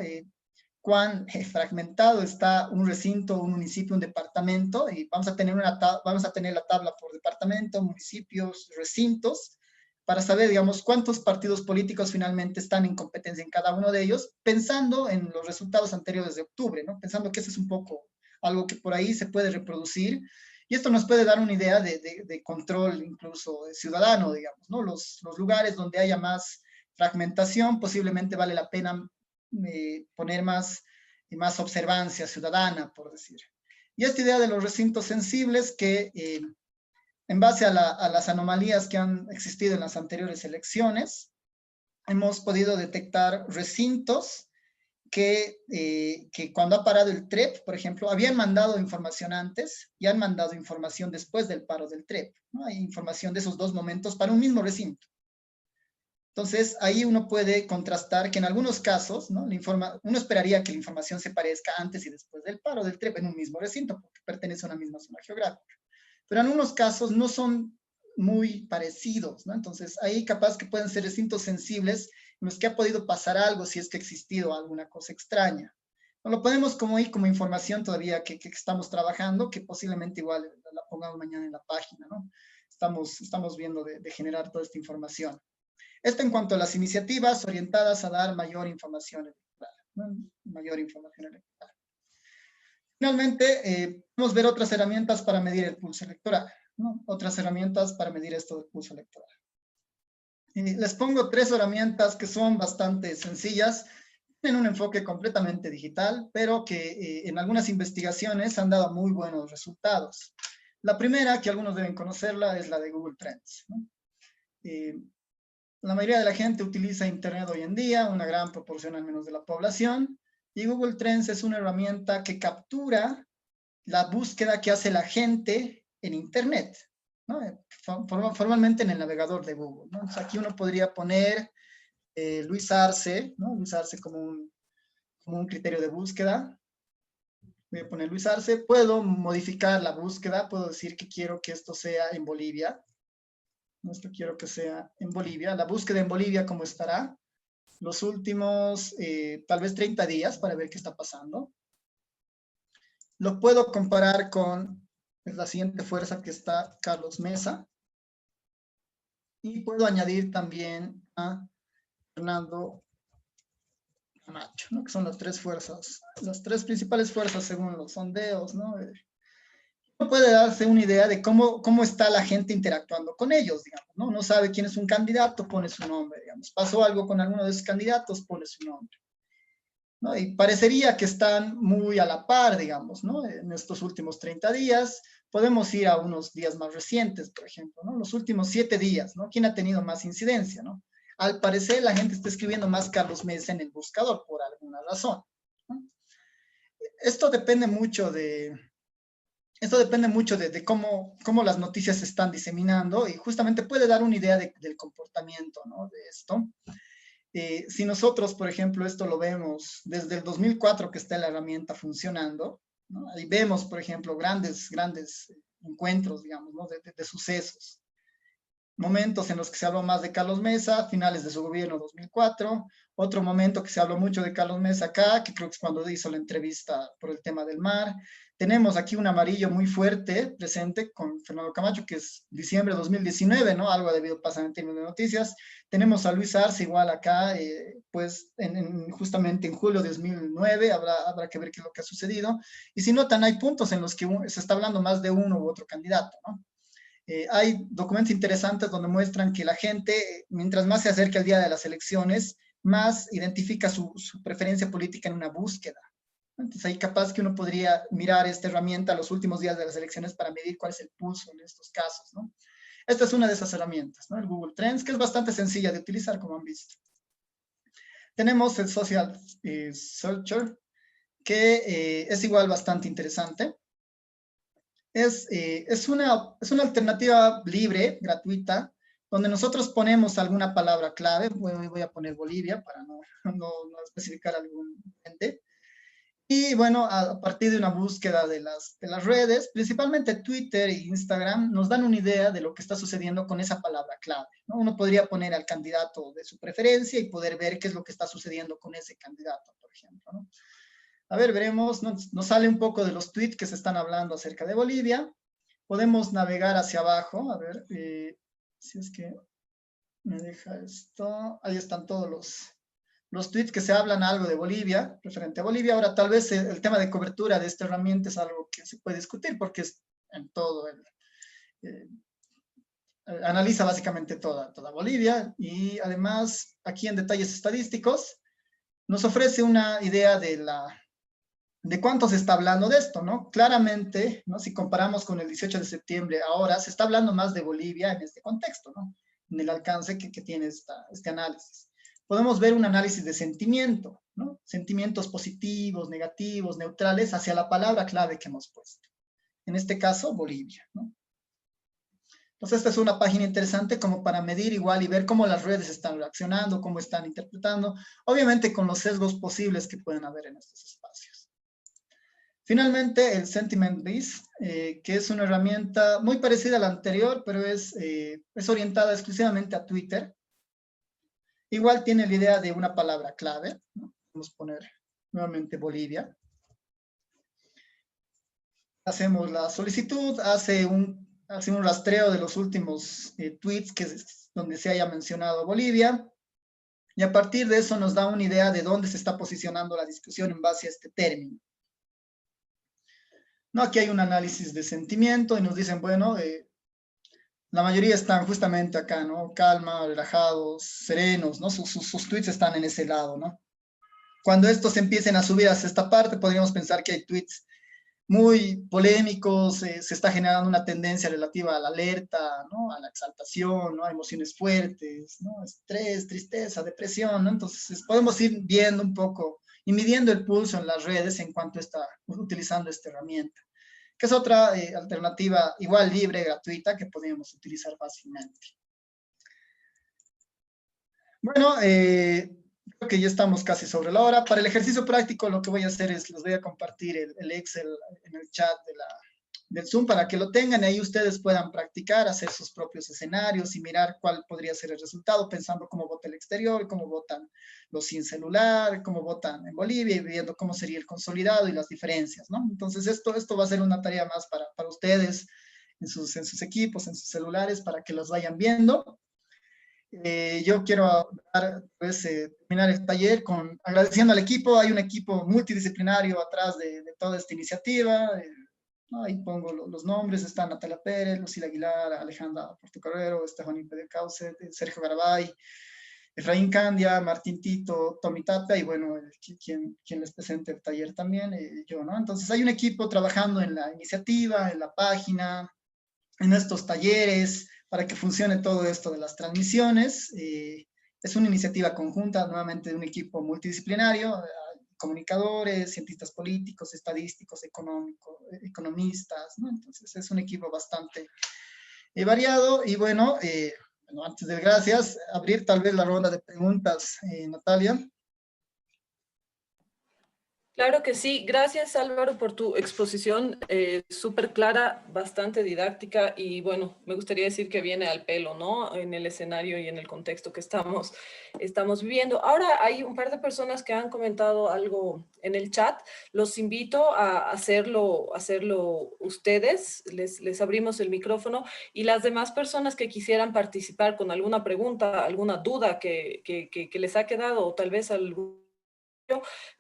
cuán fragmentado está un recinto, un municipio, un departamento, y vamos a tener la tabla por departamento, municipios, recintos, para saber, digamos, cuántos partidos políticos finalmente están en competencia en cada uno de ellos, pensando en los resultados anteriores de octubre, ¿no? Pensando que eso es un poco algo que por ahí se puede reproducir, y esto nos puede dar una idea de control incluso ciudadano, digamos, ¿no? Los lugares donde haya más fragmentación, posiblemente vale la pena poner más observancia ciudadana, por decir. Y esta idea de los recintos sensibles que en base a las anomalías que han existido en las anteriores elecciones, hemos podido detectar recintos que cuando ha parado el TREP, por ejemplo, habían mandado información antes y han mandado información después del paro del TREP, ¿no? Hay información de esos dos momentos para un mismo recinto. Entonces, ahí uno puede contrastar que en algunos casos, ¿no? Uno esperaría que la información se parezca antes y después del paro del TREP en un mismo recinto, porque pertenece a una misma zona geográfica. Pero en algunos casos no son muy parecidos, ¿no? Entonces, ahí capaz que pueden ser recintos sensibles en los que ha podido pasar algo si es que ha existido alguna cosa extraña. No lo ponemos como información todavía que estamos trabajando, que posiblemente igual la pongamos mañana en la página, ¿no? Estamos viendo de generar toda esta información. Esto en cuanto a las iniciativas orientadas a dar mayor información electoral, ¿no? Mayor información electoral. Finalmente, vamos a ver otras herramientas para medir el pulso electoral, ¿no? Otras herramientas para medir esto del pulso electoral. Les pongo 3 herramientas que son bastante sencillas, tienen un enfoque completamente digital, pero que en algunas investigaciones han dado muy buenos resultados. La primera, que algunos deben conocerla, es la de Google Trends, ¿no? La mayoría de la gente utiliza Internet hoy en día, una gran proporción al menos de la población, y Google Trends es una herramienta que captura la búsqueda que hace la gente en Internet, ¿no? formalmente en el navegador de Google, ¿no? Entonces aquí uno podría poner Luis Arce, ¿no? Luis Arce como un criterio de búsqueda. Voy a poner Luis Arce. Puedo modificar la búsqueda, puedo decir que quiero que esto sea en Bolivia. Esto quiero que sea en Bolivia. La búsqueda en Bolivia, ¿cómo estará? Los últimos, tal vez 30 días para ver qué está pasando. Lo puedo comparar con la siguiente fuerza que está Carlos Mesa. Y puedo añadir también a Fernando Camacho, ¿no? Que son las tres fuerzas, las tres principales fuerzas según los sondeos, ¿no? Uno puede darse una idea de cómo está la gente interactuando con ellos, digamos, ¿no? Uno sabe quién es un candidato, pone su nombre, digamos. Pasó algo con alguno de esos candidatos, pone su nombre, ¿no? Y parecería que están muy a la par, digamos, ¿no? En estos últimos 30 días, podemos ir a unos días más recientes, por ejemplo, ¿no? Los últimos 7 días, ¿no? ¿Quién ha tenido más incidencia, ¿no? Al parecer, la gente está escribiendo más Carlos Mesa en el buscador por alguna razón, ¿no? Esto depende mucho de cómo las noticias se están diseminando y justamente puede dar una idea del comportamiento, ¿no? De esto. Si nosotros, por ejemplo, esto lo vemos desde el 2004 que está la herramienta funcionando, ¿no? Ahí vemos, por ejemplo, grandes encuentros, digamos, ¿no? de sucesos. Momentos en los que se habló más de Carlos Mesa, finales de su gobierno 2004, otro momento que se habló mucho de Carlos Mesa acá, que creo que es cuando hizo la entrevista por el tema del mar. Tenemos aquí un amarillo muy fuerte presente con Fernando Camacho, que es diciembre de 2019, ¿no? Algo ha debido pasar en términos de noticias. Tenemos a Luis Arce igual acá, pues justamente en julio de 2009, habrá que ver qué es lo que ha sucedido. Y si notan, hay puntos en los que se está hablando más de uno u otro candidato, ¿no? Hay documentos interesantes donde muestran que la gente, mientras más se acerca el día de las elecciones, más identifica su preferencia política en una búsqueda. Entonces ahí capaz que uno podría mirar esta herramienta los últimos días de las elecciones para medir cuál es el pulso en estos casos, ¿no? Esta es una de esas herramientas, ¿no? El Google Trends, que es bastante sencilla de utilizar, como han visto. Tenemos el Social Searcher, que es igual bastante interesante. Es una alternativa libre, gratuita, donde nosotros ponemos alguna palabra clave. Voy a poner Bolivia para no especificar algún ente. Y bueno, a partir de una búsqueda de las redes, principalmente Twitter e Instagram, nos dan una idea de lo que está sucediendo con esa palabra clave, ¿no? Uno podría poner al candidato de su preferencia y poder ver qué es lo que está sucediendo con ese candidato, por ejemplo, ¿no? A ver, veremos, nos sale un poco de los tweets que se están hablando acerca de Bolivia. Podemos navegar hacia abajo, a ver, si es que me deja esto. Ahí están todos los tweets que se hablan algo de Bolivia, referente a Bolivia. Ahora, tal vez el tema de cobertura de esta herramienta es algo que se puede discutir porque es en todo analiza básicamente toda Bolivia y además aquí en detalles estadísticos nos ofrece una idea de cuánto se está hablando de esto, ¿no? Claramente, ¿no? Si comparamos con el 18 de septiembre, ahora se está hablando más de Bolivia en este contexto, ¿no? En el alcance que tiene este análisis. Podemos ver un análisis de sentimiento, ¿no? Sentimientos positivos, negativos, neutrales hacia la palabra clave que hemos puesto. En este caso, Bolivia, ¿no? Entonces, esta es una página interesante como para medir igual y ver cómo las redes están reaccionando, cómo están interpretando, obviamente con los sesgos posibles que pueden haber en estos espacios. Finalmente, el Sentiment Beast, que es una herramienta muy parecida a la anterior, pero es orientada exclusivamente a Twitter. Igual tiene la idea de una palabra clave, ¿no? Vamos a poner nuevamente Bolivia. Hacemos la solicitud, hace un rastreo de los últimos tweets donde se haya mencionado Bolivia, y a partir de eso nos da una idea de dónde se está posicionando la discusión en base a este término. No, aquí hay un análisis de sentimiento y nos dicen, bueno, la mayoría están justamente acá, ¿no? Calma, relajados, serenos, ¿no? Sus tweets están en ese lado, ¿no? Cuando estos empiecen a subir hacia esta parte, podríamos pensar que hay tweets muy polémicos, se está generando una tendencia relativa a la alerta, ¿no? A la exaltación, ¿no? A emociones fuertes, ¿no? Estrés, tristeza, depresión, ¿no? Entonces podemos ir viendo un poco y midiendo el pulso en las redes en cuanto está utilizando esta herramienta. que es otra alternativa igual libre, gratuita, que podríamos utilizar fácilmente. Bueno, creo que ya estamos casi sobre la hora. Para el ejercicio práctico lo que voy a hacer es, les voy a compartir el Excel en el chat del Zoom para que lo tengan y ahí ustedes puedan practicar, hacer sus propios escenarios y mirar cuál podría ser el resultado, pensando cómo vota el exterior, cómo votan los sin celular, cómo votan en Bolivia y viendo cómo sería el consolidado y las diferencias, ¿no? Entonces esto va a ser una tarea más para ustedes en sus equipos, en sus celulares, para que los vayan viendo. Yo quiero pues, terminar el taller agradeciendo al equipo. Hay un equipo multidisciplinario atrás de toda esta iniciativa. ¿No? Ahí pongo los nombres, están Natalia Pérez, Lucila Aguilar, Alejandra Portocarrero, Estefanía de Cauce, Sergio Garabay, Efraín Candia, Martín Tito, Tommy Tapia, y bueno, quien les presente el taller también, yo, ¿no? Entonces hay un equipo trabajando en la iniciativa, en la página, en estos talleres, para que funcione todo esto de las transmisiones. Es una iniciativa conjunta, nuevamente, de un equipo multidisciplinario, comunicadores, cientistas políticos, estadísticos, economistas, ¿no? Entonces es un equipo bastante variado. Y bueno, antes de gracias, abrir tal vez la ronda de preguntas, Natalia. Claro que sí. Gracias, Álvaro, por tu exposición súper clara, bastante didáctica y bueno, me gustaría decir que viene al pelo, ¿no? En el escenario y en el contexto que estamos viviendo. Ahora hay un par de personas que han comentado algo en el chat. Los invito a hacerlo ustedes. Les abrimos el micrófono y las demás personas que quisieran participar con alguna pregunta, alguna duda que les ha quedado o tal vez algún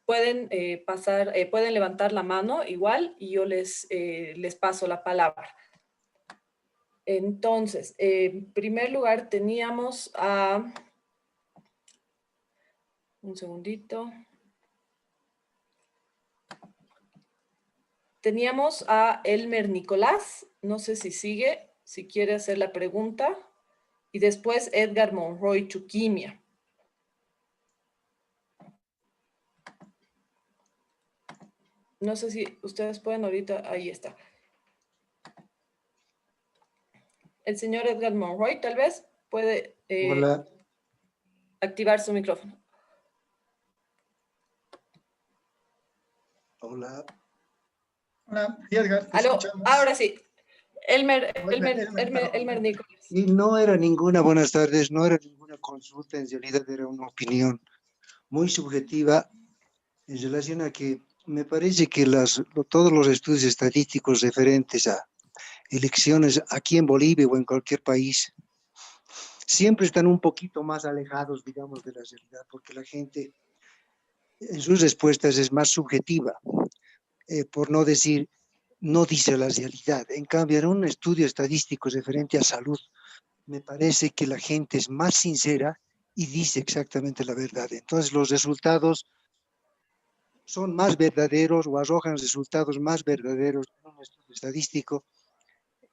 pueden pueden levantar la mano igual y yo les paso la palabra. Entonces, en primer lugar teníamos a... Un segundito. Teníamos a Elmer Nicolás, no sé si sigue, si quiere hacer la pregunta. Y después Edgar Monroy Chuquimia. No sé si ustedes pueden ahorita, ahí está. El señor Edgar Monroy tal vez puede activar su micrófono. Hola. Hola, Edgar, te Aló, escuchamos. ahora sí. Elmer Nicolás. Y no era ninguna, buenas tardes, no era ninguna consulta, en realidad era una opinión muy subjetiva en relación a que me parece que todos los estudios estadísticos referentes a elecciones aquí en Bolivia o en cualquier país siempre están un poquito más alejados, digamos, de la realidad, porque la gente en sus respuestas es más subjetiva, por no decir, no dice la realidad. En cambio, en un estudio estadístico referente a salud, me parece que la gente es más sincera y dice exactamente la verdad. Entonces, los resultados son más verdaderos o arrojan resultados más verdaderos en un estudio estadístico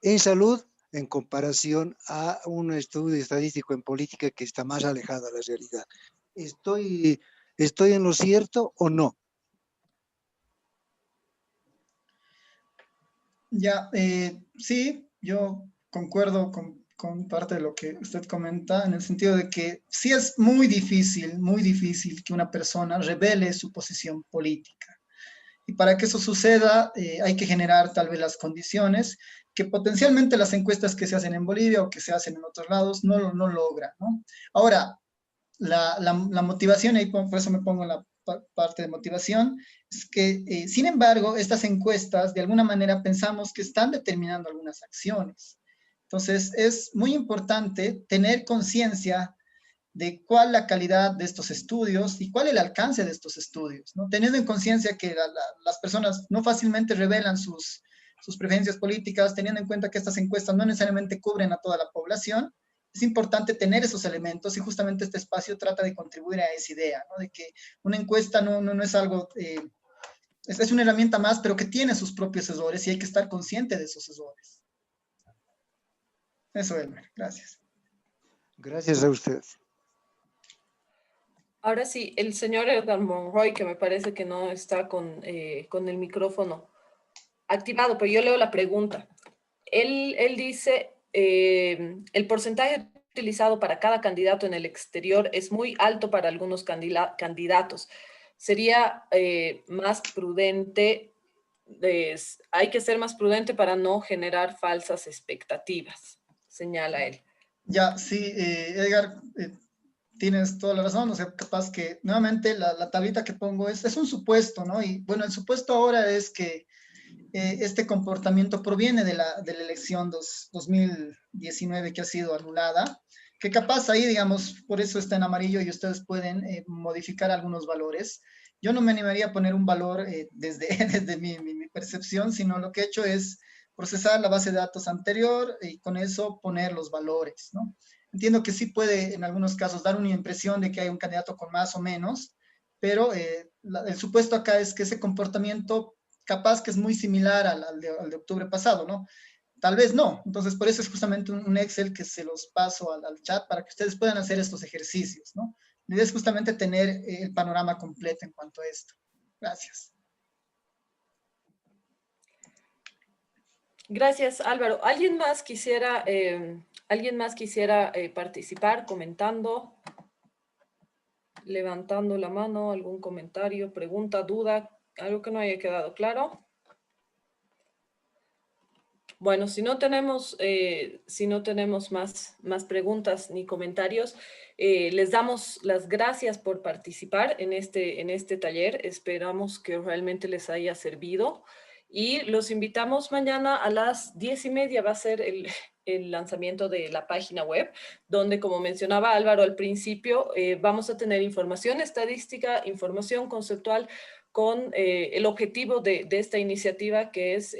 en salud en comparación a un estudio estadístico en política que está más alejado de la realidad. ¿Estoy en lo cierto o no? Ya, sí, yo concuerdo con parte de lo que usted comenta, en el sentido de que sí es muy difícil que una persona revele su posición política. Y para que eso suceda, hay que generar tal vez las condiciones que potencialmente las encuestas que se hacen en Bolivia o que se hacen en otros lados no logran, ¿no? Ahora, la motivación, y por eso me pongo en la parte de motivación, es que, sin embargo, estas encuestas, de alguna manera, pensamos que están determinando algunas acciones. Entonces, es muy importante tener conciencia de cuál la calidad de estos estudios y cuál el alcance de estos estudios, ¿no? Teniendo en conciencia que las personas no fácilmente revelan sus preferencias políticas, teniendo en cuenta que estas encuestas no necesariamente cubren a toda la población, es importante tener esos elementos y justamente este espacio trata de contribuir a esa idea, ¿no? De que una encuesta no es algo, es una herramienta más, pero que tiene sus propios errores y hay que estar consciente de esos errores. Eso, Elmer. Gracias. Gracias a usted. Ahora sí, el señor Edgar Monroy, que me parece que no está con el micrófono activado, pero yo leo la pregunta. Él dice, el porcentaje utilizado para cada candidato en el exterior es muy alto para algunos candidatos. Sería más prudente, hay que ser más prudente para no generar falsas expectativas, señala él. Ya, sí, Edgar, tienes toda la razón, o sea, capaz que nuevamente la tablita que pongo es un supuesto, ¿no? Y bueno, el supuesto ahora es que este comportamiento proviene de la elección 2019 que ha sido anulada, que capaz ahí, digamos, por eso está en amarillo y ustedes pueden modificar algunos valores. Yo no me animaría a poner un valor desde, desde mi percepción, sino lo que he hecho es procesar la base de datos anterior y con eso poner los valores, ¿no? Entiendo que sí puede en algunos casos dar una impresión de que hay un candidato con más o menos, pero el supuesto acá es que ese comportamiento capaz que es muy similar al de octubre pasado, ¿no? Tal vez no. Entonces, por eso es justamente un Excel que se los paso al chat para que ustedes puedan hacer estos ejercicios, ¿no? La idea es justamente tener el panorama completo en cuanto a esto. Gracias. Gracias, Álvaro. ¿Alguien más quisiera participar comentando, levantando la mano, algún comentario, pregunta, duda, algo que no haya quedado claro? Bueno, si no tenemos más preguntas ni comentarios, les damos las gracias por participar en este taller. Esperamos que realmente les haya servido y los invitamos mañana a las 10:30. Va a ser el lanzamiento de la página web, donde, como mencionaba Álvaro al principio, vamos a tener información estadística, información conceptual con el objetivo de esta iniciativa, que es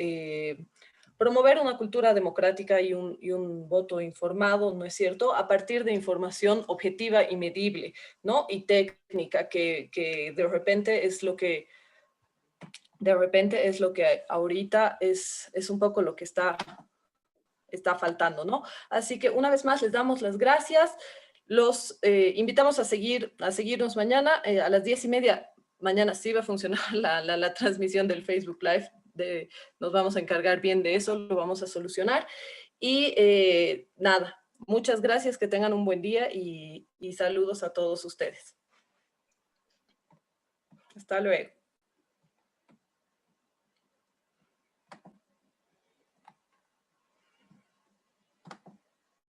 promover una cultura democrática y un voto informado, ¿no es cierto?, a partir de información objetiva y medible, ¿no?, y técnica, que de repente es lo que ahorita es un poco lo que está faltando, ¿no? Así que una vez más les damos las gracias. Los invitamos a seguirnos mañana a las 10:30. Mañana sí va a funcionar la transmisión del Facebook Live. Nos vamos a encargar bien de eso, lo vamos a solucionar. Y nada, muchas gracias, que tengan un buen día y saludos a todos ustedes. Hasta luego.